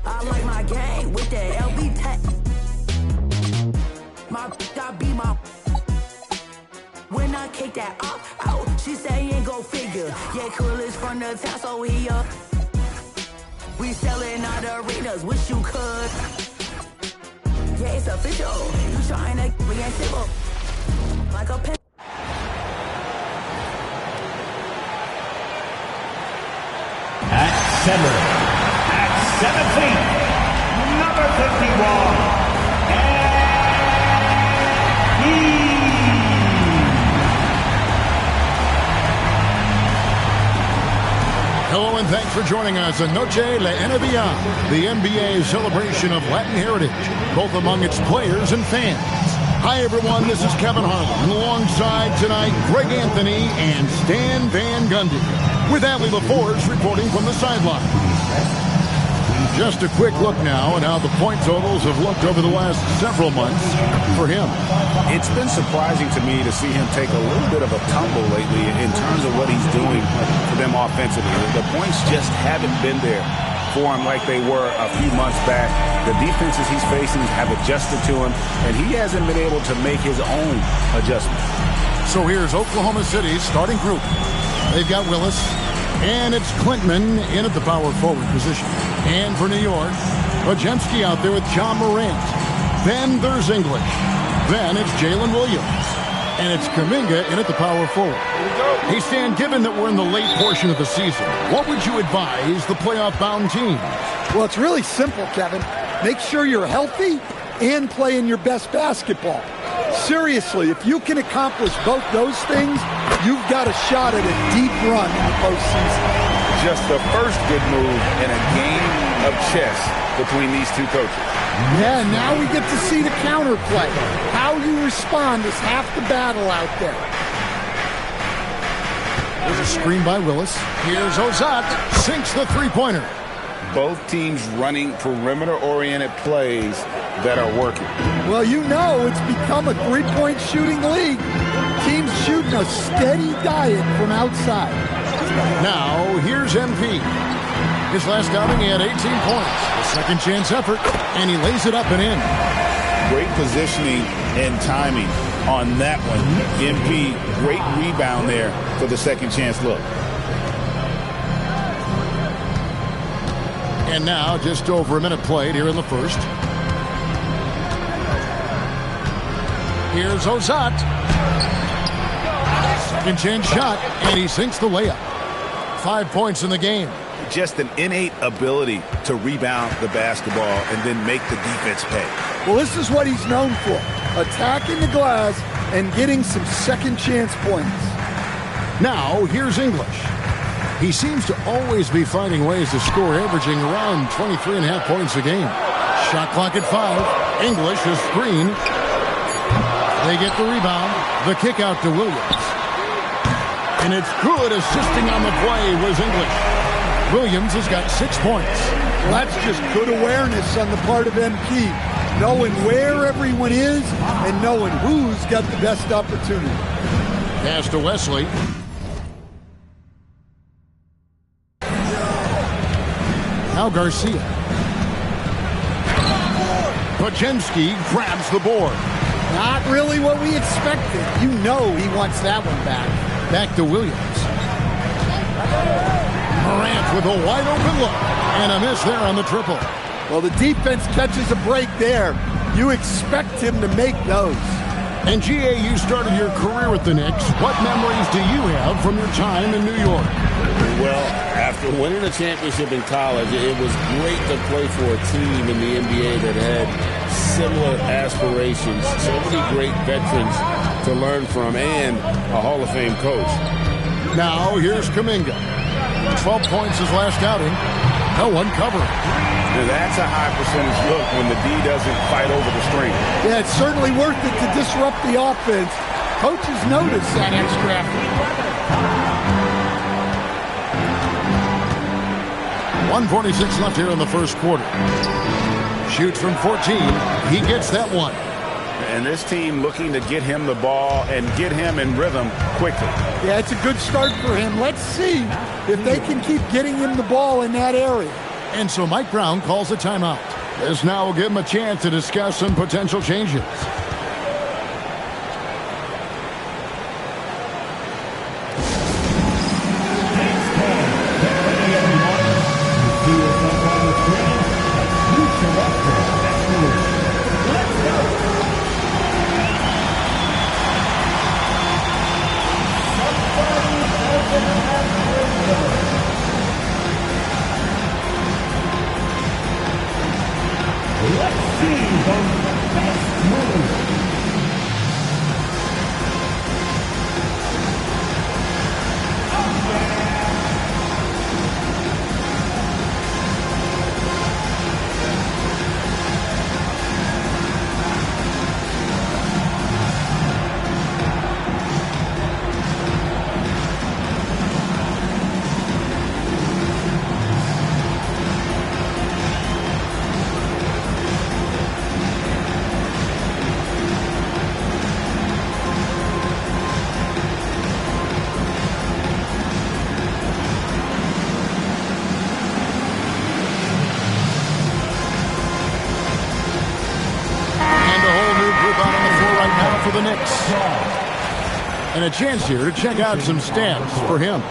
[SPEAKER 22] I like my gang with the LV tech. My I be my. When I kick that out, she say ain't go figure. Yeah, Krill is from the town, so he up. We selling out arenas, wish you could. Yeah, it's official. You trying to we ain't civil. Like a pen.
[SPEAKER 8] At center, at 7 feet, number 51,
[SPEAKER 17] Hello and thanks for joining us on Noche La NBA, the NBA celebration of Latin heritage, both among its players and fans. Hi everyone, this is Kevin Harlan, alongside tonight Greg Anthony and Stan Van Gundy, with Allie LaForge reporting from the sideline. Just a quick look now at how the point totals have looked over the last several months for him.
[SPEAKER 18] It's been surprising to me to see him take a little bit of a tumble lately in terms of what he's doing for them offensively. The points just haven't been there for him like they were a few months back. The defenses he's facing have adjusted to him, and he hasn't been able to make his own adjustments.
[SPEAKER 17] So here's Oklahoma City's starting group. They've got Willis, and it's Clintman in at the power forward position. And for New York, Ojemski out there with John Morant. Then there's English. Then it's Jalen Williams. And it's Kuminga in at the power forward. Hey, Stan, given that we're in the late portion of the season, what would you advise the playoff-bound team?
[SPEAKER 19] Well, it's really simple, Kevin. Make sure you're healthy and playing your best basketball. Seriously, if you can accomplish both those things, you've got a shot at a deep run in the postseason.
[SPEAKER 20] Just the first good move in a game of chess between these two coaches.
[SPEAKER 19] Yeah, now we get to see the counterplay. How you respond is half the battle out there.
[SPEAKER 17] There's a screen by Willis. Here's Ozat. Sinks the three-pointer.
[SPEAKER 20] Both teams running perimeter-oriented plays that are working.
[SPEAKER 19] Well, you know it's become a three-point shooting league. Teams shooting a steady diet from outside.
[SPEAKER 17] Now, here's MP. His last outing, he had 18 points. A second chance effort, and he lays it up and in.
[SPEAKER 18] Great positioning and timing on that one. MP, great rebound there for the second chance look.
[SPEAKER 17] And now, just over a minute played here in the first. Here's Ozat. Second chance shot, and he sinks the layup. 5 points in the game.
[SPEAKER 18] Just an innate ability to rebound the basketball and then make the defense pay.
[SPEAKER 19] Well, this is what he's known for. Attacking the glass and getting some second chance points.
[SPEAKER 17] Now, here's English. He seems to always be finding ways to score, averaging around 23.5 points a game. Shot clock at 5. English is screen. They get the rebound. The kick out to Williams. And it's good. Assisting on the play was English. Williams has got 6 points.
[SPEAKER 19] Well, that's just good awareness on the part of MP. Knowing where everyone is and knowing who's got the best opportunity.
[SPEAKER 17] Pass to Wesley. Now Garcia. Pajemski grabs the board.
[SPEAKER 19] Not really what we expected. You know he wants that one back.
[SPEAKER 17] Back to Williams. Morant with a wide open look. And a miss there on the triple.
[SPEAKER 19] Well, the defense catches a break there. You expect him to make those.
[SPEAKER 17] And GA, you started your career with the Knicks. What memories do you have from your time in New York?
[SPEAKER 18] Well, after winning a championship in college, it was great to play for a team in the NBA that had similar aspirations, so many great veterans to learn from, and a Hall of Fame coach.
[SPEAKER 17] Now, here's Kuminga. 12 points his last outing. No one covering.
[SPEAKER 20] Now that's a high percentage look when the D doesn't fight over the screen.
[SPEAKER 11] Yeah, it's certainly worth it to disrupt the offense. Coaches notice that extra effort.
[SPEAKER 17] 1:46 left here in the first quarter. Shoots from 14. He gets that one.
[SPEAKER 20] And this team looking to get him the ball and get him in rhythm quickly.
[SPEAKER 11] Yeah, it's a good start for him. Let's see if they can keep getting him the ball in that area.
[SPEAKER 17] And so Mike Brown calls a timeout. This now will give him a chance to discuss some potential changes. And a chance here to check out some stats for him.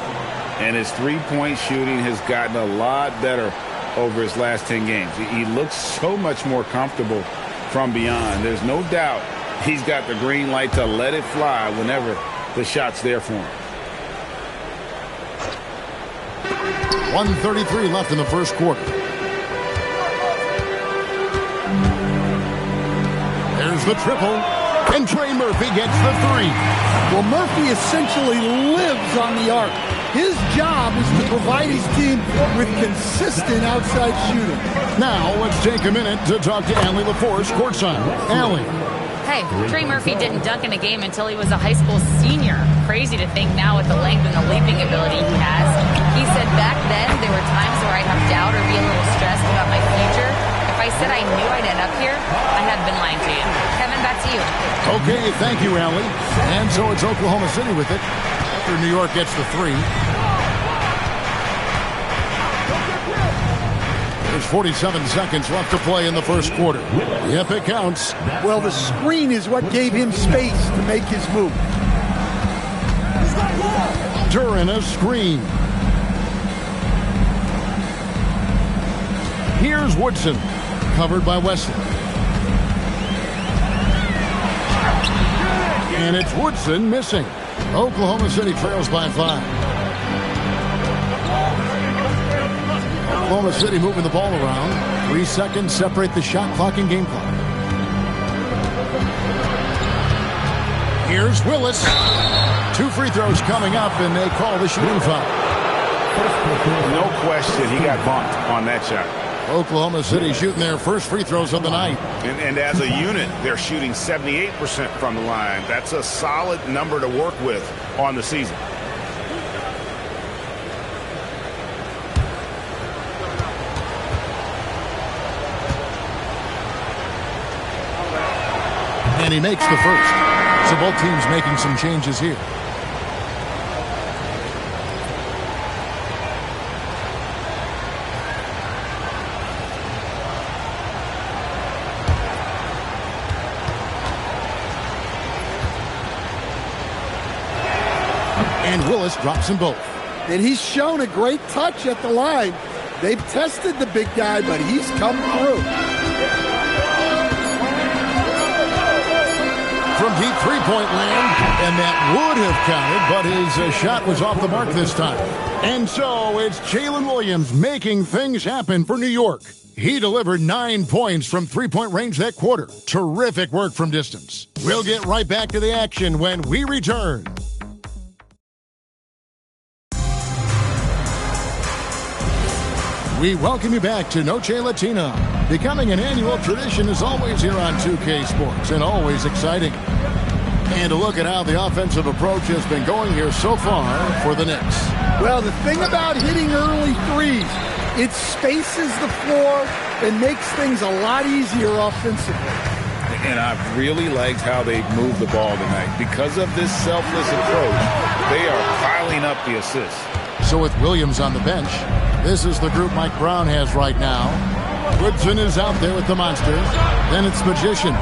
[SPEAKER 18] And his three-point shooting has gotten a lot better over his last 10 games. He looks so much more comfortable from beyond. There's no doubt he's got the green light to let it fly whenever the shot's there for him.
[SPEAKER 17] 1:33 left in the first quarter. There's the triple. And Trey Murphy gets the three.
[SPEAKER 11] Well, Murphy essentially lives on the arc. His job is to provide his team with consistent outside shooting.
[SPEAKER 17] Now, let's take a minute to talk to Allie LaForce courtside. Allie.
[SPEAKER 7] Hey, Trey Murphy didn't dunk in a game until he was a high school senior. Crazy to think now with the length and the leaping ability he has. He said back then there were times where I'd have doubt or be a little stressed about my future. If I said I knew I'd end up here, I had been lying to you. Kevin, back to you.
[SPEAKER 17] Okay, thank you, Allie. And so it's Oklahoma City with it after New York gets the three. There's 47 seconds left to play in the first quarter. Yep, it counts.
[SPEAKER 11] Well, the screen is what gave him space to make his move.
[SPEAKER 17] During a screen. Here's Woodson, covered by Wesley. And it's Woodson missing. Oklahoma City trails by 5. Oklahoma City moving the ball around. 3 seconds separate the shot clock and game clock. Here's Willis. 2 free throws coming up, and they call the shooting foul.
[SPEAKER 20] No question, he got bumped on that shot.
[SPEAKER 17] Oklahoma City shooting their first free throws of the night.
[SPEAKER 20] And as a unit, they're shooting 78% from the line. That's a solid number to work with on the season.
[SPEAKER 17] And he makes the first. So both teams making some changes here. And Willis drops them both.
[SPEAKER 11] And he's shown a great touch at the line. They've tested the big guy, but he's come through.
[SPEAKER 17] from deep three-point land, and that would have counted, but his shot was off the mark this time. And so it's Jalen Williams making things happen for New York. He delivered 9 points from three-point range that quarter. Terrific work from distance. We'll get right back to the action when we return. We welcome you back to Noche Latina. Becoming an annual tradition is always here on 2K Sports and always exciting. And to look at how the offensive approach has been going here so far for the Knicks.
[SPEAKER 11] Well, the thing about hitting early threes, it spaces the floor and makes things a lot easier offensively.
[SPEAKER 18] And I've really liked how they've moved the ball tonight. Because of this selfless approach, they are piling up the assists.
[SPEAKER 17] So with Williams on the bench, this is the group Mike Brown has right now. Woodson is out there with the monster. Then it's Magician.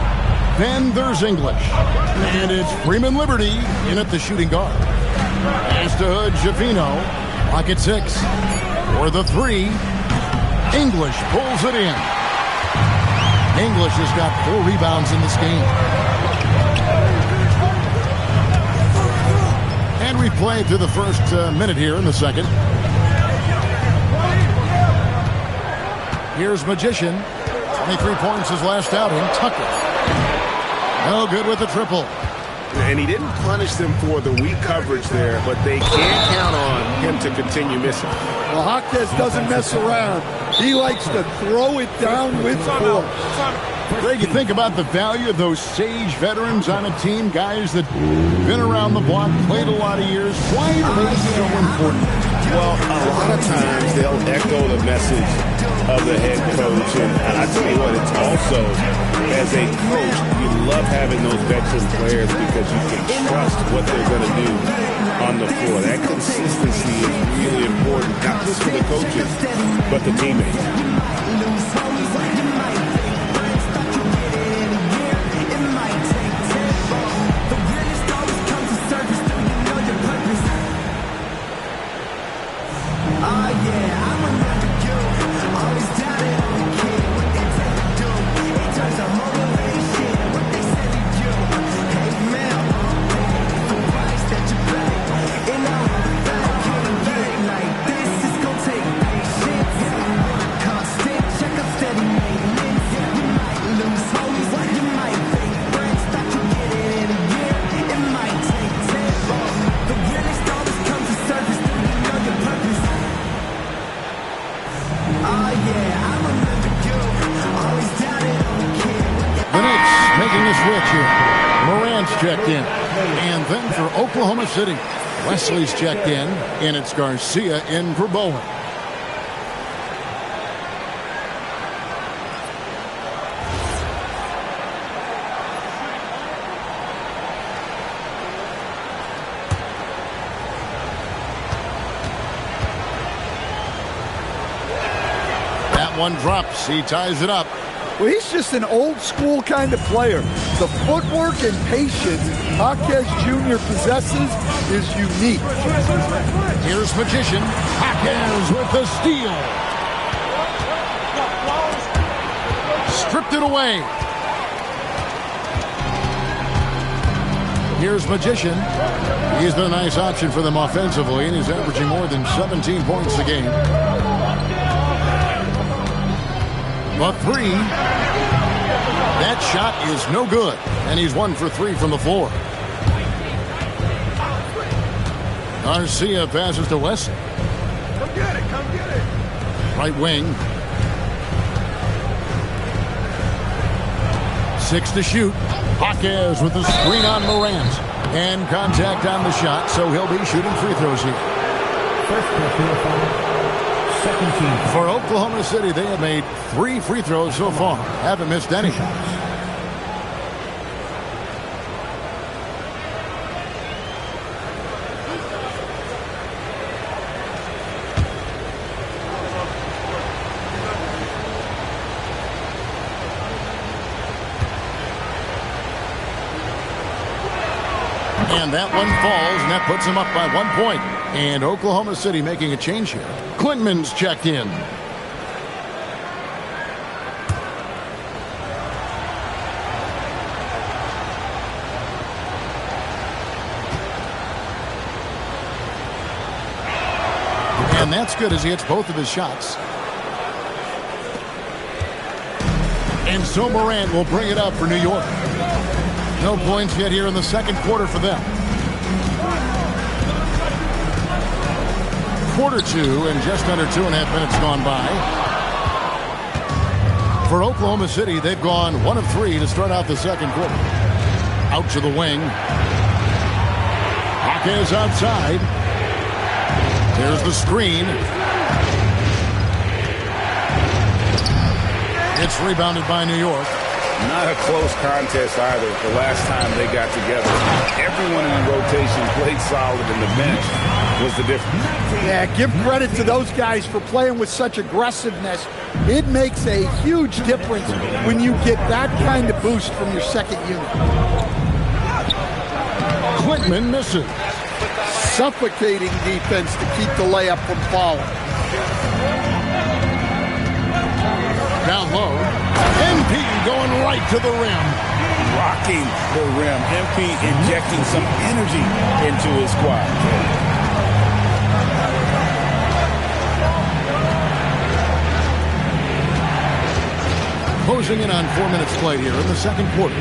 [SPEAKER 17] Then there's English. And it's Freeman Liberty in at the shooting guard. Pass to Hood, Javino. Lock at 6. For the 3. English pulls it in. English has got 4 rebounds in this game. And we played through the first minute here in the second. Here's Magician. 23 points his last outing. Tucker. No good with the triple.
[SPEAKER 20] And he didn't punish them for the weak coverage there, but they can't count on him to continue missing.
[SPEAKER 11] Well, Hawkes doesn't mess around. He likes to throw it down with force.
[SPEAKER 17] Greg, you think about the value of those sage veterans on a team, guys that been around the block, played a lot of years. Why are they so important?
[SPEAKER 20] Well, a lot of times they'll echo the message of the head coach. And I tell you what, it's also, as a coach, you love having those veteran players because you can trust what they're going to do on the floor. That consistency is really important, not just for the coaches, but the teammates.
[SPEAKER 17] Checked in. And then for Oklahoma City, Wesley's checked in, and it's Garcia in for Bowen. That one drops. He ties it up.
[SPEAKER 11] Well, he's just an old-school kind of player. The footwork and patience Hawkes Jr. possesses is unique.
[SPEAKER 17] Here's Magician. Hawkes with the steal. Stripped it away. Here's Magician. He's been a nice option for them offensively, and he's averaging more than 17 points a game. But 3. That shot is no good. And he's 1 for 3 from the floor. Garcia passes to Wesley.
[SPEAKER 9] Come get it, come get it.
[SPEAKER 17] Right wing. 6 to shoot. Hawkes with the screen on Morant. And contact on the shot, so he'll be shooting free throws here. For Oklahoma City, they have made 3 free throws so far. Haven't missed any. And that one falls, and that puts them up by 1 point. And Oklahoma City making a change here. Klintman's checked in. And that's good as he hits both of his shots. And so Morant will bring it up for New York. No points yet here in the second quarter for them. Quarter two, and just under 2.5 minutes gone by. For Oklahoma City, they've gone 1 of 3 to start out the second quarter. Out to the wing. Hawkins outside. There's the screen. It's rebounded by New York.
[SPEAKER 18] Not a close contest either. The last time they got together, everyone in the rotation played solid, and the bench was the difference.
[SPEAKER 11] Yeah, give credit to those guys for playing with such aggressiveness. It makes a huge difference when you get that kind of boost from your second unit.
[SPEAKER 17] Quitman misses.
[SPEAKER 11] Suffocating defense to keep the layup from falling.
[SPEAKER 17] Down low. MP going right to the rim.
[SPEAKER 18] Rocking the rim. MP injecting some energy into his squad.
[SPEAKER 17] Closing in on 4 minutes played here in the second quarter.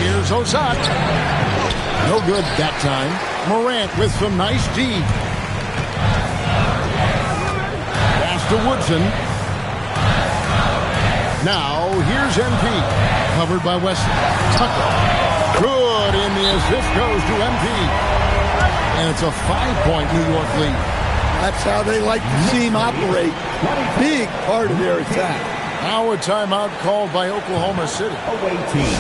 [SPEAKER 17] Here's Ozat. No good that time. Morant with some nice D. Pass to Woodson. Now, here's MP. Covered by Wesley. Tucker. Good, and the assist goes to MP. And it's a 5-point New York lead.
[SPEAKER 11] That's how they like to see him operate. Big part of their attack.
[SPEAKER 17] Now a timeout called by Oklahoma City.
[SPEAKER 8] Away team.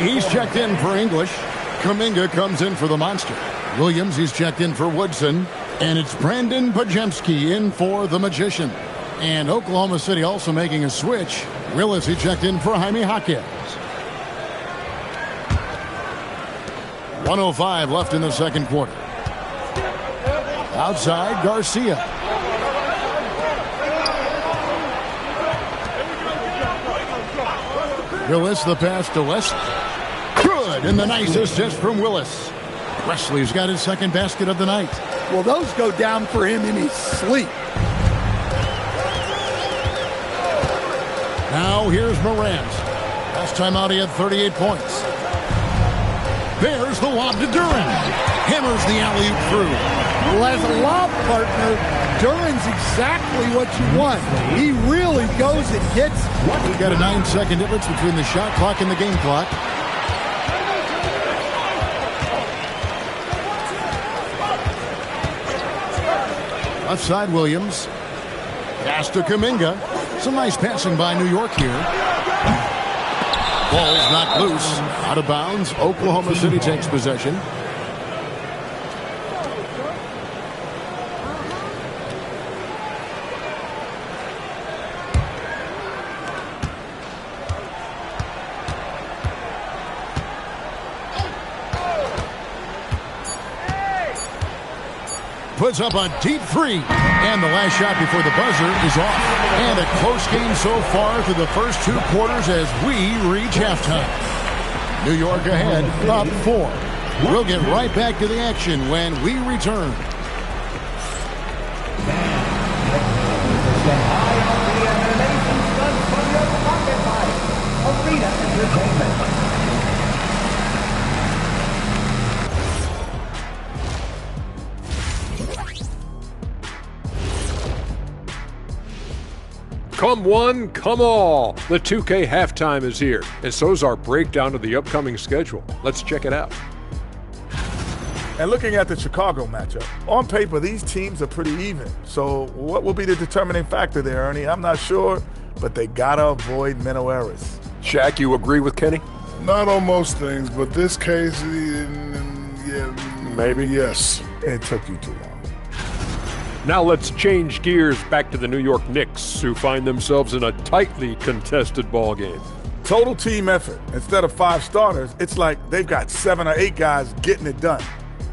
[SPEAKER 17] He's checked in for English. Kuminga comes in for the Monster. Williams, he's checked in for Woodson. And it's Brandon Pajemski in for the Magician. And Oklahoma City also making a switch. Willis, he checked in for Jaime Hawkins. 1:05 left in the second quarter. Outside, Garcia. Willis, the pass to Wesley. Good, and the nice assist from Willis. Wesley's got his second basket of the night.
[SPEAKER 11] Well, those go down for him in his sleep.
[SPEAKER 17] Now here's Morant. Last time out he had 38 points. There's the lob to Duren. Hammers the alley-oop through.
[SPEAKER 11] Well, as a lob partner, Duren's exactly what you want. He really goes and gets it.
[SPEAKER 17] We've got a 9-second difference between the shot clock and the game clock. Left side, Williams. Pass to Kuminga. Some nice passing by New York here. Ball's knocked loose. Out of bounds. Oklahoma City takes possession. Puts up a deep three. And the last shot before the buzzer is off. And a close game so far through the first 2 quarters as we reach halftime. New York ahead, up 4. We'll get right back to the action when we return.
[SPEAKER 4] Come one, come all. The 2K halftime is here, and so's our breakdown of the upcoming schedule. Let's check it out.
[SPEAKER 5] And looking at the Chicago matchup, on paper, these teams are pretty even. So what will be the determining factor there, Ernie? I'm not sure, but they got to avoid mental errors.
[SPEAKER 4] Shaq, you agree with Kenny?
[SPEAKER 6] Not on most things, but this case, yeah,
[SPEAKER 4] maybe.
[SPEAKER 6] Yes.
[SPEAKER 5] It took you too long.
[SPEAKER 4] Now let's change gears back to the New York Knicks, who find themselves in a tightly contested ball game.
[SPEAKER 5] Total team effort. Instead of 5 starters, it's like they've got 7 or 8 guys getting it done.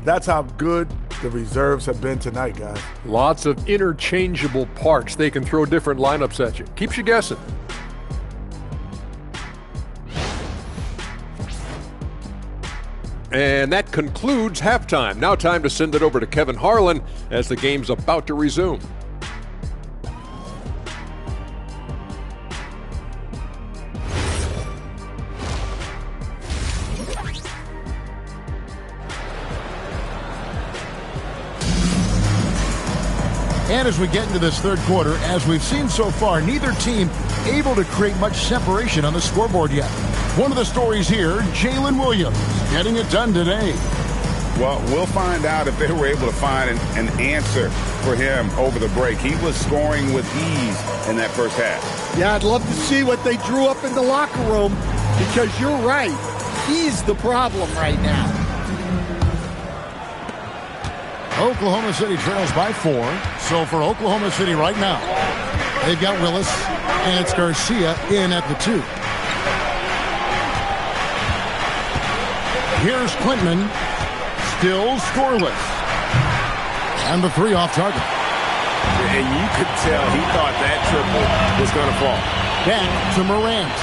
[SPEAKER 5] That's how good the reserves have been tonight, guys.
[SPEAKER 4] Lots of interchangeable parts. They can throw different lineups at you. Keeps you guessing. And that concludes halftime. Now time to send it over to Kevin Harlan as the game's about to resume.
[SPEAKER 17] And as we get into this third quarter, as we've seen so far, neither team able to create much separation on the scoreboard yet. One of the stories here, Jalen Williams getting it done today.
[SPEAKER 18] Well, we'll find out if they were able to find an answer for him over the break. He was scoring with ease in that first half.
[SPEAKER 11] Yeah, I'd love to see what they drew up in the locker room, because you're right. He's the problem right now.
[SPEAKER 17] Oklahoma City trails by 4. So for Oklahoma City right now, they've got Willis, and it's Garcia in at the 2. Here's Quintman, still scoreless. And the 3 off target.
[SPEAKER 18] And you could tell he thought that triple was going to fall.
[SPEAKER 17] Back to Morant.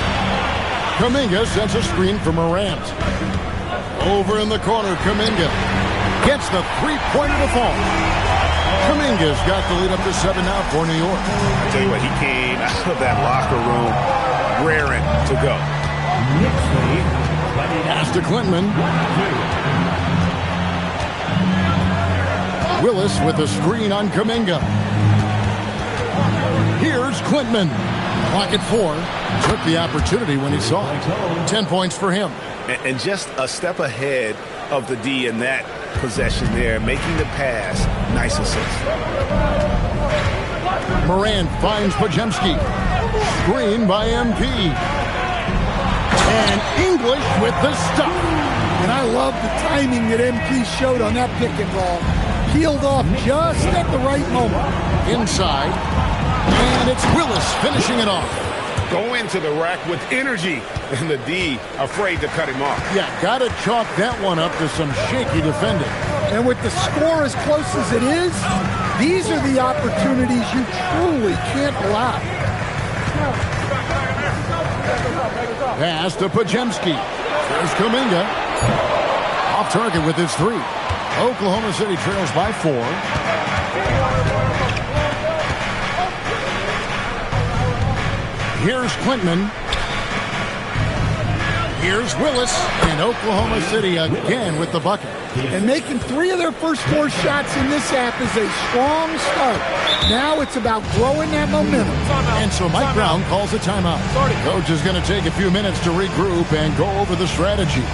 [SPEAKER 17] Kuminga sends a screen for Morant. Over in the corner, Kuminga gets the 3-pointer to fall. Kuminga's got the lead up to 7 now for New York.
[SPEAKER 18] I tell you what, he came out of that locker room raring to go.
[SPEAKER 17] Pass to Quintman. Willis with a screen on Kuminga. Here's Quintman. Clock at 4. Took the opportunity when he saw it. 10 points for him.
[SPEAKER 18] And just a step ahead of the D in that possession there, making the pass. Nice assist.
[SPEAKER 17] Morant finds Pajemski. Screen by MP. And English with the stop.
[SPEAKER 11] And I love the timing that MP showed on that pick and roll. Peeled off just at the right moment.
[SPEAKER 17] Inside. And it's Willis finishing it off.
[SPEAKER 18] Go into the rack with energy, and the D afraid to cut him off.
[SPEAKER 17] Yeah, got to chalk that one up to some shaky defending.
[SPEAKER 11] And with the score as close as it is, these are the opportunities you truly can't allow.
[SPEAKER 17] Pass to Pajemski. There's Kuminga. Off target with his 3. Oklahoma City trails by 4. Here's Quintman. Here's Willis. And Oklahoma City again with the bucket.
[SPEAKER 11] And making 3 of their first 4 shots in this half is a strong start. Now it's about growing that momentum.
[SPEAKER 17] And so Mike Brown calls a timeout. Coach is going to take a few minutes to regroup and go over the strategy.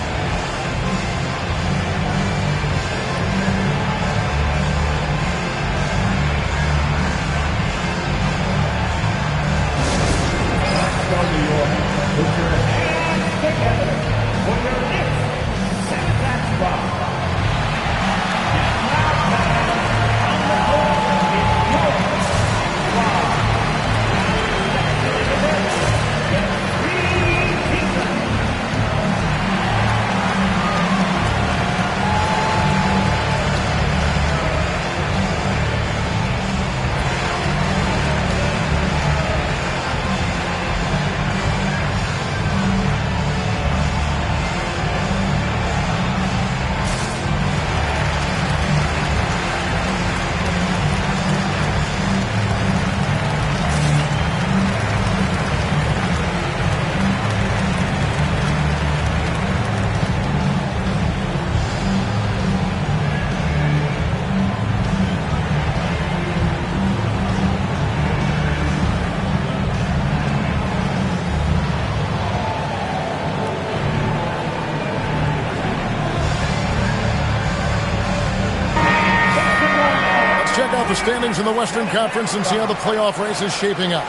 [SPEAKER 17] check out the standings in the Western Conference and see how the playoff race is shaping up.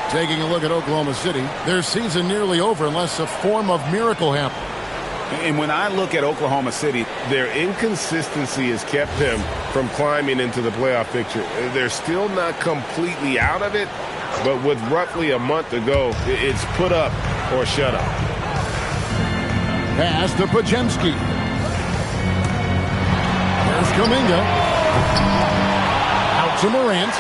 [SPEAKER 17] Taking a look at Oklahoma City, their season nearly over unless a form of miracle happens.
[SPEAKER 20] And when I look at Oklahoma City, their inconsistency has kept them from climbing into the playoff picture. They're still not completely out of it, but with roughly a month to go, it's put up or shut up.
[SPEAKER 17] Pass to Pajemski. There's Kuminga. Out to Morant.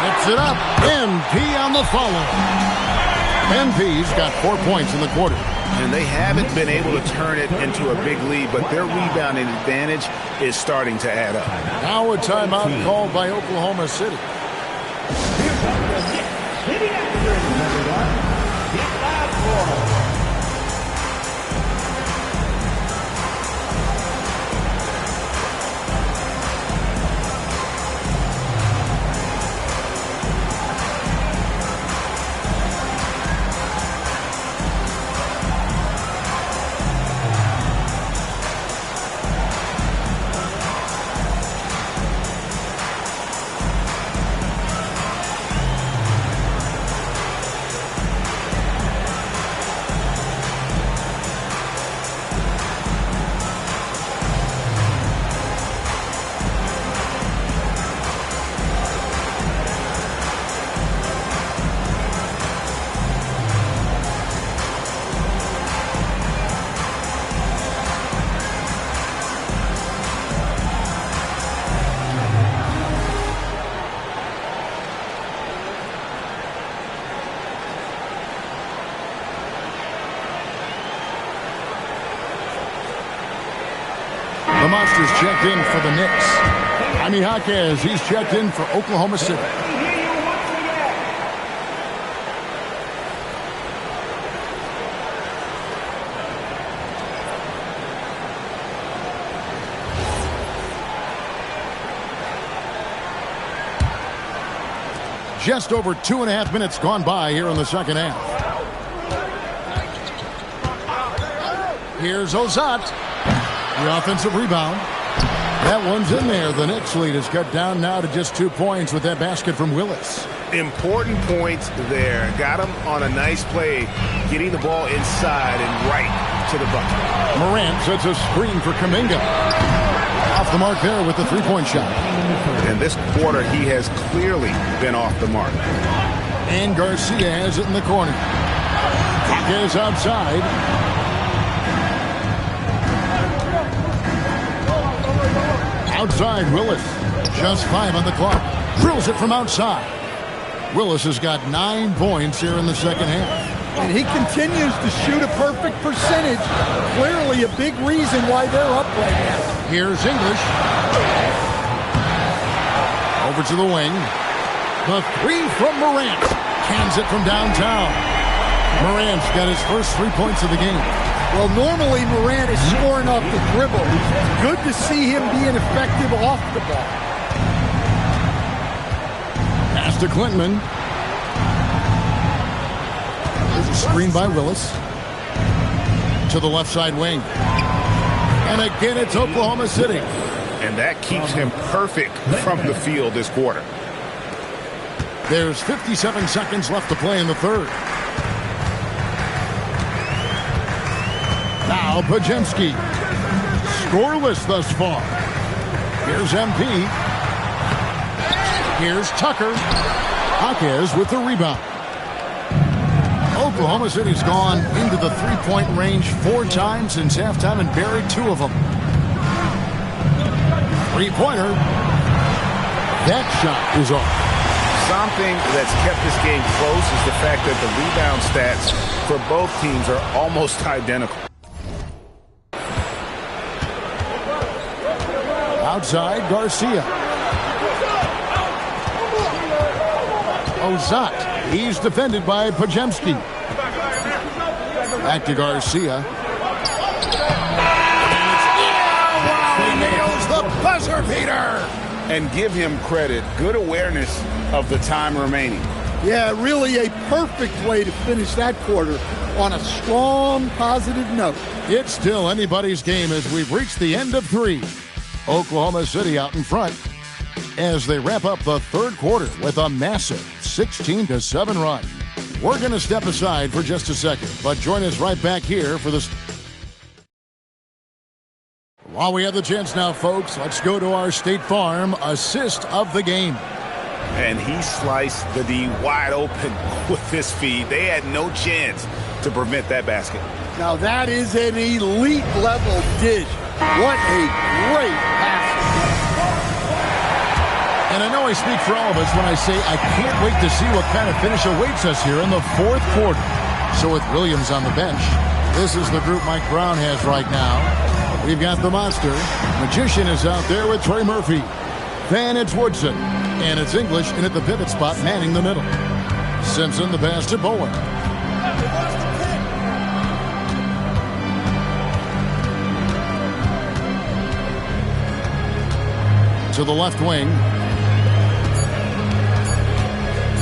[SPEAKER 17] Tips it up. MP on the follow. MP's got 4 points in the quarter.
[SPEAKER 18] And they haven't been able to turn it into a big lead, but their rebounding advantage is starting to add up.
[SPEAKER 17] Now a timeout called by Oklahoma City. The Monsters checked in for the Knicks. Jaime Jaquez, he's checked in for Oklahoma City. Just over 2.5 minutes gone by here in the second half. Here's Ozat. The offensive rebound. That one's in there. The Knicks lead is cut down now to just 2 points with that basket from Willis.
[SPEAKER 20] Important points there. Got him on a nice play, getting the ball inside and right to the bucket.
[SPEAKER 17] Morant sets a screen for Kuminga. Off the mark there with the three-point shot.
[SPEAKER 20] And this quarter, he has clearly been off the mark.
[SPEAKER 17] And Garcia has it in the corner. Jaquez outside. Outside, Willis. Just 5 on the clock. Drills it from outside. Willis has got 9 points here in the second half.
[SPEAKER 11] And he continues to shoot a perfect percentage. Clearly a big reason why they're up right now.
[SPEAKER 17] Here's English. Over to the wing. The three from Morant. Cans it from downtown. Morant's got his first 3 points of the game.
[SPEAKER 11] Well, normally Morant is scoring off the dribble. Good to see him being effective off the ball.
[SPEAKER 17] Pass to Clinton. There's a screen by Willis. To the left side wing. And again, it's Oklahoma City.
[SPEAKER 20] And that keeps him perfect from the field this quarter.
[SPEAKER 17] There's 57 seconds left to play in the third. Now Pajemski. Scoreless thus far. Here's MP. Here's Tucker. Jaquez with the rebound. Oklahoma City's gone into the three-point range 4 times since halftime and buried 2 of them. Three-pointer. That shot is off.
[SPEAKER 20] Something that's kept this game close is the fact that the rebound stats for both teams are almost identical.
[SPEAKER 17] Outside, Garcia. Ozat. He's defended by Pajemski. Back to Garcia. He nails the buzzer beater.
[SPEAKER 18] And give him credit. Good awareness of the time remaining.
[SPEAKER 11] Yeah, really a perfect way to finish that quarter on a strong, positive note.
[SPEAKER 17] It's still anybody's game as we've reached the end of 3. Oklahoma City out in front as they wrap up the third quarter with a massive 16-7 run. We're going to step aside for just a second, but join us right back here for this. While we have the chance now, folks, let's go to our State Farm assist of the game.
[SPEAKER 18] And he sliced the D wide open with his feed. They had no chance to prevent that basket.
[SPEAKER 11] Now that is an elite level dish. What a great pass.
[SPEAKER 17] And I know I speak for all of us when I say I can't wait to see what kind of finish awaits us here in the fourth quarter. So with Williams on the bench, this is the group Mike Brown has right now. We've got the monster. Magician is out there with Trey Murphy. Then it's Woodson. And it's English in at the pivot spot, manning the middle. Simpson the pass to Bowen. To the left wing.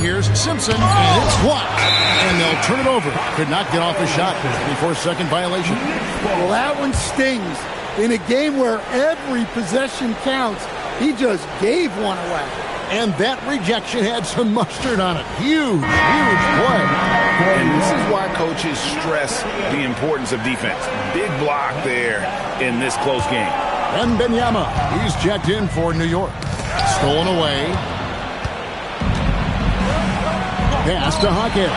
[SPEAKER 17] Here's Simpson, and it's blocked. And they'll turn it over. Could not get off a shot. 24-second violation.
[SPEAKER 11] Well, that one stings. In a game where every possession counts, he just gave one away.
[SPEAKER 17] And that rejection had some mustard on it. Huge, huge play.
[SPEAKER 18] And this is why coaches stress the importance of defense. Big block there in this close game.
[SPEAKER 17] And Benyama, he's checked in for New York. Stolen away. Pass to Jaquez.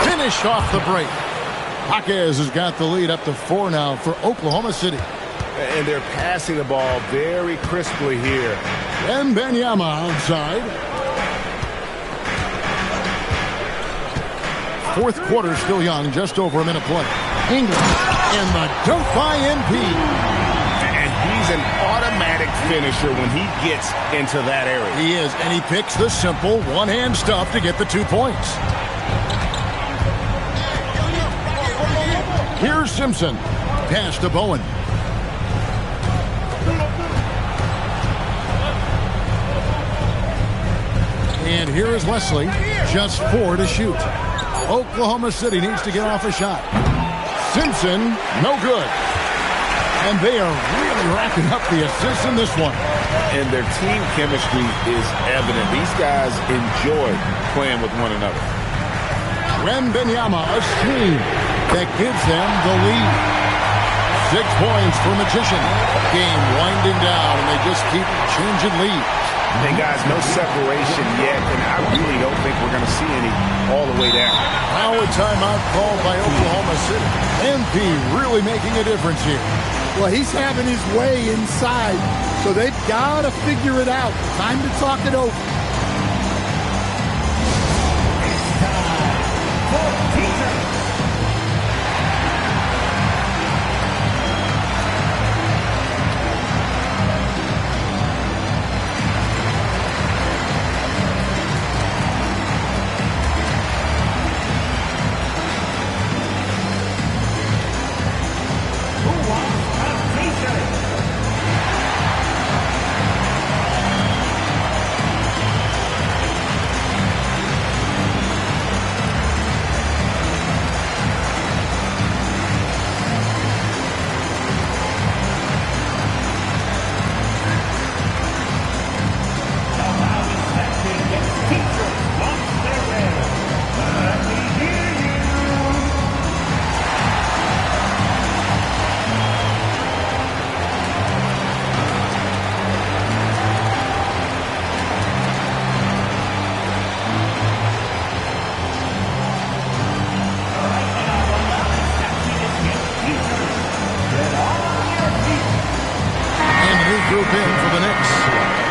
[SPEAKER 17] Finished off the break. Jaquez has got the lead up to 4 now for Oklahoma City.
[SPEAKER 20] And they're passing the ball very crisply here.
[SPEAKER 17] And Benyama outside. Fourth quarter still young, just over a minute play. English and the dunk by NP.
[SPEAKER 20] And he's an automatic finisher when he gets into that area.
[SPEAKER 17] He is, and he picks the simple one-hand stuff to get the 2 points. Here's Simpson. Pass to Bowen. And here is Wesley, just 4 to shoot. Oklahoma City needs to get off a shot. Simpson, no good. And they are really racking up the assists in this one.
[SPEAKER 20] And their team chemistry is evident. These guys enjoy playing with one another.
[SPEAKER 17] Wembanyama, a screen that gives them the lead. 6 points for Magician. Game winding down, and they just keep changing leads.
[SPEAKER 20] And guys, no separation yet, and I really don't think we're going to see any all the way down.
[SPEAKER 17] Now a timeout called by Oklahoma City. MP really making a difference here.
[SPEAKER 11] Well, he's having his way inside, so they've got to figure it out. Time to talk it over.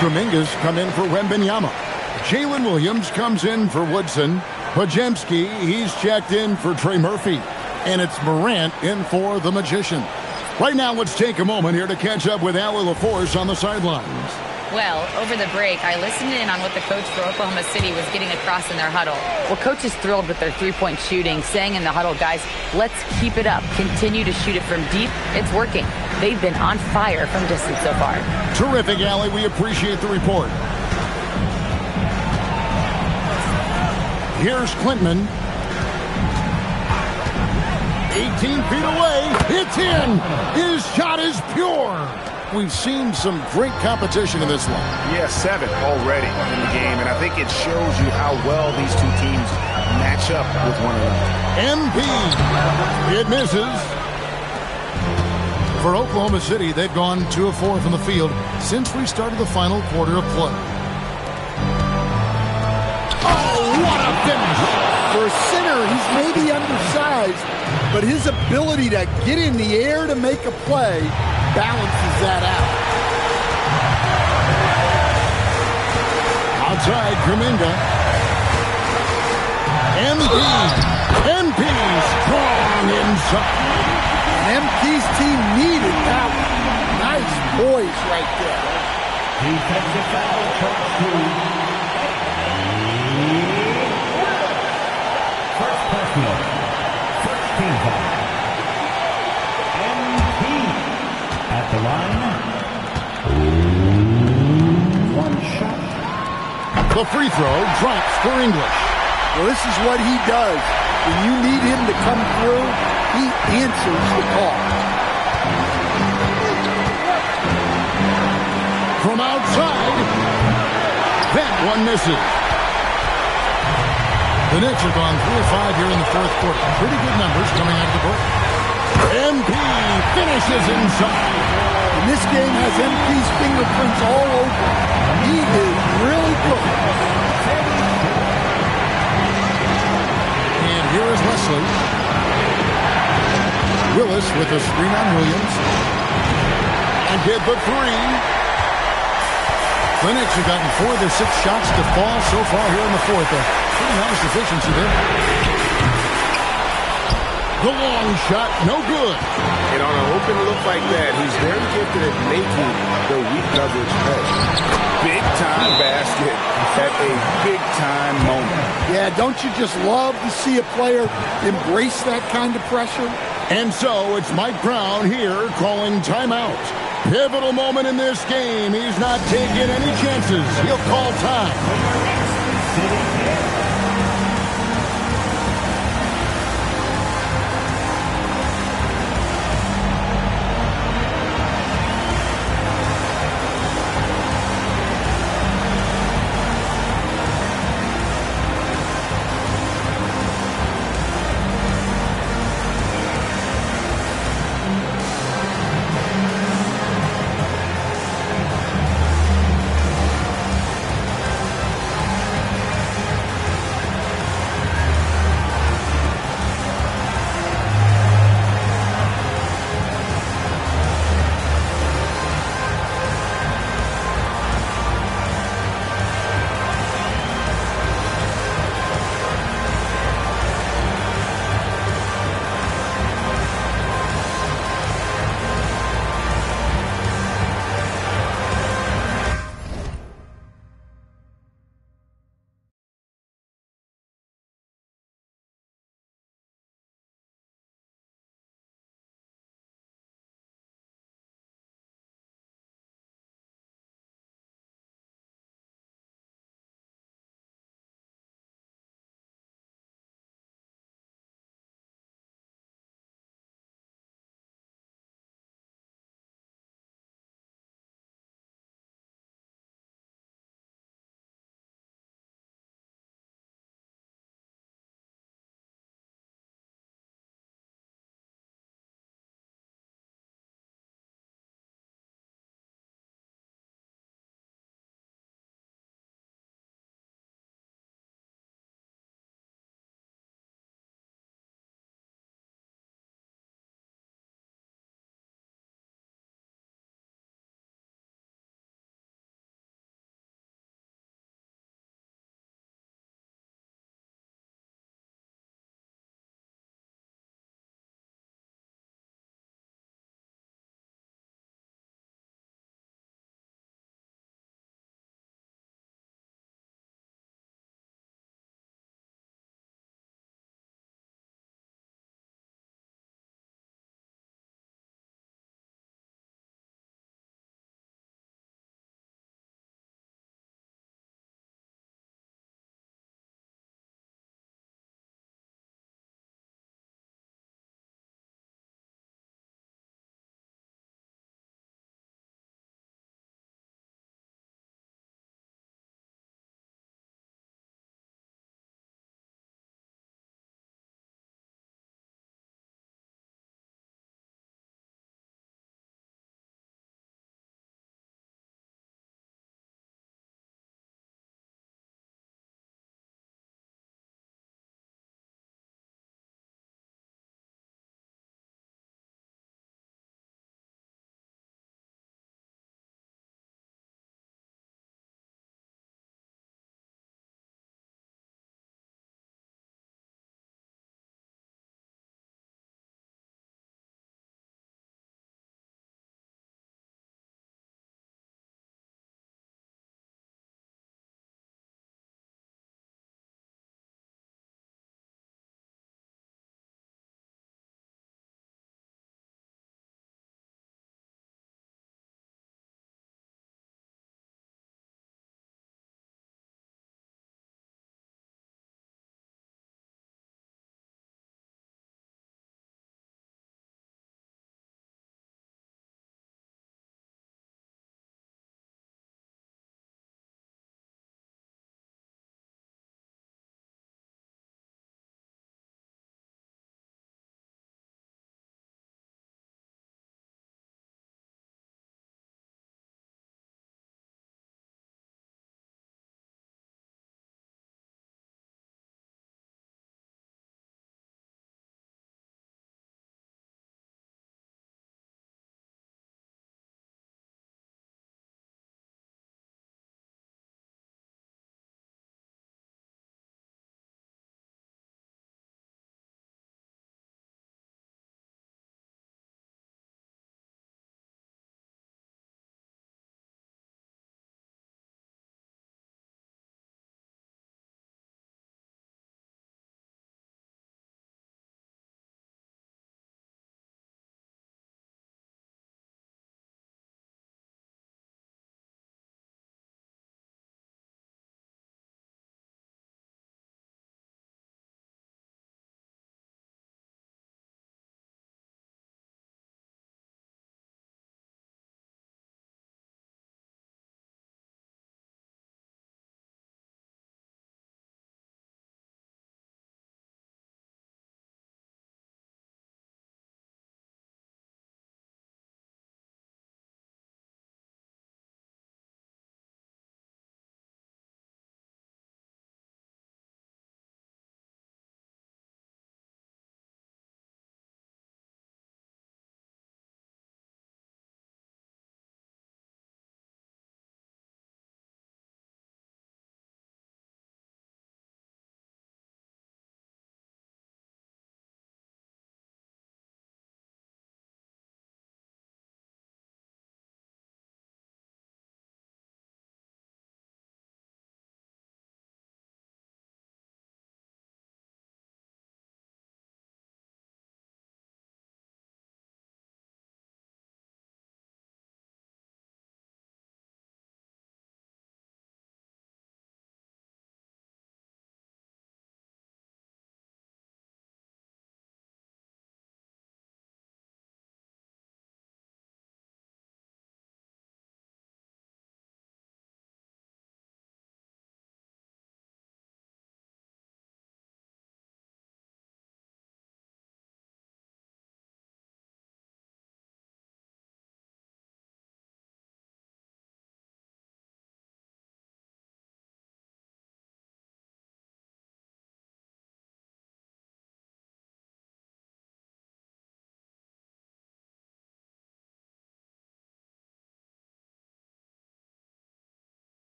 [SPEAKER 17] Dominguez come in for Wembanyama. Jalen Williams comes in for Woodson. Pajemski, he's checked in for Trey Murphy. And it's Morant in for the Magician. Right now, let's take a moment here to catch up with Allie LaForce on the sidelines.
[SPEAKER 7] Well, over the break, I listened in on what the coach for Oklahoma City was getting across in their huddle. Well, coach is thrilled with their three-point shooting, saying in the huddle, guys, let's keep it up. Continue to shoot it from deep. It's working. They've been on fire from distance so far.
[SPEAKER 17] Terrific, Allie. We appreciate the report. Here's Clinton. 18 feet away. It's in. His shot is pure. we've seen some great competition in this one.
[SPEAKER 18] Yeah, 7 already in the game, and I think it shows you how well these two teams match up with one another.
[SPEAKER 17] MP. It misses. For Oklahoma City, they've gone 2 of 4 from the field since we started the final quarter of play.
[SPEAKER 11] Oh, what a finish. For a center, he's maybe undersized, but his ability to get in the air to make a play balances that out.
[SPEAKER 17] Outside, Kuminga. MP strong inside.
[SPEAKER 11] MP's team needed that one. Nice poise right there.
[SPEAKER 8] Defensive foul, charge 2. First personal. First team foul. MP at the line. One shot.
[SPEAKER 17] The free throw drops for English.
[SPEAKER 11] Well, this is what he does. When you need him to come through, he answers the call.
[SPEAKER 17] From outside, that one misses. The Knicks have gone 3 of 5 here in the fourth quarter. Pretty good numbers coming out of the break. MP finishes inside.
[SPEAKER 11] And this game has MP's fingerprints all over it. He is really good.
[SPEAKER 17] And here is Wesley. Willis with a screen on Williams. And hit the 3. The Knicks have gotten 4 of their 6 shots to fall so far here in the fourth. Pretty nice efficiency there. The long shot, no good.
[SPEAKER 20] And on an open look like that, he's very gifted at making the weak coverage pay. Big time basket at a big time moment.
[SPEAKER 11] Yeah, don't you just love to see a player embrace that kind of pressure?
[SPEAKER 17] And so it's Mike Brown here calling timeout. Pivotal moment in this game. He's not taking any chances. He'll call time.